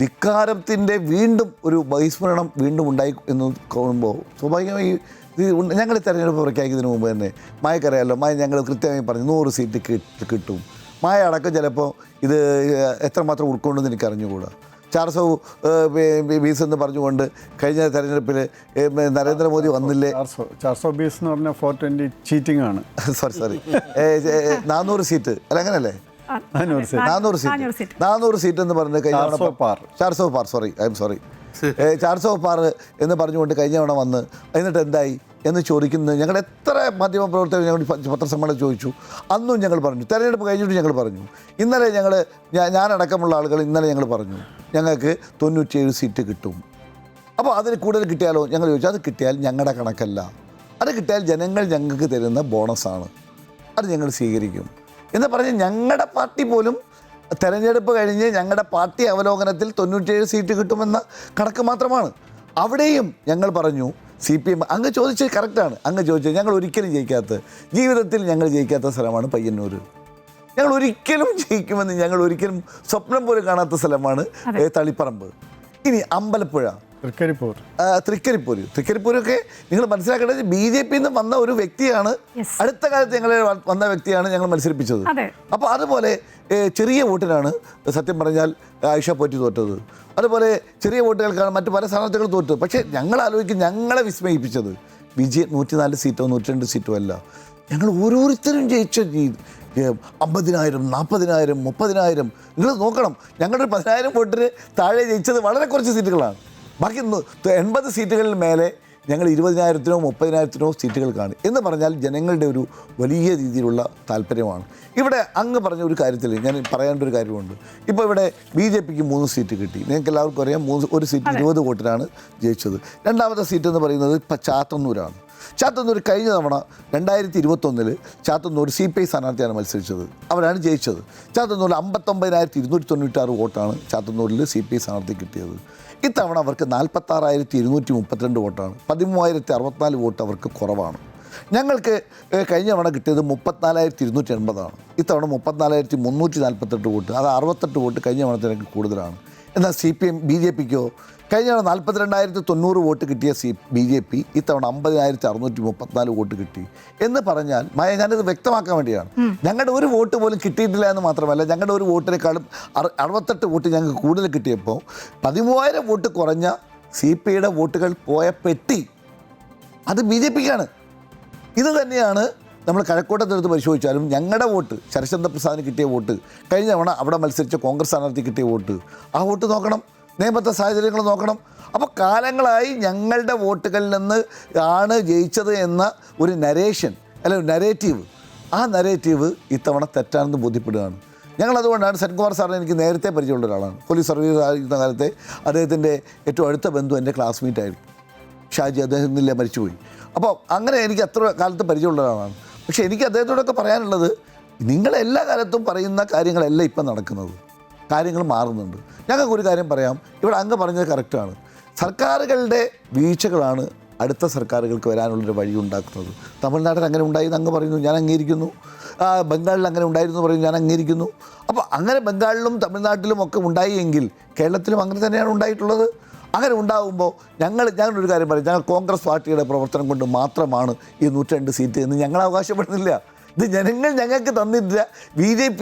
ധിക്കാരത്തിൻ്റെ ഒരു ബഹിസ്മരണം വീണ്ടും ഉണ്ടായി എന്ന് കാണുമ്പോൾ സ്വാഭാവികമായി ഞങ്ങൾ തെരഞ്ഞെടുപ്പ് പ്രഖ്യാപിക്കുന്നതിന് മുമ്പ് തന്നെ മായക്കറിയാമല്ലോ, ഞങ്ങൾ കൃത്യമായി പറഞ്ഞു 100 സീറ്റ് കിട്ടും. മായ അടക്കം ചിലപ്പോൾ ഇത് എത്രമാത്രം ഉൾക്കൊണ്ടെന്ന് എനിക്ക് അറിഞ്ഞുകൂടാ. 420 എന്ന് പറഞ്ഞുകൊണ്ട് കഴിഞ്ഞ തെരഞ്ഞെടുപ്പിൽ നരേന്ദ്രമോദി വന്നില്ലേ? 420 എന്ന് പറഞ്ഞാൽ 420 ചീറ്റിംഗ് ആണ്. സോറി 400 സീറ്റ് അല്ല, അങ്ങനല്ലേ? 400 സീറ്റ് എന്ന് പറഞ്ഞ് കഴിഞ്ഞ 400 പാർ എന്ന് പറഞ്ഞുകൊണ്ട് കഴിഞ്ഞ തവണ വന്ന് എന്നിട്ട് എന്തായി എന്ന് ചോദിക്കുന്നത് ഞങ്ങൾ എത്ര മാധ്യമപ്രവർത്തകർ ഞങ്ങൾ പത്രസമ്മേളനം ചോദിച്ചു. അന്നും ഞങ്ങൾ പറഞ്ഞു, തെരഞ്ഞെടുപ്പ് കഴിഞ്ഞിട്ട് ഞങ്ങൾ പറഞ്ഞു. ഇന്നലെ ഞാനടക്കമുള്ള ആളുകൾ ഇന്നലെ ഞങ്ങൾ പറഞ്ഞു ഞങ്ങൾക്ക് 97 സീറ്റ് കിട്ടും. അപ്പോൾ അതിന് കൂടുതൽ കിട്ടിയാലോ ഞങ്ങൾ ചോദിച്ചു. അത് കിട്ടിയാൽ ഞങ്ങളുടെ കണക്കല്ല, അത് കിട്ടിയാൽ ജനങ്ങൾ ഞങ്ങൾക്ക് തരുന്ന ബോണസാണ്, അത് ഞങ്ങൾ സ്വീകരിക്കും എന്ന് പറഞ്ഞ് ഞങ്ങളുടെ പാർട്ടി പോലും തെരഞ്ഞെടുപ്പ് കഴിഞ്ഞ് ഞങ്ങളുടെ പാർട്ടി അവലോകനത്തിൽ 97 സീറ്റ് കിട്ടുമെന്ന കണക്ക് മാത്രമാണ്. അവിടെയും ഞങ്ങൾ പറഞ്ഞു CPM അങ്ങ് ചോദിച്ചത് കറക്റ്റാണ്. അങ്ങ് ചോദിച്ചത് ഞങ്ങൾ ഒരിക്കലും ജീവിതത്തിൽ ഞങ്ങൾ ജയിക്കാത്ത സ്ഥലമാണ് പയ്യന്നൂർ. ഞങ്ങൾ ഒരിക്കലും ജയിക്കുമെന്ന് ഞങ്ങൾ ഒരിക്കലും സ്വപ്നം പോലും കാണാത്ത സ്ഥലമാണ് തളിപ്പറമ്പ്. ഇനി അമ്പലപ്പുഴ തൃക്കരിപ്പൂരൊക്കെ നിങ്ങൾ മനസ്സിലാക്കേണ്ടത് BJP നിന്ന് വന്ന ഒരു വ്യക്തിയാണ്. Yes. അടുത്ത കാലത്ത് ഞങ്ങൾ വന്ന വ്യക്തിയാണ് ഞങ്ങൾ മത്സരിപ്പിച്ചത്. അതെ. അപ്പോൾ അതുപോലെ ചെറിയ വോട്ടിനാണ് സത്യം പറഞ്ഞാൽ ആയിഷ പോറ്റി തോറ്റത്. അതുപോലെ ചെറിയ വോട്ടുകൾക്കാണ് മറ്റു പല സ്ഥാനാർത്ഥികൾ തോറ്റത്. പക്ഷേ ഞങ്ങൾ ആലോചിക്കും, ഞങ്ങളെ വിസ്മയിപ്പിച്ചത് വിജയം 104 സീറ്റോ 102 സീറ്റോ അല്ല, ഞങ്ങൾ ഓരോരുത്തരും ജയിച്ച 50,000, 40,000, 30,000 നിങ്ങൾ നോക്കണം. ഞങ്ങളുടെ 10,000 വോട്ടിന് താഴെ ജയിച്ചത് വളരെ കുറച്ച് സീറ്റുകളാണ്. ബാക്കി 80 സീറ്റുകളിൽ മേലെ ഞങ്ങൾ 20,000-നോ 30,000-നോ സീറ്റുകൾക്കാണ് എന്ന് പറഞ്ഞാൽ ജനങ്ങളുടെ ഒരു വലിയ രീതിയിലുള്ള താല്പര്യമാണ്. ഇവിടെ അങ്ങ് പറഞ്ഞ ഒരു കാര്യത്തിൽ ഞാൻ പറയേണ്ട ഒരു കാര്യമുണ്ട്. ഇപ്പോൾ ഇവിടെ BJPക്ക് 3 സീറ്റ് കിട്ടി. നിങ്ങൾക്ക് എല്ലാവർക്കും അറിയാം, ഒരു സീറ്റ് 20 വോട്ടിനാണ് ജയിച്ചത്. രണ്ടാമത്തെ സീറ്റ് എന്ന് പറയുന്നത് ഇപ്പം ചാത്തന്നൂരാണ്. ചാത്തന്നൂർ കഴിഞ്ഞ തവണ 2021 ചാത്തന്നൂർ CPI സ്ഥാനാർത്ഥിയാണ് മത്സരിച്ചത്, അവരാണ് ജയിച്ചത്. ചാത്തന്നൂരിൽ 59,296 വോട്ടാണ് ചാത്തന്നൂരിൽ CPI സ്ഥാനാർത്ഥി കിട്ടിയത്. ഇത്തവണ അവർക്ക് 46,232 വോട്ടാണ്, 13,064 വോട്ട് അവർക്ക് കുറവാണ്. ഞങ്ങൾക്ക് കഴിഞ്ഞ തവണ കിട്ടിയത് 34,280 ഇത്തവണ 34,348 വോട്ട്, അത് 68 വോട്ട് കഴിഞ്ഞ തവണത്തേക്ക് കൂടുതലാണ്. എന്നാൽ BJPക്കോ കഴിഞ്ഞ തവണ 42,090 വോട്ട് കിട്ടിയ BJP ഇത്തവണ 50,634 വോട്ട് കിട്ടി. എന്ന് പറഞ്ഞാൽ ഞാനിത് വ്യക്തമാക്കാൻ വേണ്ടിയാണ്, ഞങ്ങളുടെ ഒരു വോട്ട് പോലും കിട്ടിയിട്ടില്ല എന്ന് മാത്രമല്ല, ഞങ്ങളുടെ ഒരു വോട്ടിനേക്കാളും 68 വോട്ട് ഞങ്ങൾക്ക് കൂടുതൽ കിട്ടിയപ്പോൾ 13,000 വോട്ട് കുറഞ്ഞ CPIയുടെ വോട്ടുകൾ പോയ പെട്ടി അത് BJPക്കാണ്. ഇത് തന്നെയാണ് നമ്മൾ കഴക്കൂട്ടത്തെടുത്ത് പരിശോധിച്ചാലും ഞങ്ങളുടെ വോട്ട്, ശരശ്ചന്ദ്ര പ്രസാദിന് കിട്ടിയ വോട്ട്, കഴിഞ്ഞ തവണ അവിടെ മത്സരിച്ച കോൺഗ്രസ് സ്ഥാനാർത്ഥി കിട്ടിയ വോട്ട്, ആ വോട്ട് നോക്കണം, നിയമത്തെ സാഹചര്യങ്ങൾ നോക്കണം. അപ്പോൾ കാലങ്ങളായി ഞങ്ങളുടെ വോട്ടുകളിൽ നിന്ന് ആണ് ജയിച്ചത് എന്ന ഒരു നരേഷൻ അല്ലെങ്കിൽ നരേറ്റീവ്, ആ നരേറ്റീവ് ഇത്തവണ തെറ്റാണെന്ന് ബോധ്യപ്പെടുകയാണ്. ഞങ്ങളതുകൊണ്ടാണ് സെൻകുമാർ സാറിനെ എനിക്ക് നേരത്തെ പരിചയമുള്ള ഒരാളാണ്. പോലീസ് സർവീസ് ആയിരുന്ന കാലത്തെ അദ്ദേഹത്തിൻ്റെ ഏറ്റവും അടുത്ത ബന്ധു എൻ്റെ ക്ലാസ്മേറ്റ് ആയിരുന്നു ഷാജി, അദ്ദേഹം ഇന്നില്ല, മരിച്ചുപോയി. അപ്പോൾ അങ്ങനെ എനിക്ക് അത്ര കാലത്ത് പരിചയമുള്ള ഒരാളാണ്. പക്ഷേ എനിക്ക് അദ്ദേഹത്തോടൊക്കെ പറയാനുള്ളത്, നിങ്ങളെല്ലാ കാലത്തും പറയുന്ന കാര്യങ്ങളല്ല ഇപ്പം നടക്കുന്നത്, കാര്യങ്ങൾ മാറുന്നുണ്ട്. ഞങ്ങൾക്കൊരു കാര്യം പറയാം, ഇവിടെ അങ്ങ് പറഞ്ഞത് കറക്റ്റാണ്. സർക്കാരുകളുടെ വീഴ്ചകളാണ് അടുത്ത സർക്കാരുകൾക്ക് വരാനുള്ളൊരു വഴി ഉണ്ടാക്കുന്നത്. തമിഴ്നാട്ടിൽ അങ്ങനെ ഉണ്ടായിരുന്നു അങ്ങ് പറയുന്നു, ഞാൻ അംഗീകരിക്കുന്നു. ബംഗാളിൽ അങ്ങനെ ഉണ്ടായിരുന്നു പറയുന്നു, ഞാൻ അംഗീകരിക്കുന്നു. അപ്പോൾ അങ്ങനെ ബംഗാളിലും തമിഴ്നാട്ടിലും ഒക്കെ ഉണ്ടായി എങ്കിൽ കേരളത്തിലും അങ്ങനെ തന്നെയാണ് ഉണ്ടായിട്ടുള്ളത്. അങ്ങനെ ഉണ്ടാകുമ്പോൾ ഞങ്ങളൊരു കാര്യം പറയും, ഞങ്ങൾ കോൺഗ്രസ് പാർട്ടിയുടെ പ്രവർത്തനം കൊണ്ട് മാത്രമാണ് ഈ 102 സീറ്റ് എന്ന് ഞങ്ങൾ അവകാശപ്പെടുന്നില്ല. ഇത് ജനങ്ങൾ ഞങ്ങൾക്ക് തന്നിട്ടില്ല. BJP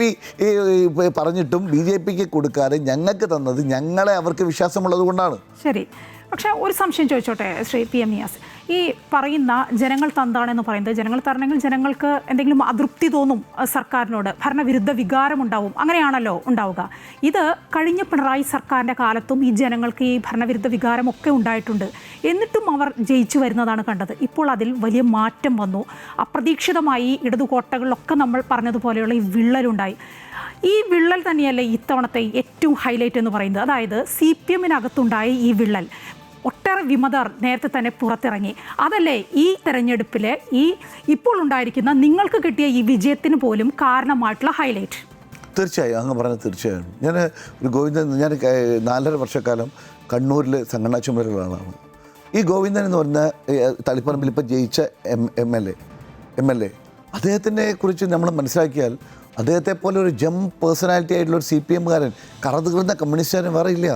പറഞ്ഞിട്ടും BJPക്ക് കൊടുക്കാതെ ഞങ്ങൾക്ക് തന്നത് ഞങ്ങളെ അവർക്ക് വിശ്വാസമുള്ളത് കൊണ്ടാണ്. ശരി, പക്ഷേ ഒരു സംശയം ചോദിച്ചോട്ടെ ശ്രീ PM നിയാസ്, ഈ പറയുന്ന ജനങ്ങൾ തന്നാണെന്ന് പറയുന്നത്, ജനങ്ങൾ തരണമെങ്കിൽ ജനങ്ങൾക്ക് എന്തെങ്കിലും അതൃപ്തി തോന്നും, സർക്കാരിനോട് ഭരണവിരുദ്ധ വികാരം ഉണ്ടാവും, അങ്ങനെയാണല്ലോ ഉണ്ടാവുക. ഇത് കഴിഞ്ഞ പിണറായി സർക്കാരിൻ്റെ കാലത്തും ഈ ജനങ്ങൾക്ക് ഈ ഭരണവിരുദ്ധ വികാരമൊക്കെ ഉണ്ടായിട്ടുണ്ട്. എന്നിട്ടും അവർ ജയിച്ചു വരുന്നതാണ് കണ്ടത്. ഇപ്പോൾ അതിൽ വലിയ മാറ്റം വന്നു. അപ്രതീക്ഷിതമായി ഇടതുകോട്ടകളിലൊക്കെ നമ്മൾ പറഞ്ഞതുപോലെയുള്ള ഈ വിള്ളലുണ്ടായി. ഈ വിള്ളൽ തന്നെയല്ലേ ഇത്തവണത്തെ ഏറ്റവും ഹൈലൈറ്റ് എന്ന് പറയുന്നത്. അതായത് CPM-നകത്തുണ്ടായ ഈ വിള്ളൽ, ഒട്ടേറെ വിമതർ നേരത്തെ തന്നെ പുറത്തിറങ്ങി. അതല്ലേ ഈ തെരഞ്ഞെടുപ്പിലെ ഇപ്പോൾ ഉണ്ടായിരിക്കുന്ന നിങ്ങൾക്ക് കിട്ടിയ ഈ വിജയത്തിന് പോലും കാരണമായിട്ടുള്ള ഹൈലൈറ്റ്? തീർച്ചയായും അങ്ങ് പറഞ്ഞത് തീർച്ചയായും. ഞാൻ 4.5 വർഷക്കാലം കണ്ണൂരിൽ സംഘടനാ ചുമതലകളാണ്. ഈ ഗോവിന്ദൻ എന്ന് പറഞ്ഞ തളിപ്പറമ്പിൽ ഇപ്പോൾ ജയിച്ച MLA അദ്ദേഹത്തിനെ കുറിച്ച് നമ്മൾ മനസ്സിലാക്കിയാൽ, അദ്ദേഹത്തെ പോലെ ഒരു പേഴ്സണാലിറ്റി ആയിട്ടുള്ള ഒരു CPM-കാരൻ, കറതുകിറുന്ന കമ്മ്യൂണിസ്റ്റുകാരൻ വേറെ ഇല്ല.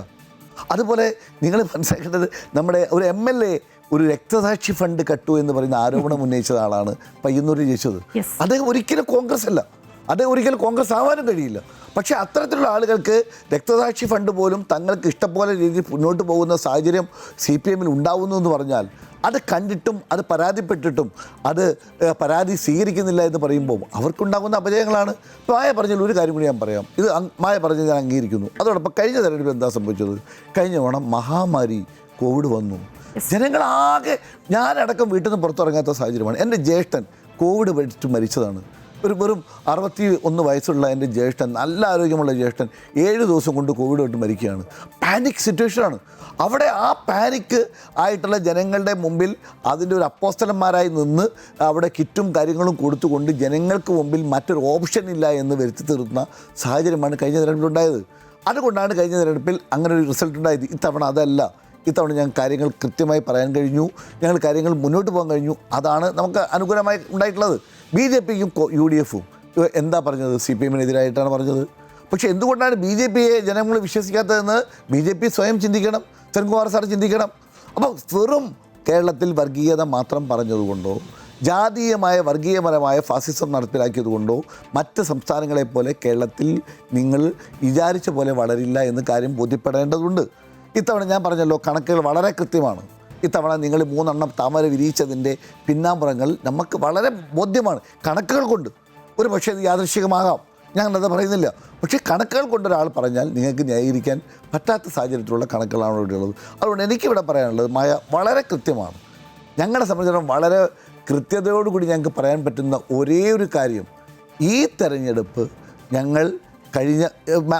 അതുപോലെ നിങ്ങൾ മനസ്സിലാക്കേണ്ടത്, നമ്മുടെ ഒരു MLA ഒരു രക്തസാക്ഷി ഫണ്ട് കട്ടു എന്ന് പറയുന്ന ആരോപണം ഉന്നയിച്ച ആളാണ് പയ്യന്നൂരിൽ ജയിച്ചത്. അദ്ദേഹം ഒരിക്കലും കോൺഗ്രസ് അല്ല, അദ്ദേഹം ഒരിക്കലും കോൺഗ്രസ് ആവാനും കഴിയില്ല. പക്ഷേ അത്തരത്തിലുള്ള ആളുകൾക്ക് രക്തസാക്ഷി ഫണ്ട് പോലും തങ്ങൾക്ക് ഇഷ്ടംപോലെ രീതിയിൽ മുന്നോട്ട് പോകുന്ന സാഹചര്യം CPM-ൽ ഉണ്ടാവുന്നു എന്ന് പറഞ്ഞാൽ, അത് കണ്ടിട്ടും അത് പരാതിപ്പെട്ടിട്ടും അത് പരാതി സ്വീകരിക്കുന്നില്ല എന്ന് പറയുമ്പോൾ അവർക്കുണ്ടാകുന്ന അപജയങ്ങളാണ്. മായ പറഞ്ഞാൽ ഒരു കാര്യം കൂടി ഞാൻ പറയാം, ഇത് മായ പറഞ്ഞ് ഞാൻ അംഗീകരിക്കുന്നു. അതോടൊപ്പം കഴിഞ്ഞ തെരഞ്ഞെടുപ്പ് എന്താ സംഭവിച്ചത്? കഴിഞ്ഞ തവണ മഹാമാരി കോവിഡ് വന്നു, ജനങ്ങളാകെ, ഞാനടക്കം വീട്ടിൽ നിന്ന് പുറത്തിറങ്ങാത്ത സാഹചര്യമാണ്. എൻ്റെ ജ്യേഷ്ഠൻ കോവിഡ് വെച്ചിട്ട് മരിച്ചതാണ്. വെറും 61 വയസ്സുള്ള എൻ്റെ ജ്യേഷ്ഠൻ, നല്ല ആരോഗ്യമുള്ള ജ്യേഷ്ഠൻ 7 ദിവസം കൊണ്ട് കോവിഡ് ആയിട്ട് മരിക്കുകയാണ്. പാനിക് സിറ്റുവേഷനാണ്. അവിടെ ആ പാനിക് ആയിട്ടുള്ള ജനങ്ങളുടെ മുമ്പിൽ അതിൻ്റെ ഒരു അപ്പോസ്തലന്മാരായി നിന്ന് അവിടെ കിറ്റും കാര്യങ്ങളും കൊടുത്തുകൊണ്ട് ജനങ്ങൾക്ക് മുമ്പിൽ മറ്റൊരു ഓപ്ഷൻ ഇല്ല എന്ന് വരുത്തി തീർന്ന സാഹചര്യമാണ് കഴിഞ്ഞ തെരഞ്ഞെടുപ്പിലുണ്ടായത്. അതുകൊണ്ടാണ് കഴിഞ്ഞ തെരഞ്ഞെടുപ്പിൽ അങ്ങനെ ഒരു റിസൾട്ട് ഉണ്ടായത്. ഇത്തവണ അതല്ല. ഇത്തവണ ഞങ്ങൾ കാര്യങ്ങൾ കൃത്യമായി പറയാൻ കഴിഞ്ഞു, ഞങ്ങൾ കാര്യങ്ങൾ മുന്നോട്ട് പോകാൻ കഴിഞ്ഞു. അതാണ് നമുക്ക് അനുകൂലമായി ഉണ്ടായിട്ടുള്ളത്. BJPക്കും UDF-ഉം എന്താ പറഞ്ഞത്? CPM-നെതിരായിട്ടാണ് പറഞ്ഞത്. പക്ഷേ എന്തുകൊണ്ടാണ് BJP-യെ ജനങ്ങൾ വിശ്വസിക്കാത്തതെന്ന് BJP സ്വയം ചിന്തിക്കണം. സെൻകുമാർ സാർ ചിന്തിക്കണം. അപ്പോൾ വെറും കേരളത്തിൽ വർഗീയത മാത്രം പറഞ്ഞതുകൊണ്ടോ ജാതീയമായ വർഗീയപരമായ ഫാസിസം നടപ്പിലാക്കിയതുകൊണ്ടോ മറ്റ് സംസ്ഥാനങ്ങളെപ്പോലെ കേരളത്തിൽ നിങ്ങൾ വിചാരിച്ച പോലെ വളരില്ല എന്ന് കാര്യം ബോധ്യപ്പെടേണ്ടതുണ്ട്. ഇത്തവണ ഞാൻ പറഞ്ഞല്ലോ, കണക്കുകൾ വളരെ കൃത്യമാണ്. ഇത്തവണ നിങ്ങൾ 3 എണ്ണം താമര വിരിയിച്ചതിൻ്റെ പിന്നാമ്പുറങ്ങൾ നമുക്ക് വളരെ ബോധ്യമാണ്. കണക്കുകൾ കൊണ്ട് ഒരു പക്ഷേ ഇത് യാദൃശ്ചികമാകാം, ഞാനത് പറയുന്നില്ല. പക്ഷേ കണക്കുകൾ കൊണ്ടൊരാൾ പറഞ്ഞാൽ നിങ്ങൾക്ക് ന്യായീകരിക്കാൻ പറ്റാത്ത സാഹചര്യത്തിലുള്ള കണക്കുകളാണ് ഇവിടെ ഉള്ളത്. അതുകൊണ്ട് എനിക്കിവിടെ പറയാനുള്ളത് വളരെ കൃത്യമാണ്. ഞങ്ങളെ സംബന്ധിച്ചിടത്തോളം വളരെ കൃത്യതയോടുകൂടി ഞങ്ങൾക്ക് പറയാൻ പറ്റുന്ന ഒരേ ഒരു കാര്യം, ഈ തെരഞ്ഞെടുപ്പ് ഞങ്ങൾ കഴിഞ്ഞ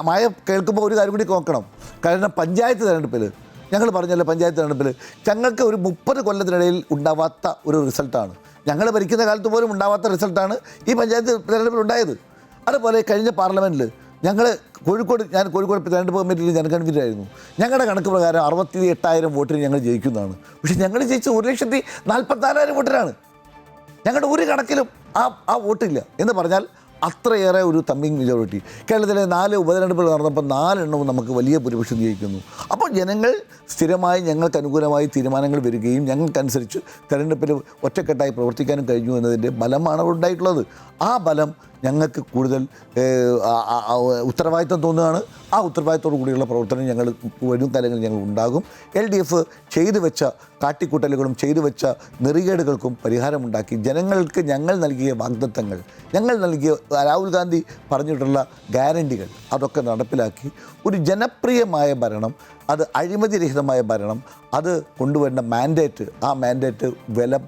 മായ കേൾക്കുമ്പോൾ ഒരു കാര്യം കൂടി നോക്കണം. കാരണം പഞ്ചായത്ത് തെരഞ്ഞെടുപ്പിൽ ഞങ്ങൾ പറഞ്ഞല്ലോ, പഞ്ചായത്ത് തെരഞ്ഞെടുപ്പിൽ ഞങ്ങൾക്ക് ഒരു 30 കൊല്ലത്തിനിടയിൽ ഉണ്ടാവാത്ത ഒരു റിസൾട്ടാണ്. ഞങ്ങൾ ഭരിക്കുന്ന കാലത്ത് പോലും ഉണ്ടാവാത്ത റിസൾട്ടാണ് ഈ പഞ്ചായത്ത് തെരഞ്ഞെടുപ്പിൽ ഉണ്ടായത്. അതുപോലെ കഴിഞ്ഞ പാർലമെൻറ്റിൽ ഞാൻ കോഴിക്കോട് തെരഞ്ഞെടുപ്പ് കമ്മിറ്റിയിൽ ഞാൻ കൺവീനറായിരുന്നു. ഞങ്ങളുടെ കണക്ക് പ്രകാരം 68,000 വോട്ടിന് ഞങ്ങൾ ജയിക്കുന്നതാണ്. പക്ഷേ ഞങ്ങൾ ജയിച്ചത് 1,44,000 വോട്ടിനാണ്. ഞങ്ങളുടെ ഒരു കണക്കിലും ആ വോട്ടില്ല എന്ന് പറഞ്ഞാൽ അത്രയേറെ ഒരു തമ്മിങ് മെജോറിറ്റി. കേരളത്തിലെ 4 ഉപതെരഞ്ഞെടുപ്പുകൾ നടന്നപ്പോൾ 4 എണ്ണവും നമുക്ക് വലിയ ഭൂരിപക്ഷം ജയിക്കുന്നു. അപ്പോൾ ജനങ്ങൾ സ്ഥിരമായി ഞങ്ങൾക്ക് അനുകൂലമായി തീരുമാനങ്ങൾ വരികയും ഞങ്ങൾക്കനുസരിച്ച് തെരഞ്ഞെടുപ്പിൽ ഒറ്റക്കെട്ടായി പ്രവർത്തിക്കാനും കഴിഞ്ഞു എന്നതിൻ്റെ ബലമാണ് അവിടെ ഉണ്ടായിട്ടുള്ളത്. ആ ബലം ഞങ്ങൾക്ക് കൂടുതൽ ഉത്തരവാദിത്വം തോന്നുകയാണ്. ആ ഉത്തരവാദിത്തോടു കൂടിയുള്ള പ്രവർത്തനം ഞങ്ങൾ വരും കാലങ്ങളിൽ ഞങ്ങൾ ഉണ്ടാകും. LDF ചെയ്തു വെച്ച കാട്ടിക്കൂട്ടലുകളും ചെയ്തു വെച്ച നെറികേടുകൾക്കും പരിഹാരമുണ്ടാക്കി ജനങ്ങൾക്ക് ഞങ്ങൾ നൽകിയ വാഗ്ദത്തങ്ങൾ, ഞങ്ങൾ നൽകിയ രാഹുൽ ഗാന്ധി പറഞ്ഞിട്ടുള്ള ഗ്യാരണ്ടികൾ അതൊക്കെ നടപ്പിലാക്കി ഒരു ജനപ്രിയമായ ഭരണം, അത് അഴിമതിരഹിതമായ ഭരണം, അത് കൊണ്ടുവരുന്ന മാൻഡേറ്റ്, ആ മാൻഡേറ്റ് വില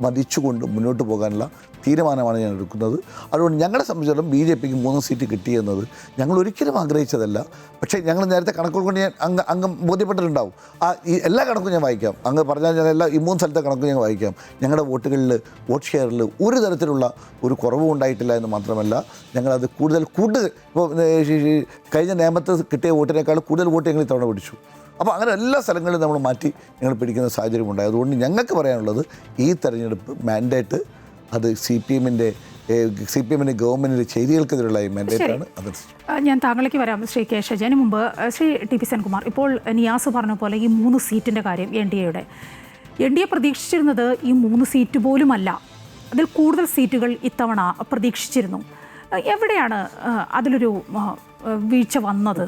മതിച്ചുകൊണ്ട് മുന്നോട്ട് പോകാനുള്ള തീരുമാനമാണ് ഞാൻ എടുക്കുന്നത്. അതുകൊണ്ട് ഞങ്ങളെ സംബന്ധിച്ചിടത്തോളം BJPക്ക് 3 സീറ്റ് കിട്ടിയെന്നത് ഞങ്ങൾ ഒരിക്കലും ആഗ്രഹിച്ചതല്ല. പക്ഷേ ഞങ്ങൾ നേരത്തെ കണക്കുകൾ കൊണ്ട് ഞാൻ അങ്ങ് ബോധ്യപ്പെട്ടിട്ടുണ്ടാവും. ഈ എല്ലാ കണക്കും ഞാൻ വായിക്കാം. അങ്ങ് പറഞ്ഞാൽ ഞാൻ ഈ 3 സ്ഥലത്തെ കണക്കും ഞാൻ വായിക്കാം. ഞങ്ങളുടെ വോട്ട് ഷെയറിൽ ഒരു തരത്തിലുള്ള ഒരു കുറവും ഉണ്ടായിട്ടില്ല എന്ന് മാത്രമല്ല, ഞങ്ങളത് കൂടുതൽ ഇപ്പോൾ കഴിഞ്ഞ നിയമത്ത് കിട്ടിയ വോട്ടിനേക്കാൾ കൂടുതൽ വോട്ട് ഞങ്ങൾ ഇത്തവണ പിടിച്ചു. അപ്പോൾ അങ്ങനെ എല്ലാ സ്ഥലങ്ങളിലും നമ്മൾ മാറ്റി ഞങ്ങൾ പിടിക്കുന്ന സാഹചര്യം ഉണ്ടായി. അതുകൊണ്ട് ഞങ്ങൾക്ക് പറയാനുള്ളത്, ഈ തെരഞ്ഞെടുപ്പ് മാൻഡേറ്റ് അത് CPMൻ്റെ ഗവൺമെൻറ്റിൻ്റെ ചെയ്തികൾക്കെതിരെയുള്ള മാൻഡേറ്റാണ്. അത് ഞാൻ താങ്കളിലേക്ക് വരാം ശ്രീ കെ ഷജന് മുമ്പ് ശ്രീ TP സെൻകുമാർ, ഇപ്പോൾ നിയാസ് പറഞ്ഞ പോലെ ഈ 3 സീറ്റിൻ്റെ കാര്യം NDA പ്രതീക്ഷിച്ചിരുന്നത് ഈ 3 സീറ്റ് പോലുമല്ല, അതിൽ കൂടുതൽ സീറ്റുകൾ ഇത്തവണ പ്രതീക്ഷിച്ചിരുന്നു. എവിടെയാണ് അതിലൊരു വീഴ്ച വന്നത്?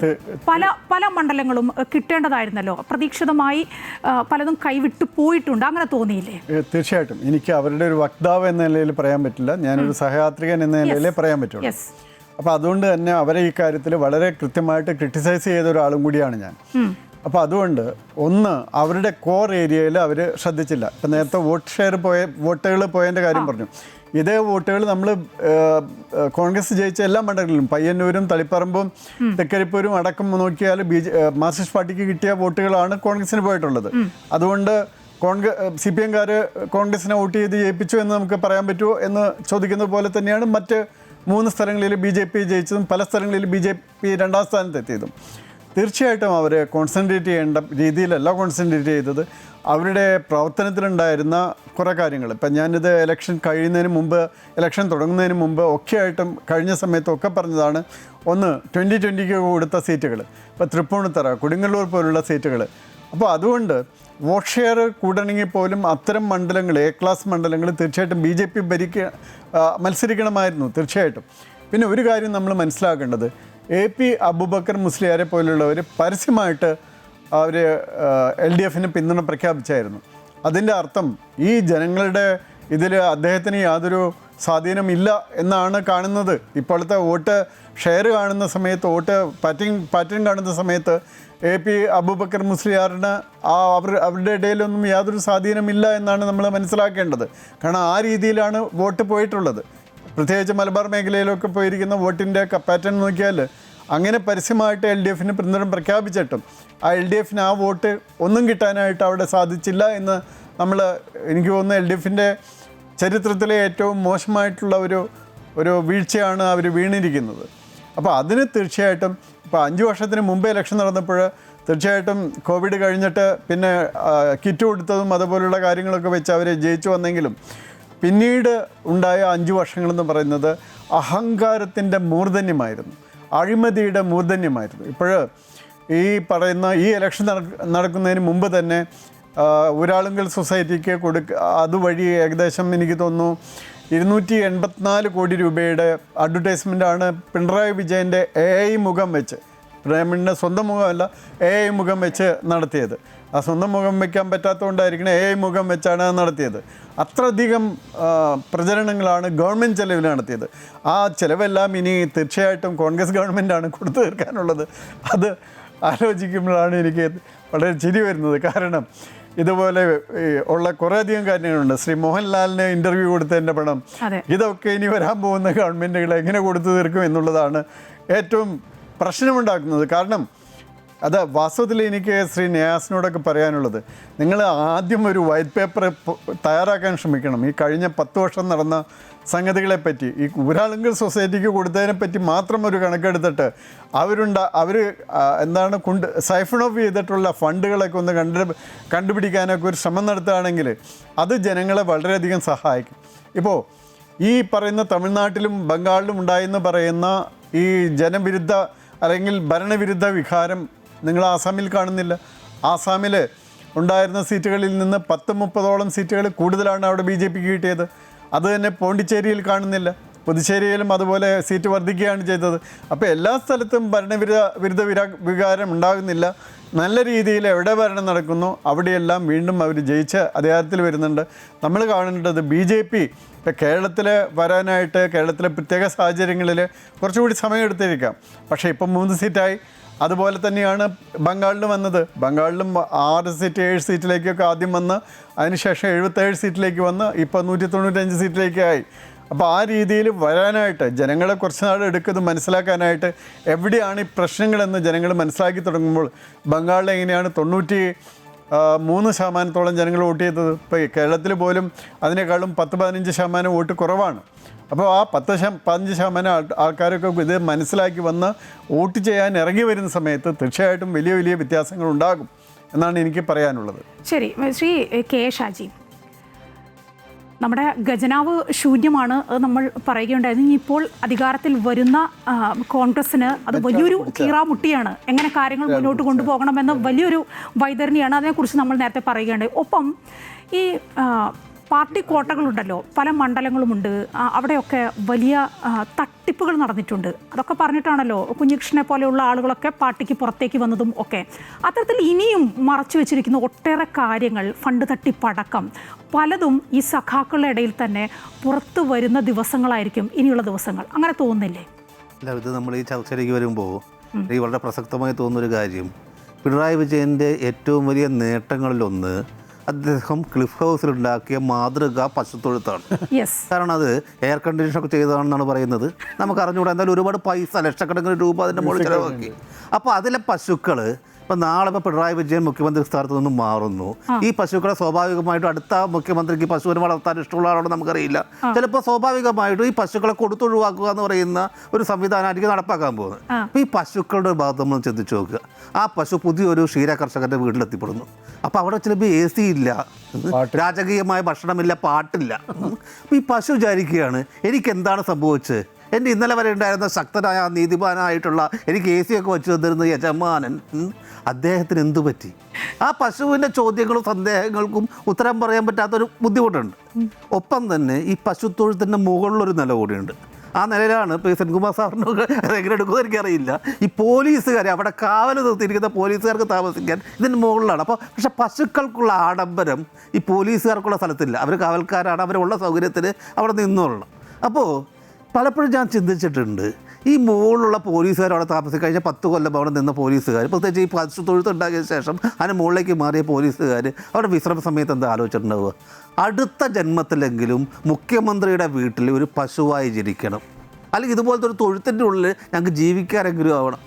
പല മണ്ഡലങ്ങളും കിട്ടേണ്ടതായിരുന്നല്ലോ, പ്രതീക്ഷിതമായി പലതും കൈവിട്ടു പോയിട്ടുണ്ട്, അങ്ങനെ തോന്നിയില്ലേ? തീർച്ചയായിട്ടും എനിക്ക് അവരുടെ ഒരു വക്താവ് എന്ന നിലയിൽ പറയാൻ പറ്റില്ല, ഞാനൊരു സഹയാത്രികൻ എന്ന നിലയിലേ പറയാൻ പറ്റുള്ളൂ. അപ്പോൾ അതുകൊണ്ട് തന്നെ അവരെ ഈ കാര്യത്തിൽ വളരെ കൃത്യമായിട്ട് ക്രിട്ടിസൈസ് ചെയ്ത ഒരാളും കൂടിയാണ് ഞാൻ. അപ്പോൾ അതുകൊണ്ട് അവരുടെ കോർ ഏരിയയിൽ അവർ ശ്രദ്ധിച്ചില്ല. ഇപ്പം നേരത്തെ വോട്ടുകൾ പോയതിൻ്റെ കാര്യം പറഞ്ഞു. ഇതേ വോട്ടുകൾ നമ്മൾ കോൺഗ്രസ് ജയിച്ച എല്ലാ മണ്ഡലങ്ങളിലും പയ്യന്നൂരും തളിപ്പറമ്പും തൃക്കരിപ്പൂരും അടക്കം നോക്കിയാൽ മാർക്സിസ്റ്റ് പാർട്ടിക്ക് കിട്ടിയ വോട്ടുകളാണ് കോൺഗ്രസിന് പോയിട്ടുള്ളത്. അതുകൊണ്ട് CPM-കാർ കോൺഗ്രസിനെ വോട്ട് ചെയ്ത് ജയിപ്പിച്ചു എന്ന് നമുക്ക് പറയാൻ പറ്റുമോ എന്ന് ചോദിക്കുന്നത് പോലെ തന്നെയാണ് മറ്റ് 3 സ്ഥലങ്ങളിൽ BJP ജയിച്ചതും പല സ്ഥലങ്ങളിൽ BJP 2ാം സ്ഥാനത്തെത്തിയതും. തീർച്ചയായിട്ടും അവർ കോൺസെൻട്രേറ്റ് ചെയ്യേണ്ട രീതിയിലല്ല കോൺസെൻട്രേറ്റ് ചെയ്തത്. അവരുടെ പ്രവർത്തനത്തിലുണ്ടായിരുന്ന കുറേ കാര്യങ്ങൾ, ഇപ്പം ഞാനിത് ഇലക്ഷൻ തുടങ്ങുന്നതിന് മുമ്പ് ഒക്കെയായിട്ടും കഴിഞ്ഞ സമയത്തൊക്കെ പറഞ്ഞതാണ്. 2020 കൊടുത്ത സീറ്റുകൾ, ഇപ്പോൾ തൃപ്പൂണിത്തറ, കൊടുങ്ങല്ലൂർ പോലുള്ള സീറ്റുകൾ. അപ്പോൾ അതുകൊണ്ട് വോട്ട് ഷെയർ കൂടണമെങ്കിൽ പോലും അത്തരം മണ്ഡലങ്ങൾ, A ക്ലാസ് മണ്ഡലങ്ങൾ തീർച്ചയായിട്ടും BJP മത്സരിക്കണമായിരുന്നു തീർച്ചയായിട്ടും. പിന്നെ ഒരു കാര്യം നമ്മൾ മനസ്സിലാക്കേണ്ടത്, AP അബൂബക്കർ മുസ്ലിയാരെ പോലുള്ളവർ പരസ്യമായിട്ട് അവർ LDFന് പിന്തുണ പ്രഖ്യാപിച്ചായിരുന്നു. അതിൻ്റെ അർത്ഥം ഈ ജനങ്ങളുടെ ഇതിൽ അദ്ദേഹത്തിന് യാതൊരു സ്വാധീനമില്ല എന്നാണ് കാണുന്നത്. ഇപ്പോഴത്തെ വോട്ട് ഷെയർ കാണുന്ന സമയത്ത്, വോട്ട് പാറ്റേൺ കാണുന്ന സമയത്ത് AP അബൂബക്കർ മുസ്ലിയാറിന് അവരുടെ ഇടയിലൊന്നും യാതൊരു സ്വാധീനമില്ല എന്നാണ് നമ്മൾ മനസ്സിലാക്കേണ്ടത്. കാരണം ആ രീതിയിലാണ് വോട്ട് പോയിട്ടുള്ളത്. പ്രത്യേകിച്ച് മലബാർ മേഖലയിലൊക്കെ പോയിരിക്കുന്ന വോട്ടിൻ്റെ പാറ്റേൺ നോക്കിയാൽ അങ്ങനെ പരസ്യമായിട്ട് LDFന് പിന്തുണ പ്രഖ്യാപിച്ചിട്ടും ആ LDFന് ആ വോട്ട് ഒന്നും കിട്ടാനായിട്ട് അവിടെ സാധിച്ചില്ല എന്ന് എനിക്ക് തോന്നുന്നു LDFൻ്റെ ചരിത്രത്തിലെ ഏറ്റവും മോശമായിട്ടുള്ള ഒരു വീഴ്ചയാണ് അവർ വീണിരിക്കുന്നത്. അപ്പോൾ അതിന് തീർച്ചയായിട്ടും ഇപ്പോൾ 5 വർഷത്തിന് മുമ്പേ ഇലക്ഷൻ നടന്നപ്പോൾ തീർച്ചയായിട്ടും കോവിഡ് കഴിഞ്ഞിട്ട് പിന്നെ കിറ്റ് കൊടുത്തതും അതുപോലുള്ള കാര്യങ്ങളൊക്കെ വെച്ച് അവർ ജയിച്ചു വന്നെങ്കിലും പിന്നീട് ഉണ്ടായ 5 വർഷങ്ങളെന്ന് പറയുന്നത് അഹങ്കാരത്തിൻ്റെ മൂർധന്യമായിരുന്നു, അഴിമതിയുടെ മൂർധന്യമായിരുന്നു. ഇപ്പോൾ ഈ പറയുന്ന ഈ ഇലക്ഷൻ നടക്കുന്നതിന് മുമ്പ് തന്നെ ഊരാളുങ്കൽ സൊസൈറ്റിക്ക് അതുവഴി ഏകദേശം എനിക്ക് തോന്നുന്നു 284 കോടി രൂപയുടെ അഡ്വർടൈസ്മെൻ്റാണ് പിണറായി വിജയൻ്റെ AI മുഖം വെച്ച്, പ്രേമിൻ്റെ സ്വന്തം മുഖമല്ല, AI മുഖം വെച്ച് നടത്തിയത്. ആ സ്വന്തം മുഖം വയ്ക്കാൻ പറ്റാത്തതുകൊണ്ടായിരിക്കണം AI മുഖം വെച്ചാണ് നടത്തിയത്. അത്രയധികം പ്രചരണങ്ങളാണ് ഗവൺമെൻറ് ചെലവിൽ നടത്തിയത്. ആ ചിലവെല്ലാം ഇനി തീർച്ചയായിട്ടും കോൺഗ്രസ് ഗവൺമെൻറ്റാണ് കൊടുത്തു തീർക്കാനുള്ളത്. അത് ആലോചിക്കുമ്പോഴാണ് എനിക്ക് വളരെ ചിരി വരുന്നത്. കാരണം ഇതുപോലെ ഉള്ള കുറേയധികം കാര്യങ്ങളുണ്ട്. ശ്രീ മോഹൻലാലിന് ഇൻ്റർവ്യൂ കൊടുത്തതിൻ്റെ പണം, ഇതൊക്കെ ഇനി വരാൻ പോകുന്ന ഗവൺമെൻറ്റുകൾ എങ്ങനെ കൊടുത്തു തീർക്കും എന്നുള്ളതാണ് ഏറ്റവും പ്രശ്നമുണ്ടാക്കുന്നത്. കാരണം അത് വാസ്തവത്തിൽ എനിക്ക് ശ്രീ നിയാസിനോടൊക്കെ പറയാനുള്ളത്, നിങ്ങൾ ആദ്യം ഒരു വൈറ്റ് പേപ്പർ തയ്യാറാക്കാൻ ശ്രമിക്കണം. ഈ കഴിഞ്ഞ 10 വർഷം നടന്ന സംഗതികളെപ്പറ്റി, ഈ ഊരാളുങ്കൽ സൊസൈറ്റിക്ക് കൊടുത്തതിനെപ്പറ്റി മാത്രം ഒരു കണക്കെടുത്തിട്ട് അവർ എന്താണ് സൈഫൺ ഓഫ് ചെയ്തിട്ടുള്ള ഫണ്ടുകളൊക്കെ ഒന്ന് കണ്ടുപിടിക്കാനൊക്കെ ഒരു ശ്രമം നടത്തുകയാണെങ്കിൽ അത് ജനങ്ങളെ വളരെയധികം സഹായിക്കും. ഇപ്പോൾ ഈ പറയുന്ന തമിഴ്നാട്ടിലും ബംഗാളിലും ഉണ്ടായെന്ന് പറയുന്ന ഈ ജനവിരുദ്ധ അല്ലെങ്കിൽ ഭരണവിരുദ്ധ വികാരം നിങ്ങൾ ആസാമിൽ കാണുന്നില്ല. ആസാമിൽ ഉണ്ടായിരുന്ന സീറ്റുകളിൽ നിന്ന് 10-30ഓളം സീറ്റുകൾ കൂടുതലാണ് അവിടെ BJPക്ക് കിട്ടിയത്. അത് തന്നെ പോണ്ടിച്ചേരിയിൽ കാണുന്നില്ല. പുതുച്ചേരിയിലും അതുപോലെ സീറ്റ് വർദ്ധിക്കുകയാണ് ചെയ്തത്. അപ്പോൾ എല്ലാ സ്ഥലത്തും ഭരണവിരുദ്ധ വികാരം ഉണ്ടാകുന്നില്ല. നല്ല രീതിയിൽ എവിടെ ഭരണം നടക്കുന്നു അവിടെയെല്ലാം വീണ്ടും അവർ ജയിച്ച് അധികാരത്തിൽ വരുന്നുണ്ട്. നമ്മൾ കാണേണ്ടത് BJP ഇപ്പോൾ കേരളത്തിൽ വരാനായിട്ട് കേരളത്തിലെ പ്രത്യേക സാഹചര്യങ്ങളിൽ കുറച്ചുകൂടി സമയമെടുത്തിരിക്കാം. പക്ഷേ ഇപ്പം 3 സീറ്റായി. അതുപോലെ തന്നെയാണ് ബംഗാളിലും വന്നത്. ബംഗാളിലും 6 സീറ്റ് 7 സീറ്റിലേക്കൊക്കെ ആദ്യം വന്ന് അതിനുശേഷം 77 സീറ്റിലേക്ക് വന്ന് ഇപ്പോൾ 195 സീറ്റിലേക്കായി. അപ്പോൾ ആ രീതിയിൽ വരാനായിട്ട് ജനങ്ങളെ കുറച്ച് നാൾ എടുക്കുന്നത് മനസ്സിലാക്കാനായിട്ട് എവിടെയാണ് ഈ പ്രശ്നങ്ങളെന്ന് ജനങ്ങൾ മനസ്സിലാക്കി തുടങ്ങുമ്പോൾ ബംഗാളിൽ എങ്ങനെയാണ് 93% ജനങ്ങൾ വോട്ട് ചെയ്തത്. ഇപ്പോൾ കേരളത്തിൽ പോലും അതിനേക്കാളും 10-15% വോട്ട് കുറവാണ്. അപ്പോൾ ആ 10-15% ആൾക്കാരൊക്കെ ഇത് മനസ്സിലാക്കി വന്ന് വോട്ട് ചെയ്യാൻ ഇറങ്ങി വരുന്ന സമയത്ത് തീർച്ചയായിട്ടും വലിയ വലിയ വ്യത്യാസങ്ങൾ ഉണ്ടാകും എന്നാണ് എനിക്ക് പറയാനുള്ളത്. ശരി, ശ്രീ കെ ഷാജി, നമ്മുടെ ഖജനാവ് ശൂന്യമാണ് നമ്മൾ പറയുകയുണ്ടായിരുന്നു. ഇപ്പോൾ അധികാരത്തിൽ വരുന്ന കോൺഗ്രസ്സിന് അത് വലിയൊരു കീറാമുട്ടിയാണ്. എങ്ങനെ കാര്യങ്ങൾ മുന്നോട്ട് കൊണ്ടുപോകണമെന്ന് വലിയൊരു വൈതരണിയാണ്. അതിനെക്കുറിച്ച് നമ്മൾ നേരത്തെ പറയുകയുണ്ടായി. ഒപ്പം ഈ പാർട്ടി കോട്ടകളുണ്ടല്ലോ, പല മണ്ഡലങ്ങളുമുണ്ട്, അവിടെയൊക്കെ വലിയ തട്ടിപ്പുകൾ നടന്നിട്ടുണ്ട്. അതൊക്കെ പറഞ്ഞിട്ടാണല്ലോ കുഞ്ഞികൃഷ്ണനെ പോലെയുള്ള ആളുകളൊക്കെ പാർട്ടിക്ക് പുറത്തേക്ക് വന്നതും ഒക്കെ. അത്തരത്തിൽ ഇനിയും മറച്ചു വെച്ചിരിക്കുന്ന ഒട്ടേറെ കാര്യങ്ങൾ, ഫണ്ട് തട്ടിപ്പടക്കം പലതും ഈ സഖാക്കളുടെ ഇടയിൽ തന്നെ പുറത്തു വരുന്ന ദിവസങ്ങളായിരിക്കും ഇനിയുള്ള ദിവസങ്ങൾ. അങ്ങനെ തോന്നുന്നില്ലേ? അല്ല, ഇത് നമ്മൾ ഈ ചർച്ചയിലേക്ക് വരുമ്പോൾ എനിക്ക് വളരെ പ്രസക്തമായി തോന്നുന്നൊരു കാര്യം, പിണറായി വിജയൻ്റെ ഏറ്റവും വലിയ നേട്ടങ്ങളിലൊന്ന് അദ്ദേഹം ക്ലിഫ് ഹൗസിലുണ്ടാക്കിയ മാതൃക പശുത്തൊഴുത്താണ്. കാരണം അത് എയർ കണ്ടീഷനൊക്കെ ചെയ്തതാണെന്നാണ് പറയുന്നത്. നമുക്ക് അറിഞ്ഞുകൂടാ. എന്തായാലും ഒരുപാട് പൈസ, ലക്ഷക്കണക്കിന് രൂപ അതിൻ്റെ മുകളിൽ ചിലവാക്കി. അപ്പോൾ അതിലെ പശുക്കൾ ഇപ്പം നാളെ ഇപ്പോൾ പിണറായി വിജയൻ മുഖ്യമന്ത്രി സ്ഥാനത്ത് നിന്നും മാറുന്നു. ഈ പശുക്കളെ സ്വാഭാവികമായിട്ടും അടുത്ത മുഖ്യമന്ത്രിക്ക് പശുവിനെ വളർത്താൻ ഇഷ്ടമുള്ള ആളോട് നമുക്കറിയില്ല. ചിലപ്പോൾ സ്വാഭാവികമായിട്ടും ഈ പശുക്കളെ കൊടുത്തൊഴിവാക്കുക എന്ന് പറയുന്ന ഒരു സംവിധാനമായിരിക്കും നടപ്പാക്കാൻ പോകുന്നത്. അപ്പോൾ ഈ പശുക്കളുടെ ഭാഗത്ത് നമ്മൾ ചിന്തിച്ച് നോക്കുക. ആ പശു പുതിയൊരു ക്ഷീര കർഷകൻ്റെ വീട്ടിലെത്തിപ്പെടുന്നു. അപ്പോൾ അവിടെ ചിലപ്പോൾ AC ഇല്ല, രാജകീയമായ ഭക്ഷണമില്ല, പാട്ടില്ല. അപ്പോൾ ഈ പശു വിചാരിക്കുകയാണ്, എനിക്ക് എന്താണ് സംഭവിച്ചത്? എൻ്റെ ഇന്നലെ വരെ ഉണ്ടായിരുന്ന ശക്തനായ നീതിമാനായിട്ടുള്ള എനിക്ക് AC ഒക്കെ വെച്ച് തന്നിരുന്ന യജമാനൻ, അദ്ദേഹത്തിന് എന്തു പറ്റി? ആ പശുവിൻ്റെ ചോദ്യങ്ങളും സന്ദേഹങ്ങൾക്കും ഉത്തരം പറയാൻ പറ്റാത്തൊരു ബുദ്ധിമുട്ടുണ്ട്. ഒപ്പം തന്നെ ഈ പശുത്തൊഴുത്തിൻ്റെ മുകളിലൊരു നില കൂടിയുണ്ട്. ആ നിലയിലാണ് ഇപ്പോൾ ഈ സെൻകുമാർ സാറിനൊക്കെ എങ്ങനെ എടുക്കുമെന്ന് എനിക്കറിയില്ല. ഈ പോലീസുകാരെ അവിടെ കാവൽ നിർത്തിയിരിക്കുന്ന പോലീസുകാർക്ക് താമസിക്കാൻ ഇതിന് മുകളിലാണ്. അപ്പോൾ പക്ഷേ പശുക്കൾക്കുള്ള ആഡംബരം ഈ പോലീസുകാർക്കുള്ള സ്ഥലത്തില്ല. അവർ കാവൽക്കാരാണ്, അവരുള്ള സൗകര്യത്തിൽ അവിടെ നിന്നോളണം. അപ്പോൾ പലപ്പോഴും ഞാൻ ചിന്തിച്ചിട്ടുണ്ട്, ഈ മുകളിലുള്ള പോലീസുകാർ അവിടെ താമസിക്കഴിഞ്ഞാൽ 10 കൊല്ലം അവിടെ നിന്ന പോലീസുകാർ, പ്രത്യേകിച്ച് ഈ പശുത്തൊഴുത്തുണ്ടാക്കിയ ശേഷം അതിന് മുകളിലേക്ക് മാറിയ പോലീസുകാർ അവിടെ വിശ്രമ സമയത്ത് എന്താ ആലോചിച്ചിട്ടുണ്ടാവുക? അടുത്ത ജന്മത്തിലെങ്കിലും മുഖ്യമന്ത്രിയുടെ വീട്ടിൽ ഒരു പശുവായി ജനിക്കണം, അല്ലെങ്കിൽ ഇതുപോലത്തെ ഒരു തൊഴുത്തിൻ്റെ ഉള്ളിൽ ഞങ്ങൾക്ക് ജീവിക്കാനെങ്കിലും ആവണം.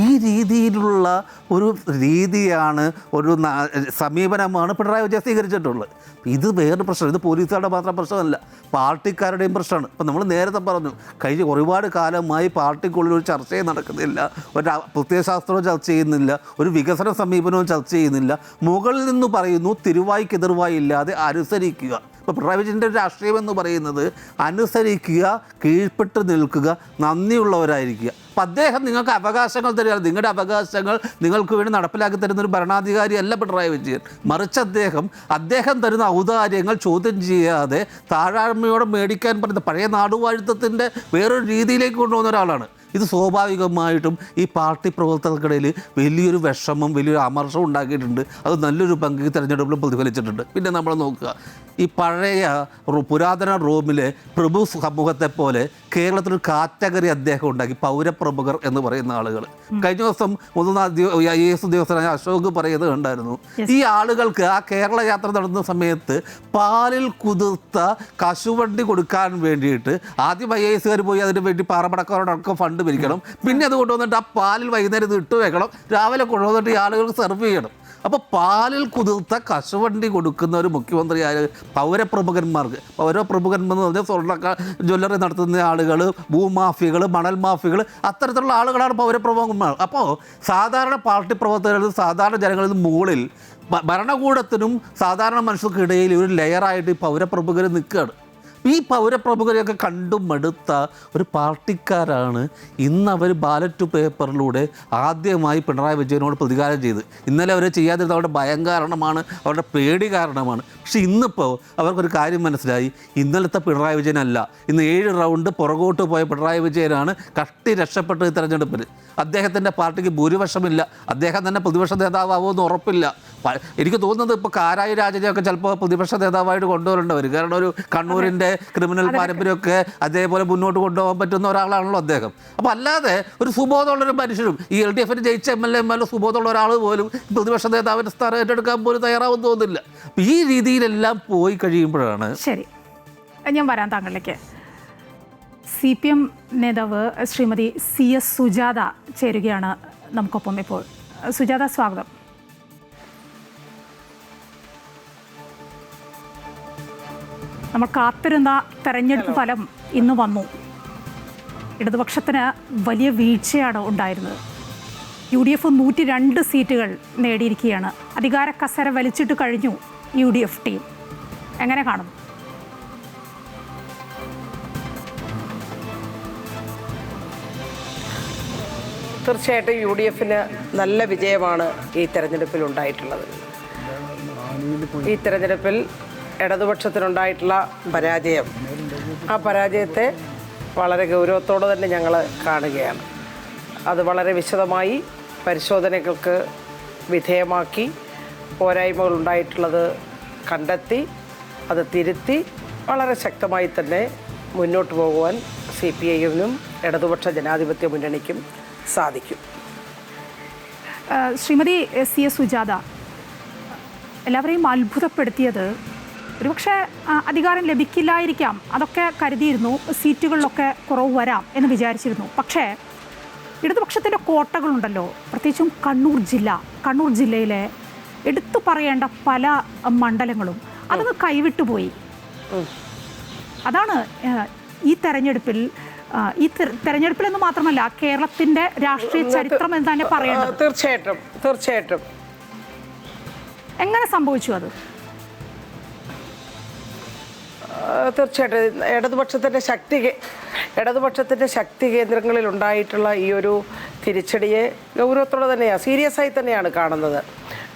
ഈ രീതിയിലുള്ള ഒരു രീതിയാണ്, ഒരു സമീപനമാണ് പിണറായി വിജയൻ സ്വീകരിച്ചിട്ടുള്ളത്. ഇത് വേറൊരു പ്രശ്നം. ഇത് പോലീസുകാരുടെ മാത്രം പ്രശ്നമല്ല, പാർട്ടിക്കാരുടെയും പ്രശ്നമാണ്. ഇപ്പം നമ്മൾ നേരത്തെ പറഞ്ഞു, കഴിഞ്ഞ ഒരുപാട് കാലമായി പാർട്ടിക്കുള്ളിൽ ഒരു ചർച്ചയും നടക്കുന്നില്ല, ഒരു പ്രത്യയശാസ്ത്രവും ചർച്ച ചെയ്യുന്നില്ല, ഒരു വികസന സമീപനവും ചർച്ച ചെയ്യുന്നില്ല. മുകളിൽ നിന്ന് പറയുന്നു തിരുവായ്ക്കെതിർവായി ഇല്ലാതെ അനുസരിക്കുക. ഇപ്പോൾ പിണറായി വിജയൻ്റെ ഒരു രാഷ്ട്രീയം എന്ന് പറയുന്നത് അനുസരിക്കുക, കീഴ്പ്പെട്ട് നിൽക്കുക, നന്ദിയുള്ളവരായിരിക്കുക. അപ്പം അദ്ദേഹം നിങ്ങൾക്ക് അവകാശങ്ങൾ തരികയാണ്. നിങ്ങളുടെ അവകാശങ്ങൾ നിങ്ങൾക്ക് വേണ്ടി നടപ്പിലാക്കി തരുന്ന ഒരു ഭരണാധികാരിയല്ല പിണറായി വിജയൻ. മറിച്ച് അദ്ദേഹം തരുന്ന ഔദാര്യങ്ങൾ ചോദ്യം ചെയ്യാതെ താഴായ്മയോടെ മേടിക്കാൻ പറയുന്ന പഴയ നാടുവാഴ്ത്തത്തിൻ്റെ വേറൊരു രീതിയിലേക്ക് കൊണ്ടുപോകുന്ന ഒരാളാണ്. ഇത് സ്വാഭാവികമായിട്ടും ഈ പാർട്ടി പ്രവർത്തകർക്കിടയിൽ വലിയൊരു വിഷമം, വലിയൊരു അമർഷം ഉണ്ടാക്കിയിട്ടുണ്ട്. അത് നല്ലൊരു പങ്ക് തെരഞ്ഞെടുപ്പിൽ പ്രതിഫലിച്ചിട്ടുണ്ട്. പിന്നെ നമ്മൾ നോക്കുക, ഈ പഴയ പുരാതന റോമിലെ പ്രഭു സമൂഹത്തെ പോലെ കേരളത്തിലൊരു കാറ്റഗറി അദ്ദേഹം ഉണ്ടാക്കി, പൗരപ്രമുഖർ എന്ന് പറയുന്ന ആളുകൾ. കഴിഞ്ഞ ദിവസം IAS ഉദ്യോഗസ്ഥനായ അശോക് പറയുന്നത് കണ്ടായിരുന്നു. ഈ ആളുകൾക്ക് ആ കേരള യാത്ര നടത്തുന്ന സമയത്ത് പാലിൽ കുതിർത്ത കശുവണ്ടി കൊടുക്കാൻ വേണ്ടിയിട്ട് ആദ്യം IASകാർ പോയി അതിന് വേണ്ടി പാറമടക്കാരോടൊക്കെ ഫണ്ട് പിരിക്കണം. പിന്നെ അത് കൊണ്ടുവന്നിട്ട് ആ പാലിൽ വൈകുന്നേരം ഇത് ഇട്ട് വെക്കണം, രാവിലെ കൊണ്ടുവന്നിട്ട് ഈ ആളുകൾക്ക് സെർവ് ചെയ്യണം. അപ്പോൾ പാലിൽ കുതിർത്ത കശുവണ്ടി കൊടുക്കുന്ന ഒരു മുഖ്യമന്ത്രിയായ പൗരപ്രമുഖന്മാർക്ക്, പൗരപ്രമുഖന്മാർ എന്ന് പറഞ്ഞാൽ സ്വർണ്ണ ജ്വല്ലറി നടത്തുന്ന ആളുകൾ, ഭൂമാഫിയകൾ, മണൽ മാഫിയകൾ, അത്തരത്തിലുള്ള ആളുകളാണ് പൗരപ്രമുഖന്മാർ. അപ്പോൾ സാധാരണ പാർട്ടി പ്രവർത്തകരും സാധാരണ ജനങ്ങളിൽ മുകളിൽ ഭരണകൂടത്തിനും സാധാരണ മനുഷ്യർക്കിടയിൽ ഒരു ലെയറായിട്ട് ഈ പൗരപ്രമുഖർ നിൽക്കുകയാണ്. ഈ പൗരപ്രമുഖരെയൊക്കെ കണ്ടും മടുത്ത ഒരു പാർട്ടിക്കാരാണ് ഇന്ന് അവർ ബാലറ്റ് പേപ്പറിലൂടെ ആദ്യമായി പിണറായി വിജയനോട് പ്രതികാരം ചെയ്ത്. ഇന്നലെ അവരെ ചെയ്യാതിരുന്ന അവരുടെ ഭയം കാരണമാണ്, അവരുടെ പേടി കാരണമാണ്. പക്ഷെ ഇന്നിപ്പോൾ അവർക്കൊരു കാര്യം മനസ്സിലായി, ഇന്നലത്തെ പിണറായി വിജയനല്ല, ഇന്ന് 7 റൗണ്ട് പുറകോട്ട് പോയ പിണറായി വിജയനാണ് കഷ്ടി രക്ഷപ്പെട്ട ഈ തെരഞ്ഞെടുപ്പിൽ. അദ്ദേഹത്തിൻ്റെ പാർട്ടിക്ക് ഭൂരിപക്ഷമില്ല, അദ്ദേഹം തന്നെ പ്രതിപക്ഷ നേതാവുമെന്ന് ഉറപ്പില്ല. എനിക്ക് തോന്നുന്നത് ഇപ്പോൾ കാരായി രാജനെയൊക്കെ ചിലപ്പോൾ പ്രതിപക്ഷ നേതാവായിട്ട് കൊണ്ടുവരേണ്ടവർ, കാരണം ഒരു കണ്ണൂരിൻ്റെ ക്രിമിനൽ പാരമ്പര്യമൊക്കെ അതേപോലെ മുന്നോട്ട് കൊണ്ടുപോകാൻ പറ്റുന്ന ഒരാളാണല്ലോ അദ്ദേഹം. അപ്പോൾ അല്ലാതെ ഒരു സുബോധമുള്ളൊരു മനുഷ്യരും ഈ LDFന് ജയിച്ച MLA സുബോധമുള്ള ഒരാൾ പോലും പ്രതിപക്ഷ നേതാവിൻ്റെ സ്ഥാനം ഏറ്റെടുക്കാൻ പോലും തയ്യാറാവും തോന്നുന്നില്ല. ഈ രീതിയിലെല്ലാം പോയി കഴിയുമ്പോഴാണ്. ശരി, ഞാൻ വരാൻ താങ്കളിലേക്ക്. CPM നേതാവ് ശ്രീമതി CS സുജാത ചേരുകയാണ് നമുക്കൊപ്പം ഇപ്പോൾ. സുജാത, സ്വാഗതം. നമ്മൾ കാത്തിരുന്ന തെരഞ്ഞെടുപ്പ് ഫലം ഇന്ന് വന്നു. ഇടതുപക്ഷത്തിന് വലിയ വീഴ്ചയാണ് ഉണ്ടായിരുന്നത്. UDF 102 സീറ്റുകൾ നേടിയിരിക്കുകയാണ്. അധികാര കസര വലിച്ചിട്ട് കഴിഞ്ഞു UDF ടീം. എങ്ങനെ കാണും? തീർച്ചയായിട്ടും UDFന് നല്ല വിജയമാണ് ഈ തെരഞ്ഞെടുപ്പിൽ ഉണ്ടായിട്ടുള്ളത്. ഈ തെരഞ്ഞെടുപ്പിൽ ഇടതുപക്ഷത്തിനുണ്ടായിട്ടുള്ള പരാജയം, ആ പരാജയത്തെ വളരെ ഗൗരവത്തോടെ തന്നെ ഞങ്ങൾ കാണുകയാണ്. അത് വളരെ വിശദമായി പരിശോധനകൾക്ക് വിധേയമാക്കി പോരായ്മകൾ ഉണ്ടായിട്ടുള്ളത് കണ്ടെത്തി അത് തിരുത്തി വളരെ ശക്തമായി തന്നെ മുന്നോട്ട് പോകുവാൻ CPIM-നും ഇടതുപക്ഷ ജനാധിപത്യ മുന്നണിക്കും സാധിക്കും. ശ്രീമതി CS സുജാത, എല്ലാവരെയും അത്ഭുതപ്പെടുത്തിയത് ഒരുപക്ഷെ അധികാരം ലഭിക്കില്ലായിരിക്കാം, അതൊക്കെ കരുതിയിരുന്നു, സീറ്റുകളിലൊക്കെ കുറവ് വരാം എന്ന് വിചാരിച്ചിരുന്നു. പക്ഷേ ഇടതുപക്ഷത്തിൻ്റെ കോട്ടകളുണ്ടല്ലോ, പ്രത്യേകിച്ചും കണ്ണൂർ ജില്ലയിലെ എടുത്തു പറയേണ്ട പല മണ്ഡലങ്ങളും അതങ്ങ് കൈവിട്ടുപോയി. അതാണ് ഈ തെരഞ്ഞെടുപ്പിൽ എന്ന് മാത്രമല്ല കേരളത്തിൻ്റെ രാഷ്ട്രീയ ചരിത്രം എന്ന് തന്നെ പറയേണ്ടത്. തീർച്ചയായിട്ടും എങ്ങനെ സംഭവിച്ചു അത്? തീർച്ചയായിട്ടും ഇടതുപക്ഷത്തിൻ്റെ ശക്തി കേന്ദ്രങ്ങളിൽ ഉണ്ടായിട്ടുള്ള ഈ ഒരു തിരിച്ചടിയെ ഗൗരവത്തോടെ തന്നെയാണ്, സീരിയസ് ആയി തന്നെയാണ് കാണുന്നത്.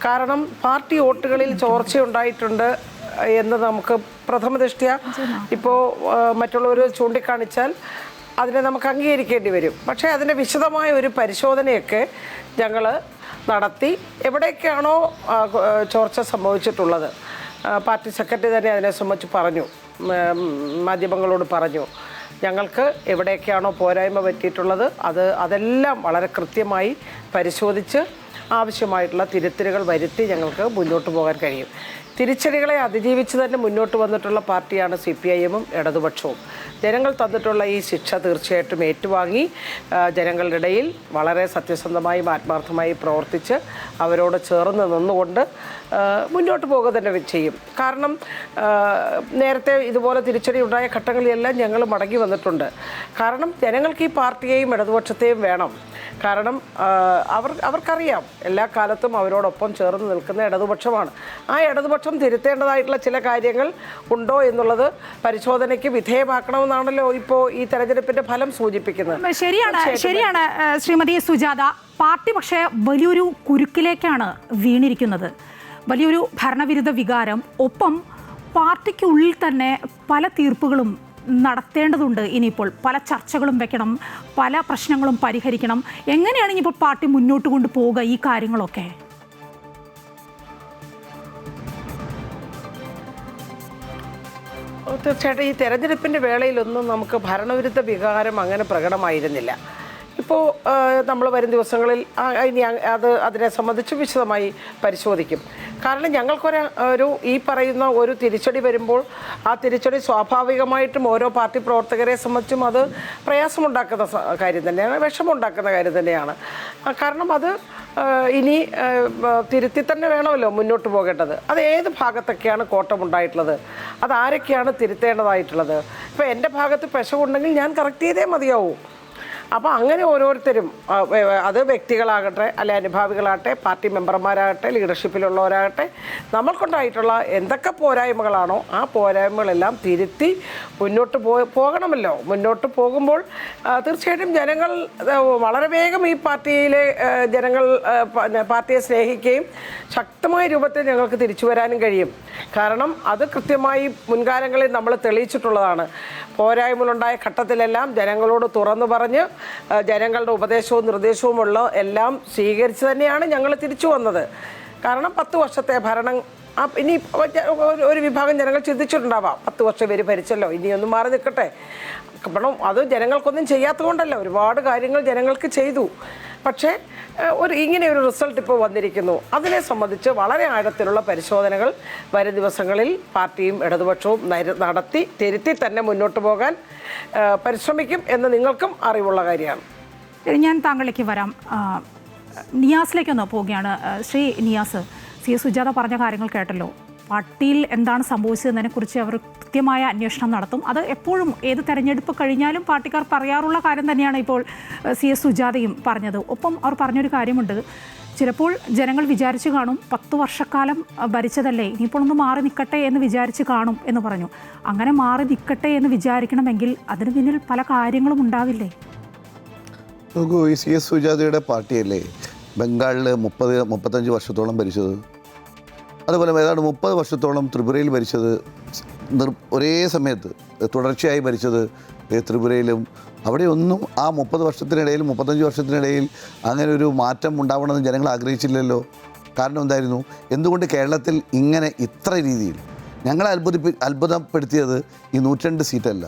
കാരണം പാർട്ടി വോട്ടുകളിൽ ചോർച്ചയുണ്ടായിട്ടുണ്ട് എന്ന് നമുക്ക് പ്രഥമ ദൃഷ്ട്യാ ഇപ്പോൾ മറ്റുള്ളവർ ചൂണ്ടിക്കാണിച്ചാൽ അതിനെ നമുക്ക് അംഗീകരിക്കേണ്ടി വരും. പക്ഷേ അതിൻ്റെ വിശദമായ ഒരു പരിശോധനയൊക്കെ ഞങ്ങൾ നടത്തി എവിടെയൊക്കെയാണോ ചോർച്ച സംഭവിച്ചിട്ടുള്ളത്, പാർട്ടി സെക്രട്ടറി തന്നെ അതിനെ സംബന്ധിച്ച് പറഞ്ഞു, മാധ്യമങ്ങളോട് പറഞ്ഞു, ഞങ്ങൾക്ക് എവിടെയൊക്കെയാണോ പോരായ്മ പറ്റിയിട്ടുള്ളത് അതെല്ലാം വളരെ കൃത്യമായി പരിശോധിച്ച് ആവശ്യമായിട്ടുള്ള തിരുത്തലുകൾ വരുത്തി ഞങ്ങൾക്ക് മുന്നോട്ട് പോകാൻ കഴിയും. തിരിച്ചടികളെ അതിജീവിച്ച് തന്നെ മുന്നോട്ട് വന്നിട്ടുള്ള പാർട്ടിയാണ് CPIM-ഉം ഇടതുപക്ഷവും. ജനങ്ങൾ തന്നിട്ടുള്ള ഈ ശിക്ഷ തീർച്ചയായിട്ടും ഏറ്റുവാങ്ങി ജനങ്ങളുടെ ഇടയിൽ വളരെ സത്യസന്ധമായും ആത്മാർത്ഥമായി പ്രവർത്തിച്ച് അവരോട് ചേർന്ന് നിന്നുകൊണ്ട് മുന്നോട്ട് പോകുക തന്നെ ചെയ്യും. കാരണം നേരത്തെ ഇതുപോലെ തിരിച്ചടി ഉണ്ടായ ഘട്ടങ്ങളിലെല്ലാം ഞങ്ങൾ മടങ്ങി വന്നിട്ടുണ്ട്. കാരണം ജനങ്ങൾക്ക് ഈ പാർട്ടിയെയും ഇടതുപക്ഷത്തെയും വേണം. കാരണം അവർക്കറിയാം എല്ലാ കാലത്തും അവരോടൊപ്പം ചേർന്ന് നിൽക്കുന്ന ഇടതുപക്ഷമാണ്. ആ ഇടതുപക്ഷം തിരുത്തേണ്ടതായിട്ടുള്ള ചില കാര്യങ്ങൾ ഉണ്ടോ എന്നുള്ളത് പരിശോധനയ്ക്ക് വിധേയമാക്കണമെന്നാണല്ലോ ഇപ്പോൾ ഈ തെരഞ്ഞെടുപ്പിന്റെ ഫലം സൂചിപ്പിക്കുന്നത്. ശരിയാണ് ശ്രീമതി സുജാത. പാർട്ടി പക്ഷേ വലിയൊരു കുരുക്കിലേക്കാണ് വീണിരിക്കുന്നത്, വലിയൊരു ഭരണവിരുദ്ധ വികാരം. ഒപ്പം പാർട്ടിക്കുള്ളിൽ തന്നെ പല തീർപ്പുകളും നടത്തേണ്ടതുണ്ട്. ഇനിയിപ്പോൾ പല ചർച്ചകളും വെക്കണം, പല പ്രശ്നങ്ങളും പരിഹരിക്കണം. എങ്ങനെയാണ് ഇനിയിപ്പോൾ പാർട്ടി മുന്നോട്ട് കൊണ്ടുപോവുക ഈ കാര്യങ്ങളൊക്കെ? തീർച്ചയായിട്ടും ഈ തെരഞ്ഞെടുപ്പിൻ്റെ വേളയിലൊന്നും നമുക്ക് ഭരണവിരുദ്ധ വികാരം അങ്ങനെ പ്രകടമായിരുന്നില്ല. ഇപ്പോൾ നമ്മൾ വരും ദിവസങ്ങളിൽ ഇനി അതിനെ സംബന്ധിച്ച് വിശദമായി പരിശോധിക്കും. കാരണം ഞങ്ങൾക്കൊരു ഈ പറയുന്ന ഒരു തിരിച്ചടി വരുമ്പോൾ ആ തിരിച്ചടി സ്വാഭാവികമായിട്ടും ഓരോ പാർട്ടി പ്രവർത്തകരെ സംബന്ധിച്ചും അത് പ്രയാസമുണ്ടാക്കുന്ന കാര്യം തന്നെയാണ്, വിഷമമുണ്ടാക്കുന്ന കാര്യം തന്നെയാണ്. കാരണം അത് ഇനി തിരുത്തി തന്നെ വേണമല്ലോ മുന്നോട്ട് പോകേണ്ടത്. അത് ഏത് ഭാഗത്തൊക്കെയാണ് കോട്ടമുണ്ടായിട്ടുള്ളത്, അതാരൊക്കെയാണ് തിരുത്തേണ്ടതായിട്ടുള്ളത്. ഇപ്പോൾ എൻ്റെ ഭാഗത്ത് പെശകുണ്ടെങ്കിൽ ഞാൻ കറക്റ്റ് ചെയ്തേ മതിയാവൂ. അപ്പോൾ അങ്ങനെ ഓരോരുത്തരും, അത് വ്യക്തികളാകട്ടെ അല്ലെ അനുഭാവികളാകട്ടെ പാർട്ടി മെമ്പർമാരാകട്ടെ ലീഡർഷിപ്പിലുള്ളവരാകട്ടെ, നമ്മൾക്കുണ്ടായിട്ടുള്ള എന്തൊക്കെ പോരായ്മകളാണോ ആ പോരായ്മകളെല്ലാം തിരുത്തി മുന്നോട്ട് പോകണമല്ലോ. മുന്നോട്ട് പോകുമ്പോൾ തീർച്ചയായിട്ടും ജനങ്ങൾ വളരെ വേഗം ഈ പാർട്ടിയിലെ ജനങ്ങൾ പാർട്ടിയെ സ്നേഹിക്കുകയും ശക്തമായ രൂപത്തിൽ ഞങ്ങൾക്ക് തിരിച്ചു വരാനും കഴിയും. കാരണം അത് കൃത്യമായി മുൻകാലങ്ങളിൽ നമ്മൾ തെളിയിച്ചിട്ടുള്ളതാണ്. പോരായ്മകളുണ്ടായ ഘട്ടത്തിലെല്ലാം ജനങ്ങളോട് തുറന്നു പറഞ്ഞ് ജനങ്ങളുടെ ഉപദേശവും നിർദ്ദേശവും എല്ലാം സ്വീകരിച്ച് തന്നെയാണ് ഞങ്ങൾ തിരിച്ചു വന്നത്. കാരണം 10 വർഷത്തെ ഭരണം ഇനി ഒരു വിഭാഗം ജനങ്ങൾ ചിന്തിച്ചിട്ടുണ്ടാവാം, 10 വർഷം ഇവർ ഭരിച്ചല്ലോ, ഇനിയൊന്നും മാറി നിൽക്കട്ടെ. കാരണം അത് ജനങ്ങൾക്കൊന്നും ചെയ്യാത്തതുകൊണ്ടല്ല, ഒരുപാട് കാര്യങ്ങൾ ജനങ്ങൾക്ക് ചെയ്തു. പക്ഷേ ഇങ്ങനെ ഒരു റിസൾട്ട് ഇപ്പോൾ വന്നിരിക്കുന്നു. അതിനെ സംബന്ധിച്ച് വളരെ ആഴത്തിലുള്ള പരിശോധനകൾ വരും ദിവസങ്ങളിൽ പാർട്ടിയും ഇടതുപക്ഷവും നടത്തി തിരുത്തി തന്നെ മുന്നോട്ട് പോകാൻ പരിശ്രമിക്കും എന്ന് നിങ്ങൾക്കും അറിവുള്ള കാര്യമാണ്. ഞാൻ താങ്കളിലേക്ക് വരാം. നിയാസിലേക്കൊന്ന് പോവുകയാണ്. ശ്രീ നിയാസ്, സി എസ് സുജാത പറഞ്ഞ കാര്യങ്ങൾ കേട്ടല്ലോ. പാർട്ടിയിൽ എന്താണ് സംഭവിച്ചതെന്നതിനെക്കുറിച്ച് അവർ കൃത്യമായ അന്വേഷണം നടത്തും. അത് എപ്പോഴും ഏത് തെരഞ്ഞെടുപ്പ് കഴിഞ്ഞാലും പാർട്ടിക്കാർ പറയാറുള്ള കാര്യം തന്നെയാണ് ഇപ്പോൾ സി എസ് സുജാതയും പറഞ്ഞത്. ഒപ്പം അവർ പറഞ്ഞൊരു കാര്യമുണ്ട്, ചിലപ്പോൾ ജനങ്ങൾ വിചാരിച്ചു കാണും 10 വർഷക്കാലം ഭരിച്ചതല്ലേ, ഇനിയിപ്പോൾ ഒന്ന് മാറി നിൽക്കട്ടെ എന്ന് വിചാരിച്ച് കാണും എന്ന് പറഞ്ഞു. അങ്ങനെ മാറി നിൽക്കട്ടെ എന്ന് വിചാരിക്കണമെങ്കിൽ അതിന് പിന്നിൽ പല കാര്യങ്ങളും ഉണ്ടാവില്ലേ? നോക്കൂ, ഈ സി എസ് സുജാതയുടെ പാർട്ടിയല്ലേ ബംഗാളിൽ 35 വർഷത്തോളം ഭരിച്ചത്. അതുപോലെ ഏതാണ്ട് 30 വർഷത്തോളം ത്രിപുരയിൽ ഭരിച്ചത്, ഒരേ സമയത്ത് തുടർച്ചയായി ഭരിച്ചത് ത്രിപുരയിലും. അവിടെയൊന്നും ആ 30 വർഷത്തിനിടയിൽ 35 വർഷത്തിനിടയിൽ അങ്ങനെ ഒരു മാറ്റം ഉണ്ടാവണമെന്ന് ജനങ്ങൾ ആഗ്രഹിച്ചില്ലല്ലോ. കാരണം എന്തായിരുന്നു? എന്തുകൊണ്ട് കേരളത്തിൽ ഇങ്ങനെ ഇത്ര രീതിയിൽ ഞങ്ങളെ അത്ഭുതപ്പെടുത്തിയത് ഈ 102 സീറ്റല്ല.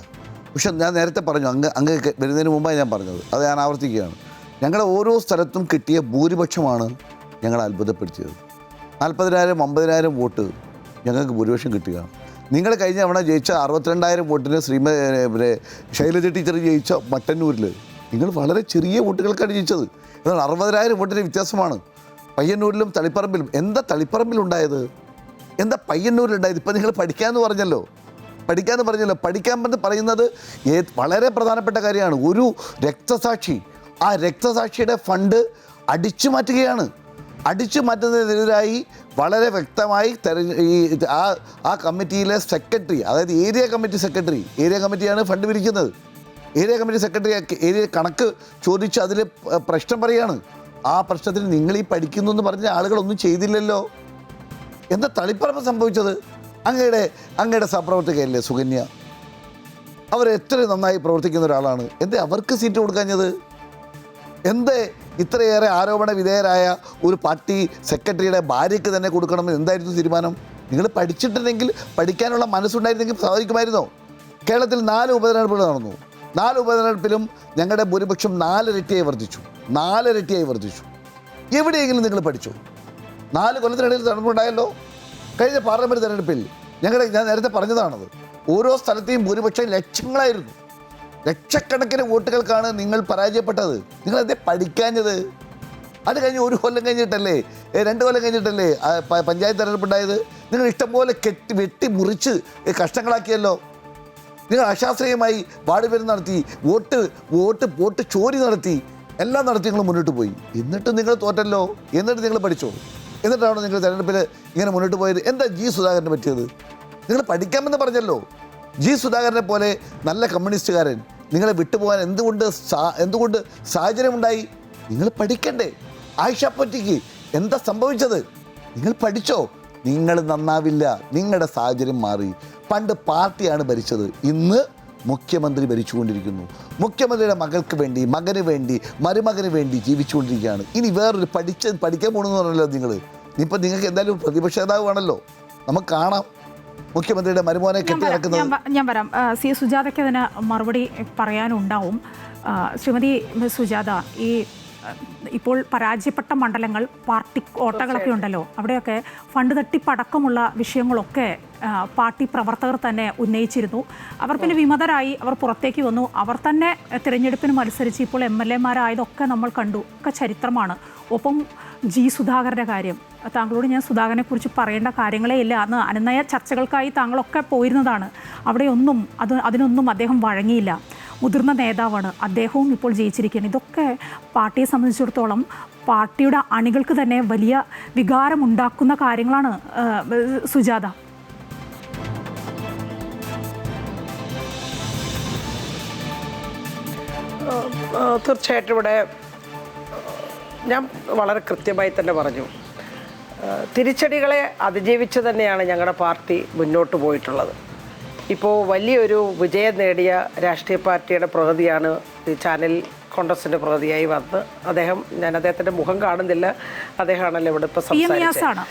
പക്ഷെ ഞാൻ നേരത്തെ പറഞ്ഞു, അങ്ങ് വരുന്നതിന് മുമ്പായി ഞാൻ പറഞ്ഞത്, അത് ഞാൻ ആവർത്തിക്കുകയാണ്. ഞങ്ങളുടെ ഓരോ സ്ഥലത്തും കിട്ടിയ ഭൂരിപക്ഷമാണ് ഞങ്ങളെ അത്ഭുതപ്പെടുത്തിയത്. 40,000 50,000 വോട്ട് ഞങ്ങൾക്ക് ഭൂരിപക്ഷം കിട്ടുകയാണ്. നിങ്ങൾ കഴിഞ്ഞ തവണ ജയിച്ച 62,000 വോട്ടിന് ശൈലജ ടീച്ചർ ജയിച്ച മട്ടന്നൂരിൽ നിങ്ങൾ വളരെ ചെറിയ വോട്ടുകൾക്കാണ് ജയിച്ചത്. എന്നാൽ 60,000 വോട്ടിൻ്റെ വ്യത്യാസമാണ് പയ്യന്നൂരിലും തളിപ്പറമ്പിലും. എന്താ തളിപ്പറമ്പിലുണ്ടായത്, എന്താ പയ്യന്നൂരിലുണ്ടായത്? ഇപ്പം നിങ്ങൾ പഠിക്കാമെന്ന് പറഞ്ഞല്ലോ. പഠിക്കാൻ പറയുന്നത് വളരെ പ്രധാനപ്പെട്ട കാര്യമാണ്. ഒരു രക്തസാക്ഷി, ആ രക്തസാക്ഷിയുടെ ഫണ്ട് അടിച്ചു മാറ്റുകയാണ്. അടിച്ചു മാറ്റുന്നതിനെതിരായി വളരെ വ്യക്തമായി ആ കമ്മിറ്റിയിലെ സെക്രട്ടറി, അതായത് ഏരിയ കമ്മിറ്റിയാണ് ഫണ്ട് പിരിക്കുന്നത്. ഏരിയ കമ്മിറ്റി സെക്രട്ടറി ഏരിയ കണക്ക് ചോദിച്ച് അതിൽ പ്രശ്നം പറയുകയാണ്. ആ പ്രശ്നത്തിൽ നിങ്ങൾ ഈ പഠിക്കുന്നു എന്ന് പറഞ്ഞ ആളുകളൊന്നും ചെയ്തില്ലല്ലോ. എന്താ തളിപ്പറമ്പ് സംഭവിച്ചത്? അങ്ങയുടെ സഹപ്രവർത്തകയല്ലേ സുകന്യ, അവർ എത്ര നന്നായി പ്രവർത്തിക്കുന്ന ഒരാളാണ്. എന്തേ അവർക്ക് സീറ്റ് കൊടുക്കാഞ്ഞത്? എന്തേ ഇത്രയേറെ ആരോപണ വിധേയരായ ഒരു പാർട്ടി സെക്രട്ടറിയുടെ ഭാര്യയ്ക്ക് തന്നെ കൊടുക്കണമെന്ന് എന്തായിരുന്നു തീരുമാനം? നിങ്ങൾ പഠിച്ചിട്ടുണ്ടെങ്കിൽ, പഠിക്കാനുള്ള മനസ്സുണ്ടായിരുന്നെങ്കിൽ സാധിക്കുമായിരുന്നോ? കേരളത്തിൽ 4 ഉപതെരഞ്ഞെടുപ്പുകൾ നടന്നു. 4 ഉപതെരഞ്ഞെടുപ്പിലും ഞങ്ങളുടെ ഭൂരിപക്ഷം 4 ഇരട്ടിയായി വർദ്ധിച്ചു. എവിടെയെങ്കിലും നിങ്ങൾ പഠിച്ചു? 4 കൊല്ലത്തിനിടയിൽ തെരഞ്ഞെടുപ്പുണ്ടായല്ലോ. കഴിഞ്ഞ പാർലമെൻറ്റ് തെരഞ്ഞെടുപ്പിൽ ഞാൻ നേരത്തെ പറഞ്ഞതാണത്, ഓരോ സ്ഥലത്തെയും ഭൂരിപക്ഷം ലക്ഷങ്ങളായിരുന്നു. ലക്ഷക്കണക്കിന് വോട്ടുകൾക്കാണ് നിങ്ങൾ പരാജയപ്പെട്ടത്. നിങ്ങളെന്തേ പഠിക്കാഞ്ഞത്? അത് കഴിഞ്ഞ് 1 കൊല്ലം കഴിഞ്ഞിട്ടല്ലേ, 2 കൊല്ലം കഴിഞ്ഞിട്ടല്ലേ പഞ്ചായത്ത് തെരഞ്ഞെടുപ്പുണ്ടായത്? നിങ്ങൾ ഇഷ്ടംപോലെ വെട്ടി മുറിച്ച് കഷ്ടങ്ങളാക്കിയല്ലോ. നിങ്ങൾ അശാസ്ത്രീയമായി വാർഡ് പേര് നടത്തി, വോട്ട് ചോരി നടത്തി. എല്ലാം നടത്തി നിങ്ങൾ മുന്നോട്ട് പോയി. എന്നിട്ട് നിങ്ങൾ തോറ്റല്ലോ. എന്നിട്ട് നിങ്ങൾ പഠിച്ചോ? എന്നിട്ടാണോ നിങ്ങൾ തെരഞ്ഞെടുപ്പിൽ ഇങ്ങനെ മുന്നോട്ട് പോയത്? എന്താ ജി സുധാകരന് പറ്റിയത്? നിങ്ങൾ പഠിക്കാമെന്ന് പറഞ്ഞല്ലോ. ജി സുധാകരനെ പോലെ നല്ല കമ്മ്യൂണിസ്റ്റുകാരൻ നിങ്ങളെ വിട്ടുപോകാൻ എന്തുകൊണ്ട് സാഹചര്യമുണ്ടായി? നിങ്ങൾ പഠിക്കണ്ടേ? ആയിഷ പറ്റിക്ക് എന്താ സംഭവിച്ചത്? നിങ്ങൾ പഠിച്ചോ? നിങ്ങൾ നന്നാവില്ല. നിങ്ങളുടെ സാഹചര്യം മാറി. പണ്ട് പാർട്ടിയാണ് ഭരിച്ചത്, ഇന്ന് മുഖ്യമന്ത്രി ഭരിച്ചുകൊണ്ടിരിക്കുന്നു. മുഖ്യമന്ത്രിയുടെ മകൾക്ക് വേണ്ടി, മകന് വേണ്ടി, മരുമകന് വേണ്ടി ജീവിച്ചുകൊണ്ടിരിക്കുകയാണ്. ഇനി വേറൊരു പഠിക്കാൻ പോകണമെന്ന് പറഞ്ഞല്ലോ നിങ്ങൾ. ഇനിയിപ്പോൾ നിങ്ങൾക്ക് എന്തായാലും പ്രതിപക്ഷ നേതാവാണല്ലോ, നമുക്ക് കാണാം മുഖ്യമന്ത്രിയുടെ മരുമോനെ കെട്ടി നടക്കുന്നത്. ഞാൻ വരാം. സി സുജാതയ്ക്ക് അതിന് മറുപടി പറയാനുണ്ടാവും. ശ്രീമതി സുജാത, ഈ ഇപ്പോൾ പരാജയപ്പെട്ട മണ്ഡലങ്ങൾ, പാർട്ടി കോട്ടകളൊക്കെ ഉണ്ടല്ലോ, അവിടെയൊക്കെ ഫണ്ട് തട്ടിപ്പടക്കമുള്ള വിഷയങ്ങളൊക്കെ പാർട്ടി പ്രവർത്തകർ തന്നെ ഉന്നയിച്ചിരുന്നു. അവർ പിന്നെ വിമതരായി, അവർ പുറത്തേക്ക് വന്നു. അവർ തന്നെ തിരഞ്ഞെടുപ്പിന് മത്സരിച്ച് ഇപ്പോൾ MLA-മാരായതൊക്കെ നമ്മൾ കണ്ടു. ഒക്കെ ചരിത്രമാണ്. ഒപ്പം ജി സുധാകരൻ്റെ കാര്യം, താങ്കളോട് ഞാൻ സുധാകരനെ കുറിച്ച് പറയേണ്ട കാര്യങ്ങളേ ഇല്ല. അന്ന് അനുനയ ചർച്ചകൾക്കായി താങ്കളൊക്കെ പോയിരുന്നതാണ്. അവിടെയൊന്നും അതിനൊന്നും അദ്ദേഹം വഴങ്ങിയില്ല. മുതിർന്ന നേതാവാണ്, അദ്ദേഹവും ഇപ്പോൾ ജയിച്ചിരിക്കുകയാണ്. ഇതൊക്കെ പാർട്ടിയെ സംബന്ധിച്ചിടത്തോളം പാർട്ടിയുടെ അണികൾക്ക് തന്നെ വലിയ വികാരമുണ്ടാക്കുന്ന കാര്യങ്ങളാണ്. സുജാത, തീർച്ചയായിട്ടും ഇവിടെ ഞാൻ വളരെ കൃത്യമായി തന്നെ പറഞ്ഞു, തിരിച്ചടികളെ അതിജീവിച്ച് തന്നെയാണ് ഞങ്ങളുടെ പാർട്ടി മുന്നോട്ട് പോയിട്ടുള്ളത്. ഇപ്പോൾ വലിയൊരു വിജയം നേടിയ രാഷ്ട്രീയ പാർട്ടിയുടെ പ്രതിയാണ് ഈ ചാനൽ കോൺഗ്രസിൻ്റെ പ്രതിയായി വന്ന് ഞാൻ അദ്ദേഹത്തിൻ്റെ മുഖം കാണുന്നില്ല, അദ്ദേഹമാണല്ലോ ഇവിടെ ഇപ്പോൾ സംസാരിച്ചത്.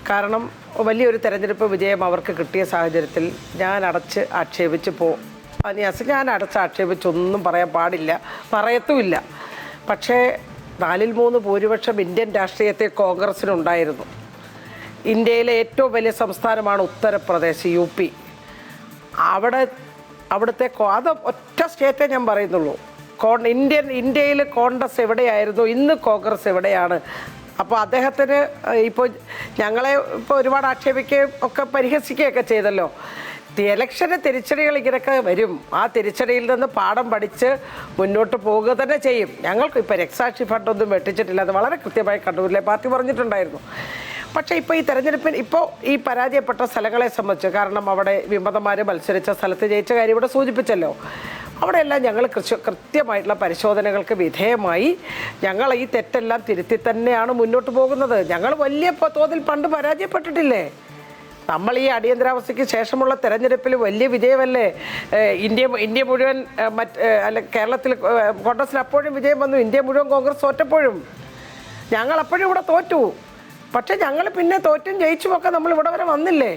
കാരണം വലിയൊരു തെരഞ്ഞെടുപ്പ് വിജയം അവർക്ക് കിട്ടിയ സാഹചര്യത്തിൽ ഞാൻ ആക്ഷേപിച്ച് ഞാൻ ആക്ഷേപിച്ചൊന്നും പറയാൻ പാടില്ല, പറയത്തുമില്ല. പക്ഷേ 4/3 ഭൂരിപക്ഷം ഇന്ത്യൻ രാഷ്ട്രീയത്തിൽ കോൺഗ്രസിനുണ്ടായിരുന്നു. ഇന്ത്യയിലെ ഏറ്റവും വലിയ സംസ്ഥാനമാണ് ഉത്തർപ്രദേശ്, UP. അവിടുത്തെ അത് ഒറ്റ സ്റ്റേറ്റേ ഞാൻ പറയുന്നുള്ളൂ. ഇന്ത്യയിൽ കോൺഗ്രസ് എവിടെയായിരുന്നു, ഇന്ന് കോൺഗ്രസ് എവിടെയാണ്? അപ്പോൾ അദ്ദേഹത്തിന് ഞങ്ങളെ ഒരുപാട് ആക്ഷേപിക്കുകയും ഒക്കെ പരിഹസിക്കുകയൊക്കെ ചെയ്തല്ലോ. ഇലക്ഷന് തിരിച്ചടികൾ ഇങ്ങനെയൊക്കെ വരും. ആ തിരിച്ചടിയിൽ നിന്ന് പാഠം പഠിച്ച് മുന്നോട്ട് പോവുക തന്നെ ചെയ്യും. ഞങ്ങൾക്ക് ഇപ്പോൾ രക്തസാക്ഷി ഫണ്ടൊന്നും വെട്ടിച്ചിട്ടില്ല, അത് വളരെ കൃത്യമായി കണ്ണൂരിലെ പാർട്ടി പറഞ്ഞിട്ടുണ്ടായിരുന്നു. പക്ഷേ ഇപ്പോൾ ഈ തെരഞ്ഞെടുപ്പിൽ ഈ പരാജയപ്പെട്ട സ്ഥലങ്ങളെ സംബന്ധിച്ച്, കാരണം അവിടെ വിമതന്മാർ മത്സരിച്ച സ്ഥലത്ത് ജയിച്ച കാര്യം ഇവിടെ സൂചിപ്പിച്ചല്ലോ, അവിടെയെല്ലാം ഞങ്ങൾ കൃത്യമായിട്ടുള്ള പരിശോധനകൾക്ക് വിധേയമായി ഞങ്ങൾ ഈ തെറ്റെല്ലാം തിരുത്തി തന്നെയാണ് മുന്നോട്ട് പോകുന്നത്. ഞങ്ങൾ വലിയ തോതിൽ പണ്ട് പരാജയപ്പെട്ടിട്ടില്ലേ? നമ്മൾ ഈ അടിയന്തരാവസ്ഥയ്ക്ക് ശേഷമുള്ള തെരഞ്ഞെടുപ്പിൽ വലിയ വിജയമല്ലേ? ഇന്ത്യ മുഴുവൻ കേരളത്തിൽ കോൺഗ്രസിന് അപ്പോഴും വിജയം വന്നു. ഇന്ത്യ മുഴുവൻ കോൺഗ്രസ് തോറ്റപ്പോഴും ഞങ്ങളപ്പോഴും ഇവിടെ തോറ്റു. പക്ഷേ ഞങ്ങൾ പിന്നെ തോറ്റും ജയിച്ചുമൊക്കെ നമ്മൾ ഇവിടെ വരെ വന്നില്ലേ?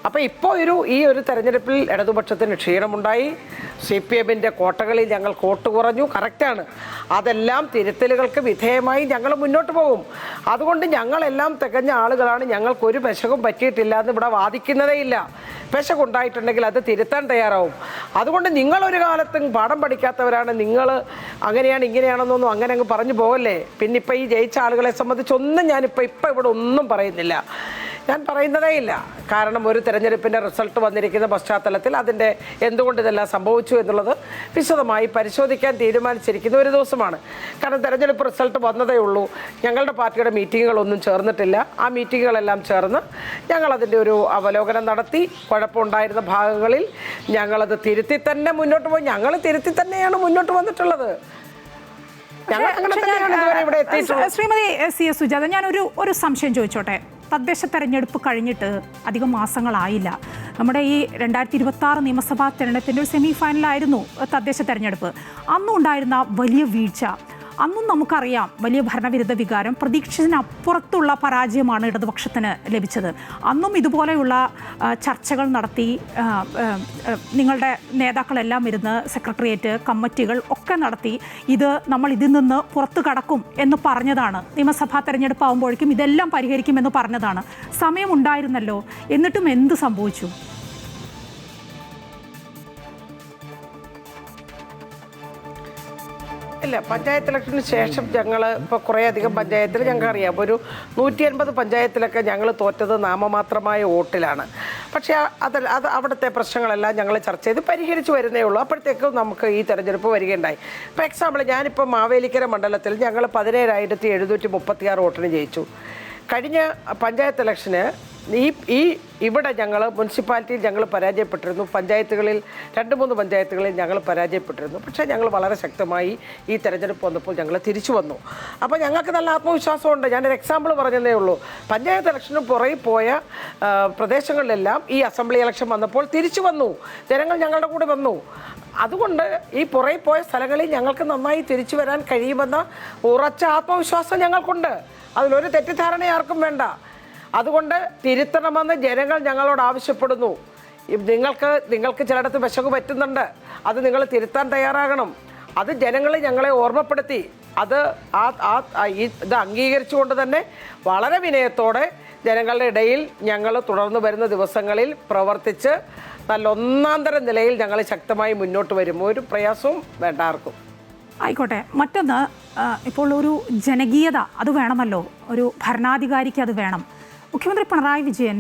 അപ്പോൾ ഇപ്പോൾ ഈ ഒരു തെരഞ്ഞെടുപ്പിൽ ഇടതുപക്ഷത്തിന് ക്ഷീണമുണ്ടായി. CPM-ൻ്റെ കോട്ടകളിൽ ഞങ്ങൾ കോട്ട് കുറഞ്ഞു, കറക്റ്റാണ്. അതെല്ലാം തിരുത്തലുകൾക്ക് വിധേയമായി ഞങ്ങൾ മുന്നോട്ട് പോകും. അതുകൊണ്ട് ഞങ്ങളെല്ലാം തികഞ്ഞ ആളുകളാണ്, ഞങ്ങൾക്കൊരു പെശകും പറ്റിയിട്ടില്ല എന്ന് ഇവിടെ വാദിക്കുന്നതേ ഇല്ല. പെശകുണ്ടായിട്ടുണ്ടെങ്കിൽ അത് തിരുത്താൻ തയ്യാറാവും. അതുകൊണ്ട് നിങ്ങളൊരു കാലത്തും പാഠം പഠിക്കാത്തവരാണ്, നിങ്ങൾ അങ്ങനെയാണ് ഇങ്ങനെയാണെന്നൊന്നും അങ്ങനെ അങ്ങ് പറഞ്ഞു പോകല്ലേ. പിന്നെ ഇപ്പോൾ ഈ ജയിച്ച ആളുകളെ സംബന്ധിച്ചൊന്നും ഞാനിപ്പോൾ ഇവിടെ ഒന്നും പറയുന്നില്ല, ഞാൻ പറയുന്നതേ ഇല്ല. കാരണം ഒരു തെരഞ്ഞെടുപ്പിൻ്റെ റിസൾട്ട് വന്നിരിക്കുന്ന പശ്ചാത്തലത്തിൽ അതിൻ്റെ എന്തുകൊണ്ട് ഇതെല്ലാം സംഭവിച്ചു എന്നുള്ളത് വിശദമായി പരിശോധിക്കാൻ തീരുമാനിച്ചിരിക്കുന്ന ഒരു ദിവസമാണ്. കാരണം തെരഞ്ഞെടുപ്പ് റിസൾട്ട് വന്നതേ ഉള്ളൂ. ഞങ്ങളുടെ പാർട്ടിയുടെ മീറ്റിങ്ങുകളൊന്നും ചേർന്നിട്ടില്ല. ആ മീറ്റിങ്ങുകളെല്ലാം ചേർന്ന് ഞങ്ങളതിൻ്റെ ഒരു അവലോകനം നടത്തി. കുഴപ്പമുണ്ടായിരുന്ന ഭാഗങ്ങളിൽ ഞങ്ങളത് തിരുത്തി തന്നെ മുന്നോട്ട് പോയി. ഞങ്ങൾ തിരുത്തി തന്നെയാണ് മുന്നോട്ട് വന്നിട്ടുള്ളത്. ഞങ്ങൾ അങ്ങനെ തന്നെയാണ് ഇതുവരെ ഇവിടെ എത്തിയിട്ടുള്ളത്. ശ്രീമതി CS സുജാത, ഞാനൊരു സംശയം ചോദിച്ചോട്ടെ. തദ്ദേശ തെരഞ്ഞെടുപ്പ് കഴിഞ്ഞിട്ട് അധികം മാസങ്ങളായില്ല. നമ്മുടെ ഈ 2026 നിയമസഭാ തെരഞ്ഞെടുപ്പിൻ്റെ ഒരു സെമി ഫൈനലായിരുന്നു തദ്ദേശ തെരഞ്ഞെടുപ്പ്. അന്നും ഉണ്ടായിരുന്ന വലിയ വീഴ്ച, അന്നും നമുക്കറിയാം വലിയ ഭരണവിരുദ്ധ വികാരം, പ്രതീക്ഷിച്ചതിനപ്പുറത്തുള്ള പരാജയമാണ് ഇടതുപക്ഷത്തിന് ലഭിച്ചത്. അന്നും ഇതുപോലെയുള്ള ചർച്ചകൾ നടത്തി, നിങ്ങളുടെ നേതാക്കളെല്ലാം ഇരുന്ന് സെക്രട്ടേറിയറ്റ് കമ്മിറ്റികൾ ഒക്കെ നടത്തി നമ്മൾ ഇതിൽ നിന്ന് പുറത്തു കടക്കും എന്ന് പറഞ്ഞതാണ്. നിയമസഭാ തെരഞ്ഞെടുപ്പ് ആകുമ്പോഴേക്കും ഇതെല്ലാം പരിഹരിക്കുമെന്ന് പറഞ്ഞതാണ്. സമയമുണ്ടായിരുന്നല്ലോ, എന്നിട്ടും എന്ത് സംഭവിച്ചു? ഇല്ല, ഇല്ല, പഞ്ചായത്ത് ഇലക്ഷന് ശേഷം ഞങ്ങൾ ഇപ്പോൾ കുറേ അധികം പഞ്ചായത്തിൽ ഞങ്ങൾക്കറിയാം, ഒരു 150 പഞ്ചായത്തിലൊക്കെ ഞങ്ങൾ തോറ്റത് നാമമാത്രമായ വോട്ടിലാണ്. പക്ഷേ അത് അവിടുത്തെ പ്രശ്നങ്ങളെല്ലാം ഞങ്ങൾ ചർച്ച ചെയ്ത് പരിഹരിച്ച് വരുന്നേ ഉള്ളൂ. അപ്പോഴത്തേക്കും നമുക്ക് ഈ തെരഞ്ഞെടുപ്പ് വരികയുണ്ടായി. ഇപ്പോൾ എക്സാമ്പിൾ, ഞാനിപ്പോൾ മാവേലിക്കര മണ്ഡലത്തിൽ ഞങ്ങൾ 17,736 വോട്ടിന് ജയിച്ചു. കഴിഞ്ഞ പഞ്ചായത്ത് ഇലക്ഷന് ഇവിടെ ഞങ്ങൾ മുനിസിപ്പാലിറ്റിയിൽ ഞങ്ങൾ പരാജയപ്പെട്ടിരുന്നു. പഞ്ചായത്തുകളിൽ 2-3 പഞ്ചായത്തുകളിൽ ഞങ്ങൾ പരാജയപ്പെട്ടിരുന്നു. പക്ഷേ ഞങ്ങൾ വളരെ ശക്തമായി ഈ തെരഞ്ഞെടുപ്പ് വന്നപ്പോൾ ഞങ്ങൾ തിരിച്ചു വന്നു. അപ്പോൾ ഞങ്ങൾക്ക് നല്ല ആത്മവിശ്വാസമുണ്ട്. ഞാനൊരു എക്സാമ്പിൾ പറഞ്ഞതേ ഉള്ളൂ. പഞ്ചായത്ത് ഇലക്ഷന് പുറകെ പോയ പ്രദേശങ്ങളിലെല്ലാം ഈ അസംബ്ലി ഇലക്ഷൻ വന്നപ്പോൾ തിരിച്ചു വന്നു, ജനങ്ങൾ ഞങ്ങളുടെ കൂടെ വന്നു. അതുകൊണ്ട് ഈ പുറകെ പോയ സ്ഥലങ്ങളിൽ ഞങ്ങൾക്ക് നന്നായി തിരിച്ചു വരാൻ കഴിയുമെന്ന ഉറച്ച ആത്മവിശ്വാസം ഞങ്ങൾക്കുണ്ട്. അതിലൊരു തെറ്റിദ്ധാരണ ആർക്കും വേണ്ട. അതുകൊണ്ട് തിരുത്തണമെന്ന് ജനങ്ങൾ ഞങ്ങളോട് ആവശ്യപ്പെടുന്നു. നിങ്ങൾക്ക് ചിലയിടത്ത് വിശക് പറ്റുന്നുണ്ട്, അത് നിങ്ങൾ തിരുത്താൻ തയ്യാറാകണം. അത് ജനങ്ങൾ ഞങ്ങളെ ഓർമ്മപ്പെടുത്തി. ഇത് അംഗീകരിച്ചുകൊണ്ട് തന്നെ വളരെ വിനയത്തോടെ ജനങ്ങളുടെ ഇടയിൽ ഞങ്ങൾ തുടർന്ന് വരുന്ന ദിവസങ്ങളിൽ പ്രവർത്തിച്ച് നല്ല ഒന്നാന്തരം നിലയിൽ ഞങ്ങൾ ശക്തമായി മുന്നോട്ട് വരും. ഒരു പ്രയാസവും വേണ്ട ആർക്കും. ആയിക്കോട്ടെ. മറ്റൊന്ന്, ഇപ്പോൾ ഒരു ജനകീയത അത് വേണമല്ലോ, ഒരു ഭരണാധികാരിക്ക് അത് വേണം. മുഖ്യമന്ത്രി പിണറായി വിജയൻ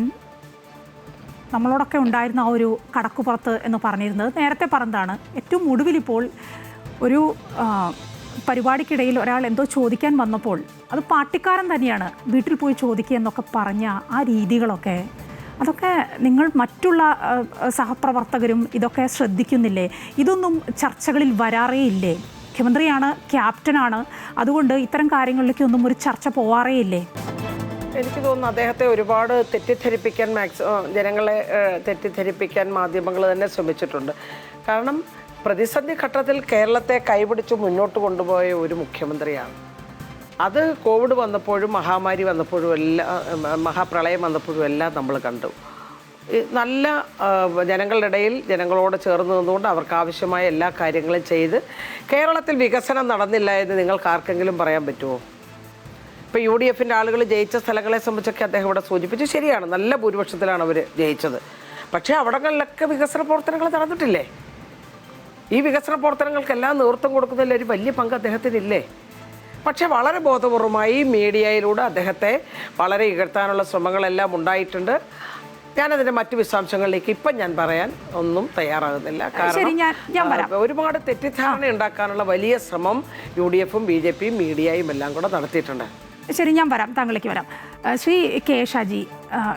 നമ്മളോടൊക്കെ ഉണ്ടായിരുന്ന ആ ഒരു കടക്കുപുറത്ത് എന്ന് പറഞ്ഞിരുന്നത് നേരത്തെ പറഞ്ഞതാണ്. ഏറ്റവും ഒടുവിലിപ്പോൾ ഒരു പരിപാടിക്കിടയിൽ ഒരാൾ എന്തോ ചോദിക്കാൻ വന്നപ്പോൾ അത് പാർട്ടിക്കാരൻ തന്നെയാണ് വീട്ടിൽ പോയി ചോദിക്കുക എന്നൊക്കെ പറഞ്ഞ ആ രീതികളൊക്കെ, അതൊക്കെ നിങ്ങൾ മറ്റുള്ള സഹപ്രവർത്തകരും ഇതൊക്കെ ശ്രദ്ധിക്കുന്നില്ലേ? ഇതൊന്നും ചർച്ചകളിൽ വരാറേ ഇല്ലേ? മുഖ്യമന്ത്രിയാണ്, ക്യാപ്റ്റനാണ്, അതുകൊണ്ട് ഇത്തരം കാര്യങ്ങളിലേക്കൊന്നും ഒരു ചർച്ച പോവാറേ ഇല്ലേ? എനിക്ക് തോന്നുന്നു അദ്ദേഹത്തെ ഒരുപാട് തെറ്റിദ്ധരിപ്പിക്കാൻ ജനങ്ങളെ തെറ്റിദ്ധരിപ്പിക്കാൻ മാധ്യമങ്ങൾ തന്നെ ശ്രമിച്ചിട്ടുണ്ട്. കാരണം പ്രതിസന്ധി ഘട്ടത്തിൽ കേരളത്തെ കൈപിടിച്ച് മുന്നോട്ട് കൊണ്ടുപോയ ഒരു മുഖ്യമന്ത്രിയാണ്. അത് കോവിഡ് വന്നപ്പോഴും മഹാമാരി വന്നപ്പോഴും മഹാപ്രളയം വന്നപ്പോഴും എല്ലാം നമ്മൾ കണ്ടു. നല്ല ജനങ്ങളുടെ ഇടയിൽ ജനങ്ങളോട് ചേർന്ന് നിന്നുകൊണ്ട് അവർക്ക് ആവശ്യമായ എല്ലാ കാര്യങ്ങളും ചെയ്ത് കേരളത്തിൽ വികസനം നടന്നില്ല എന്ന് നിങ്ങൾക്ക് ആർക്കെങ്കിലും പറയാൻ പറ്റുമോ? ഇപ്പോൾ UDFൻ്റെ ആളുകൾ ജയിച്ച സ്ഥലങ്ങളെ സംബന്ധിച്ചൊക്കെ അദ്ദേഹം ഇവിടെ സൂചിപ്പിച്ചു. ശരിയാണ്, നല്ല ഭൂരിപക്ഷത്തിലാണ് അവർ ജയിച്ചത്. പക്ഷേ അവിടങ്ങളിലൊക്കെ വികസന പ്രവർത്തനങ്ങൾ നടന്നിട്ടില്ലേ? ഈ വികസന പ്രവർത്തനങ്ങൾക്കെല്ലാം നേതൃത്വം കൊടുക്കുന്നതിൽ ഒരു വലിയ പങ്ക് അദ്ദേഹത്തിനില്ലേ? പക്ഷേ വളരെ ബോധപൂർവമായി മീഡിയയിലൂടെ അദ്ദേഹത്തെ വളരെ ഇകഴ്ത്താനുള്ള ശ്രമങ്ങളെല്ലാം ഉണ്ടായിട്ടുണ്ട്. ഞാനതിൻ്റെ മറ്റു വിശദാംശങ്ങളിലേക്ക് ഇപ്പം ഞാൻ പറയാൻ ഒന്നും തയ്യാറാകുന്നില്ല. കാരണം ഒരുപാട് തെറ്റിദ്ധാരണ ഉണ്ടാക്കാനുള്ള വലിയ ശ്രമം UDFും BJPയും മീഡിയയും എല്ലാം കൂടെ നടത്തിയിട്ടുണ്ട്. ശരി, ഞാൻ വരാം, താങ്കളിലേക്ക് വരാം. ശ്രീ കെ ഷാജി,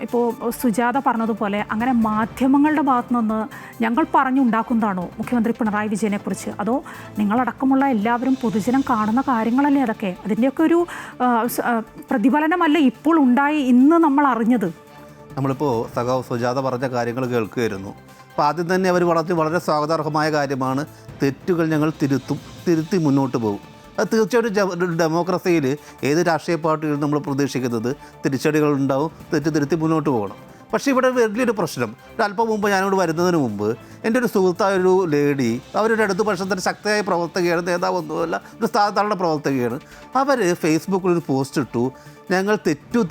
ഇപ്പോൾ സുജാത പറഞ്ഞതുപോലെ അങ്ങനെ മാധ്യമങ്ങളുടെ ഭാഗത്തു നിന്ന് ഞങ്ങൾ പറഞ്ഞുണ്ടാക്കുന്നതാണോ മുഖ്യമന്ത്രി പിണറായി വിജയനെക്കുറിച്ച്? അതോ നിങ്ങളടക്കമുള്ള എല്ലാവരും പൊതുജനം കാണുന്ന കാര്യങ്ങളല്ലേ അതൊക്കെ? അതിൻ്റെയൊക്കെ ഒരു പ്രതിഫലനമല്ലേ ഇപ്പോൾ ഉണ്ടായി ഇന്ന് നമ്മൾ അറിഞ്ഞത്? നമ്മളിപ്പോൾ സഖാവ് സുജാത പറഞ്ഞ കാര്യങ്ങൾ കേൾക്കുകയായിരുന്നു. അപ്പോൾ ആദ്യം തന്നെ അവർ വളരെ സ്വാഗതാർഹമായ കാര്യമാണ്. തെറ്റുകൾ ഞങ്ങൾ തിരുത്തി മുന്നോട്ട് പോകും. അത് തീർച്ചയായിട്ടും ഡെമോക്രസിയിൽ ഏത് രാഷ്ട്രീയ പാർട്ടികളും നമ്മൾ പ്രതീക്ഷിക്കുന്നത് തിരിച്ചടികളുണ്ടാവും, തിരുത്തി മുന്നോട്ട് പോകണം. പക്ഷേ ഇവിടെ വലിയൊരു പ്രശ്നം, അല്പം മുമ്പ് ഞാനിവിടെ വരുന്നതിന് മുമ്പ് എൻ്റെ ഒരു സുഹൃത്തായൊരു ലേഡി, അവരൊരു ഇടതുപക്ഷത്തിൻ്റെ ശക്തിയായ പ്രവർത്തകയാണ്, നേതാവൊന്നുമല്ല, ഒരു സാധാരണ പ്രവർത്തകയാണ്. അവർ ഫേസ്ബുക്കിൽ ഒരു പോസ്റ്റ് ഇട്ടു, ഞങ്ങൾ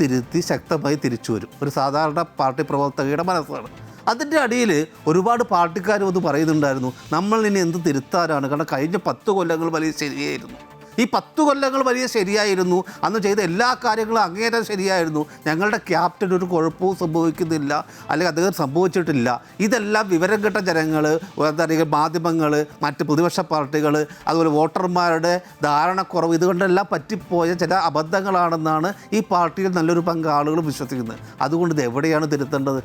തിരുത്തി ശക്തമായി തിരിച്ചു വരും. ഒരു സാധാരണ പാർട്ടി പ്രവർത്തകയുടെ മനസ്സാണ്. അതിൻ്റെ അടിയിൽ ഒരുപാട് പാർട്ടിക്കാർ വന്ന് പറയുന്നുണ്ടായിരുന്നു, നമ്മൾ ഇനി എന്ത് തിരുത്താനാണ്, കാരണം കഴിഞ്ഞ 10 കൊല്ലങ്ങൾ വലിയ ശരിയായിരുന്നു, ഈ 10 കൊല്ലങ്ങൾ വലിയ ശരിയായിരുന്നു, അന്ന് ചെയ്ത എല്ലാ കാര്യങ്ങളും അങ്ങേയറ്റം ശരിയായിരുന്നു, ഞങ്ങളുടെ ക്യാപ്റ്റൻ ഒരു കുഴപ്പവും സംഭവിക്കുന്നില്ല, അല്ലെങ്കിൽ അദ്ദേഹം സംഭവിച്ചിട്ടില്ല. ഇതെല്ലാം വിവരം കെട്ട ജനങ്ങൾ, എന്താ പറയുക, മാധ്യമങ്ങൾ, മറ്റ് പ്രതിപക്ഷ പാർട്ടികൾ, അതുപോലെ വോട്ടർമാരുടെ ധാരണക്കുറവ്, ഇതുകൊണ്ടെല്ലാം പറ്റിപ്പോയ ചില അബദ്ധങ്ങളാണെന്നാണ് ഈ പാർട്ടിയിൽ നല്ലൊരു പങ്ക് ആളുകൾ വിശ്വസിക്കുന്നത്. അതുകൊണ്ട് ഇത് എവിടെയാണ് തിരുത്തേണ്ടത്?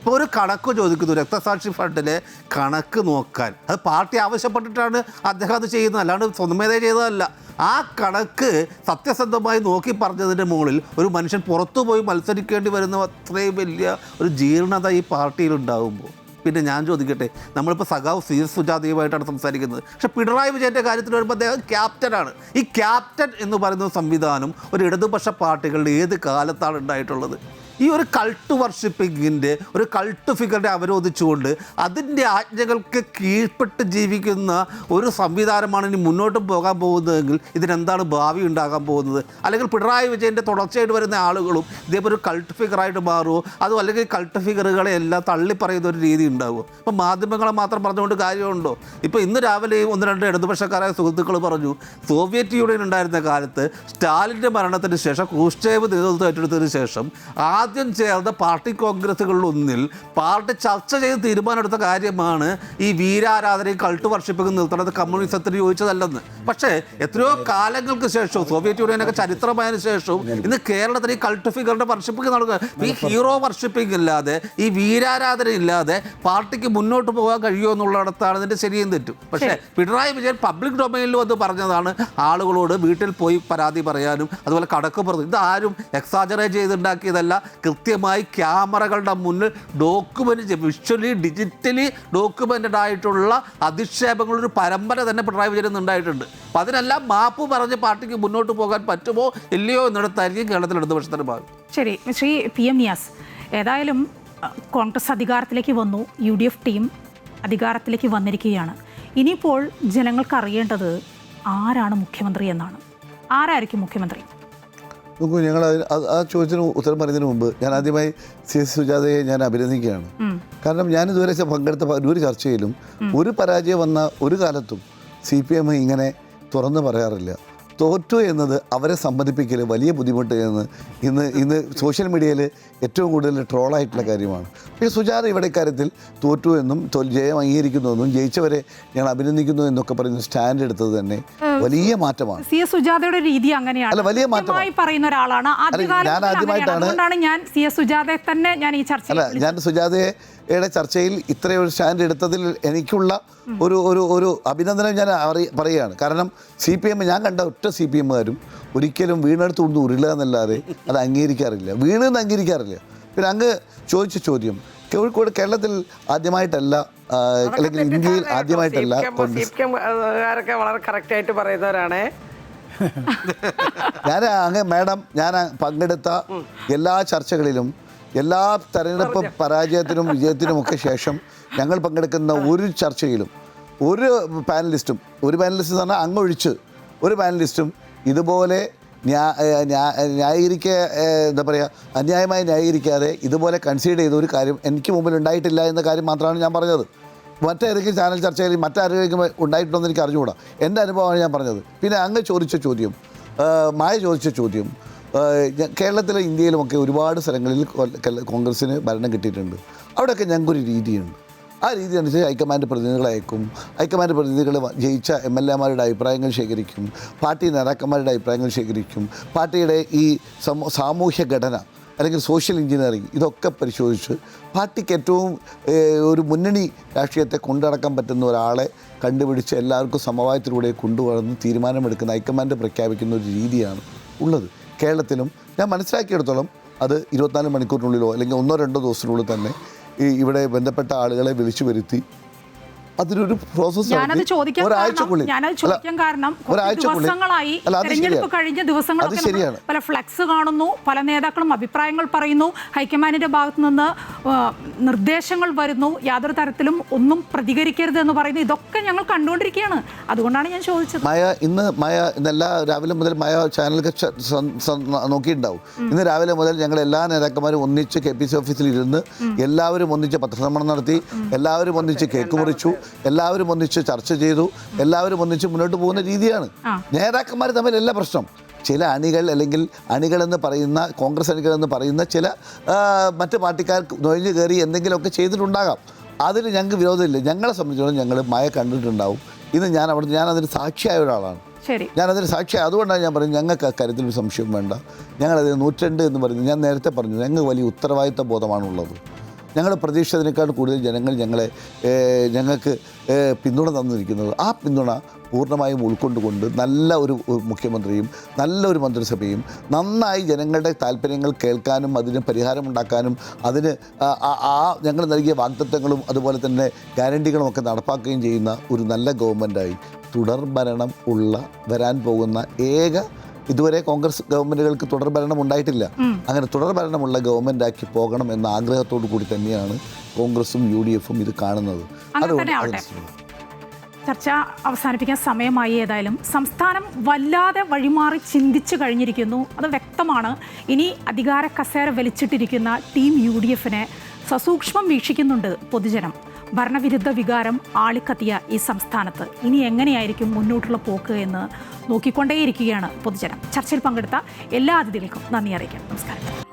ഇപ്പോൾ ഒരു കണക്ക് ചോദിക്കുന്നു, രക്തസാക്ഷി ഫണ്ടിലെ കണക്ക് നോക്കാൻ. അത് പാർട്ടി ആവശ്യപ്പെട്ടിട്ടാണ് അദ്ദേഹം അത് ചെയ്യുന്നത്, അല്ലാണ്ട് സ്വന്തമേതേ ചെയ്തതല്ല. ആ കണക്ക് സത്യസന്ധമായി നോക്കി പറഞ്ഞതിൻ്റെ മുകളിൽ ഒരു മനുഷ്യൻ പുറത്തു പോയി മത്സരിക്കേണ്ടി വരുന്ന അത്രയും വലിയ ഒരു ജീർണത ഈ പാർട്ടിയിലുണ്ടാകുമ്പോൾ പിന്നെ ഞാൻ ചോദിക്കട്ടെ, നമ്മളിപ്പോൾ സഖാവ് CS സുജാതയുമായിട്ടാണ് സംസാരിക്കുന്നത്. പക്ഷേ പിണറായി വിജയൻ്റെ കാര്യത്തിൽ വരുമ്പോൾ അദ്ദേഹം ക്യാപ്റ്റനാണ്. ഈ ക്യാപ്റ്റൻ എന്ന് പറയുന്ന സംവിധാനം ഒരു ഇടതുപക്ഷ പാർട്ടികളുടെ ഏത് കാലത്താണ് ഉണ്ടായിട്ടുള്ളത്? ഈ ഒരു കൾട്ട് വർഷിപ്പിങ്ങിൻ്റെ ഒരു കൾട്ട് ഫിഗറിനെ അവരോധിച്ചുകൊണ്ട് അതിൻ്റെ ആജ്ഞകൾക്ക് കീഴ്പ്പെട്ട് ജീവിക്കുന്ന ഒരു സംവിധാനമാണ് ഇനി മുന്നോട്ട് പോകാൻ പോകുന്നതെങ്കിൽ ഇതിനെന്താണ് ഭാവി ഉണ്ടാകാൻ പോകുന്നത്? അല്ലെങ്കിൽ പിണറായി വിജയൻ്റെ തുടർച്ചയായിട്ട് വരുന്ന ആളുകളും ഇതേപോലെ ഒരു കൾട്ട് ഫിഗറായിട്ട് മാറുമോ? അതും അല്ലെങ്കിൽ കൾട്ട് ഫിഗറുകളെ എല്ലാം തള്ളിപ്പറയുന്ന ഒരു രീതി ഉണ്ടാവുമോ? ഇപ്പം മാധ്യമങ്ങളെ മാത്രം പറഞ്ഞുകൊണ്ട് കാര്യമുണ്ടോ? ഇപ്പോൾ ഇന്ന് രാവിലെ 1-2 ഇടതുപക്ഷക്കാരായ സുഹൃത്തുക്കൾ പറഞ്ഞു, സോവിയറ്റ് യൂണിയൻ ഉണ്ടായിരുന്ന കാലത്ത് സ്റ്റാലിൻ്റെ മരണത്തിന് ശേഷം ക്രൂഷ്ചേവ് നേതൃത്വം ഏറ്റെടുത്തതിന് ശേഷം ആദ്യം ചേർന്ന പാർട്ടി കോൺഗ്രസുകളിലൊന്നിൽ പാർട്ടി ചർച്ച ചെയ്ത് തീരുമാനമെടുത്ത കാര്യമാണ് ഈ വീരാരാധനയും കൾട്ട് വർഷിപ്പിക്കും നിർത്തുന്നത് കമ്മ്യൂണിസത്തിന് യോജിച്ചതല്ലെന്ന്. പക്ഷേ എത്രയോ കാലങ്ങൾക്ക് ശേഷവും സോവിയറ്റ് യൂണിയനൊക്കെ ചരിത്രമായതിനു ശേഷവും ഇന്ന് കേരളത്തിൽ ഈ കൾട്ട് ഫിഗറിന്റെ വർഷിപ്പിംഗ് നടക്കുക. ഈ ഹീറോ വർഷിപ്പിംഗ് ഇല്ലാതെ, ഈ വീരാരാധന ഇല്ലാതെ പാർട്ടിക്ക് മുന്നോട്ട് പോകാൻ കഴിയുമോ എന്നുള്ളിടത്താണ് ഇതിന്റെ ശരിയും തെറ്റും. പക്ഷേ പിണറായി വിജയൻ പബ്ലിക് ഡൊമൈനിൽ വന്ന് പറഞ്ഞതാണ് ആളുകളോട് വീട്ടിൽ പോയി പരാതി പറയാനും അതുപോലെ കടക്കുപുറത്ത്. ഇതാരും എക്സാജറേറ്റ് ചെയ്തുണ്ടാക്കിയതല്ല. കൃത്യമായി ക്യാമറകളുടെ മുന്നിൽ ഡോക്യുമെന്റ്, വിഷ്വലി ഡിജിറ്റലി ഡോക്യുമെന്റഡ് ആയിട്ടുള്ള അധിക്ഷേപങ്ങളൊരു പരമ്പര തന്നെ പിണറായി വിജയൻ ഉണ്ടായിട്ടുണ്ട്. അപ്പം അതിനെല്ലാം മാപ്പ് പറഞ്ഞ് പാർട്ടിക്ക് മുന്നോട്ട് പോകാൻ പറ്റുമോ ഇല്ലയോ എന്നിടത്തായിരിക്കും കേരളത്തിൽ ഇടതുപക്ഷത്തിൻ്റെ ഭാഗം. ശരി, ശ്രീ PM നിയാസ്, ഏതായാലും കോൺഗ്രസ് അധികാരത്തിലേക്ക് വന്നു, UDF ടീം അധികാരത്തിലേക്ക് വന്നിരിക്കുകയാണ്. ഇനിയിപ്പോൾ ജനങ്ങൾക്ക് അറിയേണ്ടത് ആരാണ് മുഖ്യമന്ത്രി എന്നാണ്. ആരായിരിക്കും മുഖ്യമന്ത്രി? നോക്കൂ, ഞങ്ങൾ ആ ചോദ്യത്തിന് ഉത്തരം പറയുന്നതിന് മുമ്പ് ഞാൻ ആദ്യമായി CS സുജാതയെ ഞാൻ അഭിനന്ദിക്കുകയാണ്. കാരണം ഞാനിതുവരെ പങ്കെടുത്ത ഒരു ചർച്ചയിലും ഒരു പരാജയം വന്ന ഒരു കാലത്തും CPM ഇങ്ങനെ തുറന്ന് പറയാറില്ല. തോറ്റു എന്നത് അവരെ സമ്മതിപ്പിക്കൽ വലിയ ബുദ്ധിമുട്ട് എന്ന് ഇന്ന് സോഷ്യൽ മീഡിയയിൽ ഏറ്റവും കൂടുതൽ ട്രോളായിട്ടുള്ള കാര്യമാണ്. പക്ഷേ സുജാത ഇവിടെ ഇക്കാര്യത്തിൽ തോറ്റു എന്നും ജയം അംഗീകരിക്കുന്നുവെന്നും ജയിച്ചവരെ ഞാൻ അഭിനന്ദിക്കുന്നു എന്നൊക്കെ പറയുന്ന സ്റ്റാൻഡ് എടുത്തത് തന്നെ വലിയ മാറ്റമാണ്. CS സുജാതയുടെ രീതി അങ്ങനെയാണ്. അല്ല, വലിയ മാറ്റമായി പറയുന്ന ഒരാളാണ്. ഞാൻ ആദ്യമായിട്ടാണ് ഞാൻ CS സുജാതയെ തന്നെ ഞാൻ ഈ ചർച്ച ഞാൻ സുജാതയുടെ ചർച്ചയിൽ ഇത്രയൊരു സ്റ്റാൻഡ് എടുത്തതിൽ എനിക്കുള്ള ഒരു അഭിനന്ദനം ഞാൻ പറയുകയാണ്. കാരണം CPM ഞാൻ കണ്ട ഒറ്റ CPMകാരും ഒരിക്കലും വീണെടുത്ത് കൊണ്ട് ഉരുളുക എന്നല്ലാതെ അത് അംഗീകരിക്കാറില്ല, വീണെന്ന് അംഗീകരിക്കാറില്ല. പിന്നെ അങ്ങ് ചോദിച്ച ചോദ്യം, കോഴിക്കോട് കേരളത്തിൽ ആദ്യമായിട്ടല്ല അല്ലെങ്കിൽ ഇന്ത്യയിൽ ആദ്യമായിട്ടല്ല CPMകാരൊക്കെ വളരെ കറക്റ്റായിട്ട് പറയുന്നവരാണ്. മാഡം, ഞാൻ പങ്കെടുത്ത എല്ലാ ചർച്ചകളിലും എല്ലാ തെരഞ്ഞെടുപ്പ് പരാജയത്തിനും വിജയത്തിനുമൊക്കെ ശേഷം ഞങ്ങൾ പങ്കെടുക്കുന്ന ഒരു ചർച്ചയിലും ഒരു പാനലിസ്റ്റ് എന്ന് പറഞ്ഞാൽ അങ്ങൊഴിച്ച് ഒരു പാനലിസ്റ്റും ഇതുപോലെ എന്താ പറയുക, അന്യായമായി ന്യായീകരിക്കാതെ ഇതുപോലെ കൺസീഡ് ചെയ്ത ഒരു കാര്യം എനിക്ക് മുമ്പിൽ ഉണ്ടായിട്ടില്ല എന്ന കാര്യം മാത്രമാണ് ഞാൻ പറഞ്ഞത്. മറ്റേതെങ്കിലും ചാനൽ ചർച്ചയിൽ മറ്റാരെങ്കിലും ഉണ്ടായിട്ടുണ്ടോ എന്ന് എനിക്ക് അറിഞ്ഞുകൂടാ. എൻ്റെ അനുഭവമാണ് ഞാൻ പറഞ്ഞത്. പിന്നെ അങ്ങ് ചോദിച്ച ചോദ്യം, മായ ചോദിച്ച ചോദ്യം, കേരളത്തിലും ഇന്ത്യയിലുമൊക്കെ ഒരുപാട് സ്ഥലങ്ങളിൽ കോൺഗ്രസ്സിന് ഭരണം കിട്ടിയിട്ടുണ്ട്. അവിടെയൊക്കെ ഞങ്ങൾക്കൊരു രീതിയുണ്ട്. ആ രീതി അനുസരിച്ച് ഹൈക്കമാൻഡ് പ്രതിനിധികളെ അയക്കും. ഹൈക്കമാൻഡ് പ്രതിനിധികൾ ജയിച്ച MLAമാരുടെ അഭിപ്രായങ്ങൾ ശേഖരിക്കും, പാർട്ടി നേതാക്കന്മാരുടെ അഭിപ്രായങ്ങൾ ശേഖരിക്കും, പാർട്ടിയുടെ ഈ സാമൂഹ്യ ഘടന അല്ലെങ്കിൽ സോഷ്യൽ എഞ്ചിനീയറിംഗ് ഇതൊക്കെ പരിശോധിച്ച് പാർട്ടിക്ക് ഏറ്റവും ഒരു മുന്നണി രാഷ്ട്രീയത്തെ കൊണ്ടുനടക്കാൻ പറ്റുന്ന ഒരാളെ കണ്ടുപിടിച്ച് എല്ലാവർക്കും സമവായത്തിലൂടെ കൊണ്ടുവന്ന് തീരുമാനമെടുക്കുന്ന ഹൈക്കമാൻഡ് പ്രഖ്യാപിക്കുന്ന ഒരു രീതിയാണ് ഉള്ളത്. കേരളത്തിലും ഞാൻ മനസ്സിലാക്കിയെടുത്തോളം അത് 24 മണിക്കൂറിനുള്ളിലോ അല്ലെങ്കിൽ 1-2 ദിവസത്തിനുള്ളിൽ തന്നെ ഇവിടെ ബന്ധപ്പെട്ട ആളുകളെ വിളിച്ചു വരുത്തി അതിനൊരു ഞാനത് ചോദിക്കാൻ കാരണം ദിവസങ്ങളായി തെരഞ്ഞെടുപ്പ് കഴിഞ്ഞ ദിവസങ്ങളൊക്കെ പല ഫ്ലെക്സ് കാണുന്നു, പല നേതാക്കളും അഭിപ്രായങ്ങൾ പറയുന്നു, ഹൈക്കമാൻഡിന്റെ ഭാഗത്തു നിന്ന് നിർദ്ദേശങ്ങൾ വരുന്നു, യാതൊരു തരത്തിലും ഒന്നും പ്രതികരിക്കരുത് എന്ന് പറയുന്നു. ഇതൊക്കെ ഞങ്ങൾ കണ്ടുകൊണ്ടിരിക്കുകയാണ്. അതുകൊണ്ടാണ് ഞാൻ ചോദിച്ചത്. ഇന്നെല്ലാ രാവിലെ മുതൽ ചാനലൊക്കെ നോക്കിയിട്ടുണ്ടാവും. ഇന്ന് രാവിലെ മുതൽ ഞങ്ങൾ എല്ലാ നേതാക്കന്മാരും ഒന്നിച്ച് KPC ഓഫീസിൽ ഇരുന്ന് എല്ലാവരും ഒന്നിച്ച് പത്രസമ്മേളനം നടത്തി, എല്ലാവരും ഒന്നിച്ച് കേക്ക് മുറിച്ചു, എല്ലാവരും ഒന്നിച്ച് ചർച്ച ചെയ്തു, എല്ലാവരും ഒന്നിച്ച് മുന്നോട്ട് പോകുന്ന രീതിയാണ്. നേതാക്കന്മാർ തമ്മിലല്ല പ്രശ്നം. ചില അണികൾ അല്ലെങ്കിൽ അണികളെന്ന് പറയുന്ന കോൺഗ്രസ് അണികളെന്ന് പറയുന്ന ചില മറ്റ് പാർട്ടിക്കാർ നുഴഞ്ഞു കയറി എന്തെങ്കിലുമൊക്കെ ചെയ്തിട്ടുണ്ടാകാം. അതിൽ ഞങ്ങൾക്ക് വിരോധമില്ല. ഞങ്ങളെ സംബന്ധിച്ചിടത്തോളം ഞങ്ങൾ മായ കണ്ടിട്ടുണ്ടാവും. ഇന്ന് ഞാനതിന് സാക്ഷിയായ ഒരാളാണ്. ഞാനതിന് സാക്ഷിയായി. അതുകൊണ്ടാണ് ഞാൻ പറയുന്നത് ഞങ്ങൾക്ക് അക്കാര്യത്തിൽ ഒരു സംശയം വേണ്ട. ഞങ്ങളതിന് 102 എന്ന് പറയുന്നത് ഞാൻ നേരത്തെ പറഞ്ഞു, ഞങ്ങൾക്ക് വലിയ ഉത്തരവാദിത്ത ബോധമാണുള്ളത്. ഞങ്ങൾ പ്രതീക്ഷിച്ചതിനേക്കാൾ കൂടുതൽ ജനങ്ങൾ ഞങ്ങൾക്ക് പിന്തുണ തന്നിരിക്കുന്നത്. ആ പിന്തുണ പൂർണ്ണമായും ഉൾക്കൊണ്ടുകൊണ്ട് നല്ല ഒരു മുഖ്യമന്ത്രിയും നല്ലൊരു മന്ത്രിസഭയും നന്നായി ജനങ്ങളുടെ താല്പര്യങ്ങൾ കേൾക്കാനും അതിന് പരിഹാരമുണ്ടാക്കാനും അതിന് ഞങ്ങൾ നൽകിയ വാഗ്ദത്തങ്ങളും അതുപോലെ തന്നെ ഗ്യാരണ്ടികളും ഒക്കെ നടപ്പാക്കുകയും ചെയ്യുന്ന ഒരു നല്ല ഗവൺമെൻറ്റായി തുടർ ഭരണം വരാൻ പോകുന്ന ഏക ഇതുവരെ കോൺഗ്രസ് ഗവൺമെൻറ്റുകൾക്ക് തുടർഭരണം ഉണ്ടായിട്ടില്ല. അങ്ങനെ തുടർഭരണമുള്ള ഗവൺമെൻറ്റാക്കി പോകണം എന്ന ആഗ്രഹത്തോടു കൂടി തന്നെയാണ് കോൺഗ്രസും UDF-ഉം ഇത് കാണുന്നത്. ചർച്ച അവസാനിപ്പിക്കാൻ സമയമായി. ഏതായാലും സംസ്ഥാനം വല്ലാതെ വഴിമാറി ചിന്തിച്ചു കഴിഞ്ഞിരിക്കുന്നു, അത് വ്യക്തമാണ്. ഇനി അധികാര കസേര വലിച്ചിട്ടിരിക്കുന്ന ടീം UDF-നെ സസൂക്ഷ്മം വീക്ഷിക്കുന്നുണ്ട് പൊതുജനം. ഭരണവിരുദ്ധ വികാരം ആളിക്കത്തിയ ഈ സംസ്ഥാനത്ത് ഇനി എങ്ങനെയായിരിക്കും മുന്നോട്ടുള്ള പോക്ക് എന്ന് നോക്കിക്കൊണ്ടേയിരിക്കുകയാണ് പൊതുജനം. ചർച്ചയിൽ പങ്കെടുത്ത എല്ലാ അതിഥികൾക്കും നന്ദി അറിയിക്കാം. നമസ്കാരം.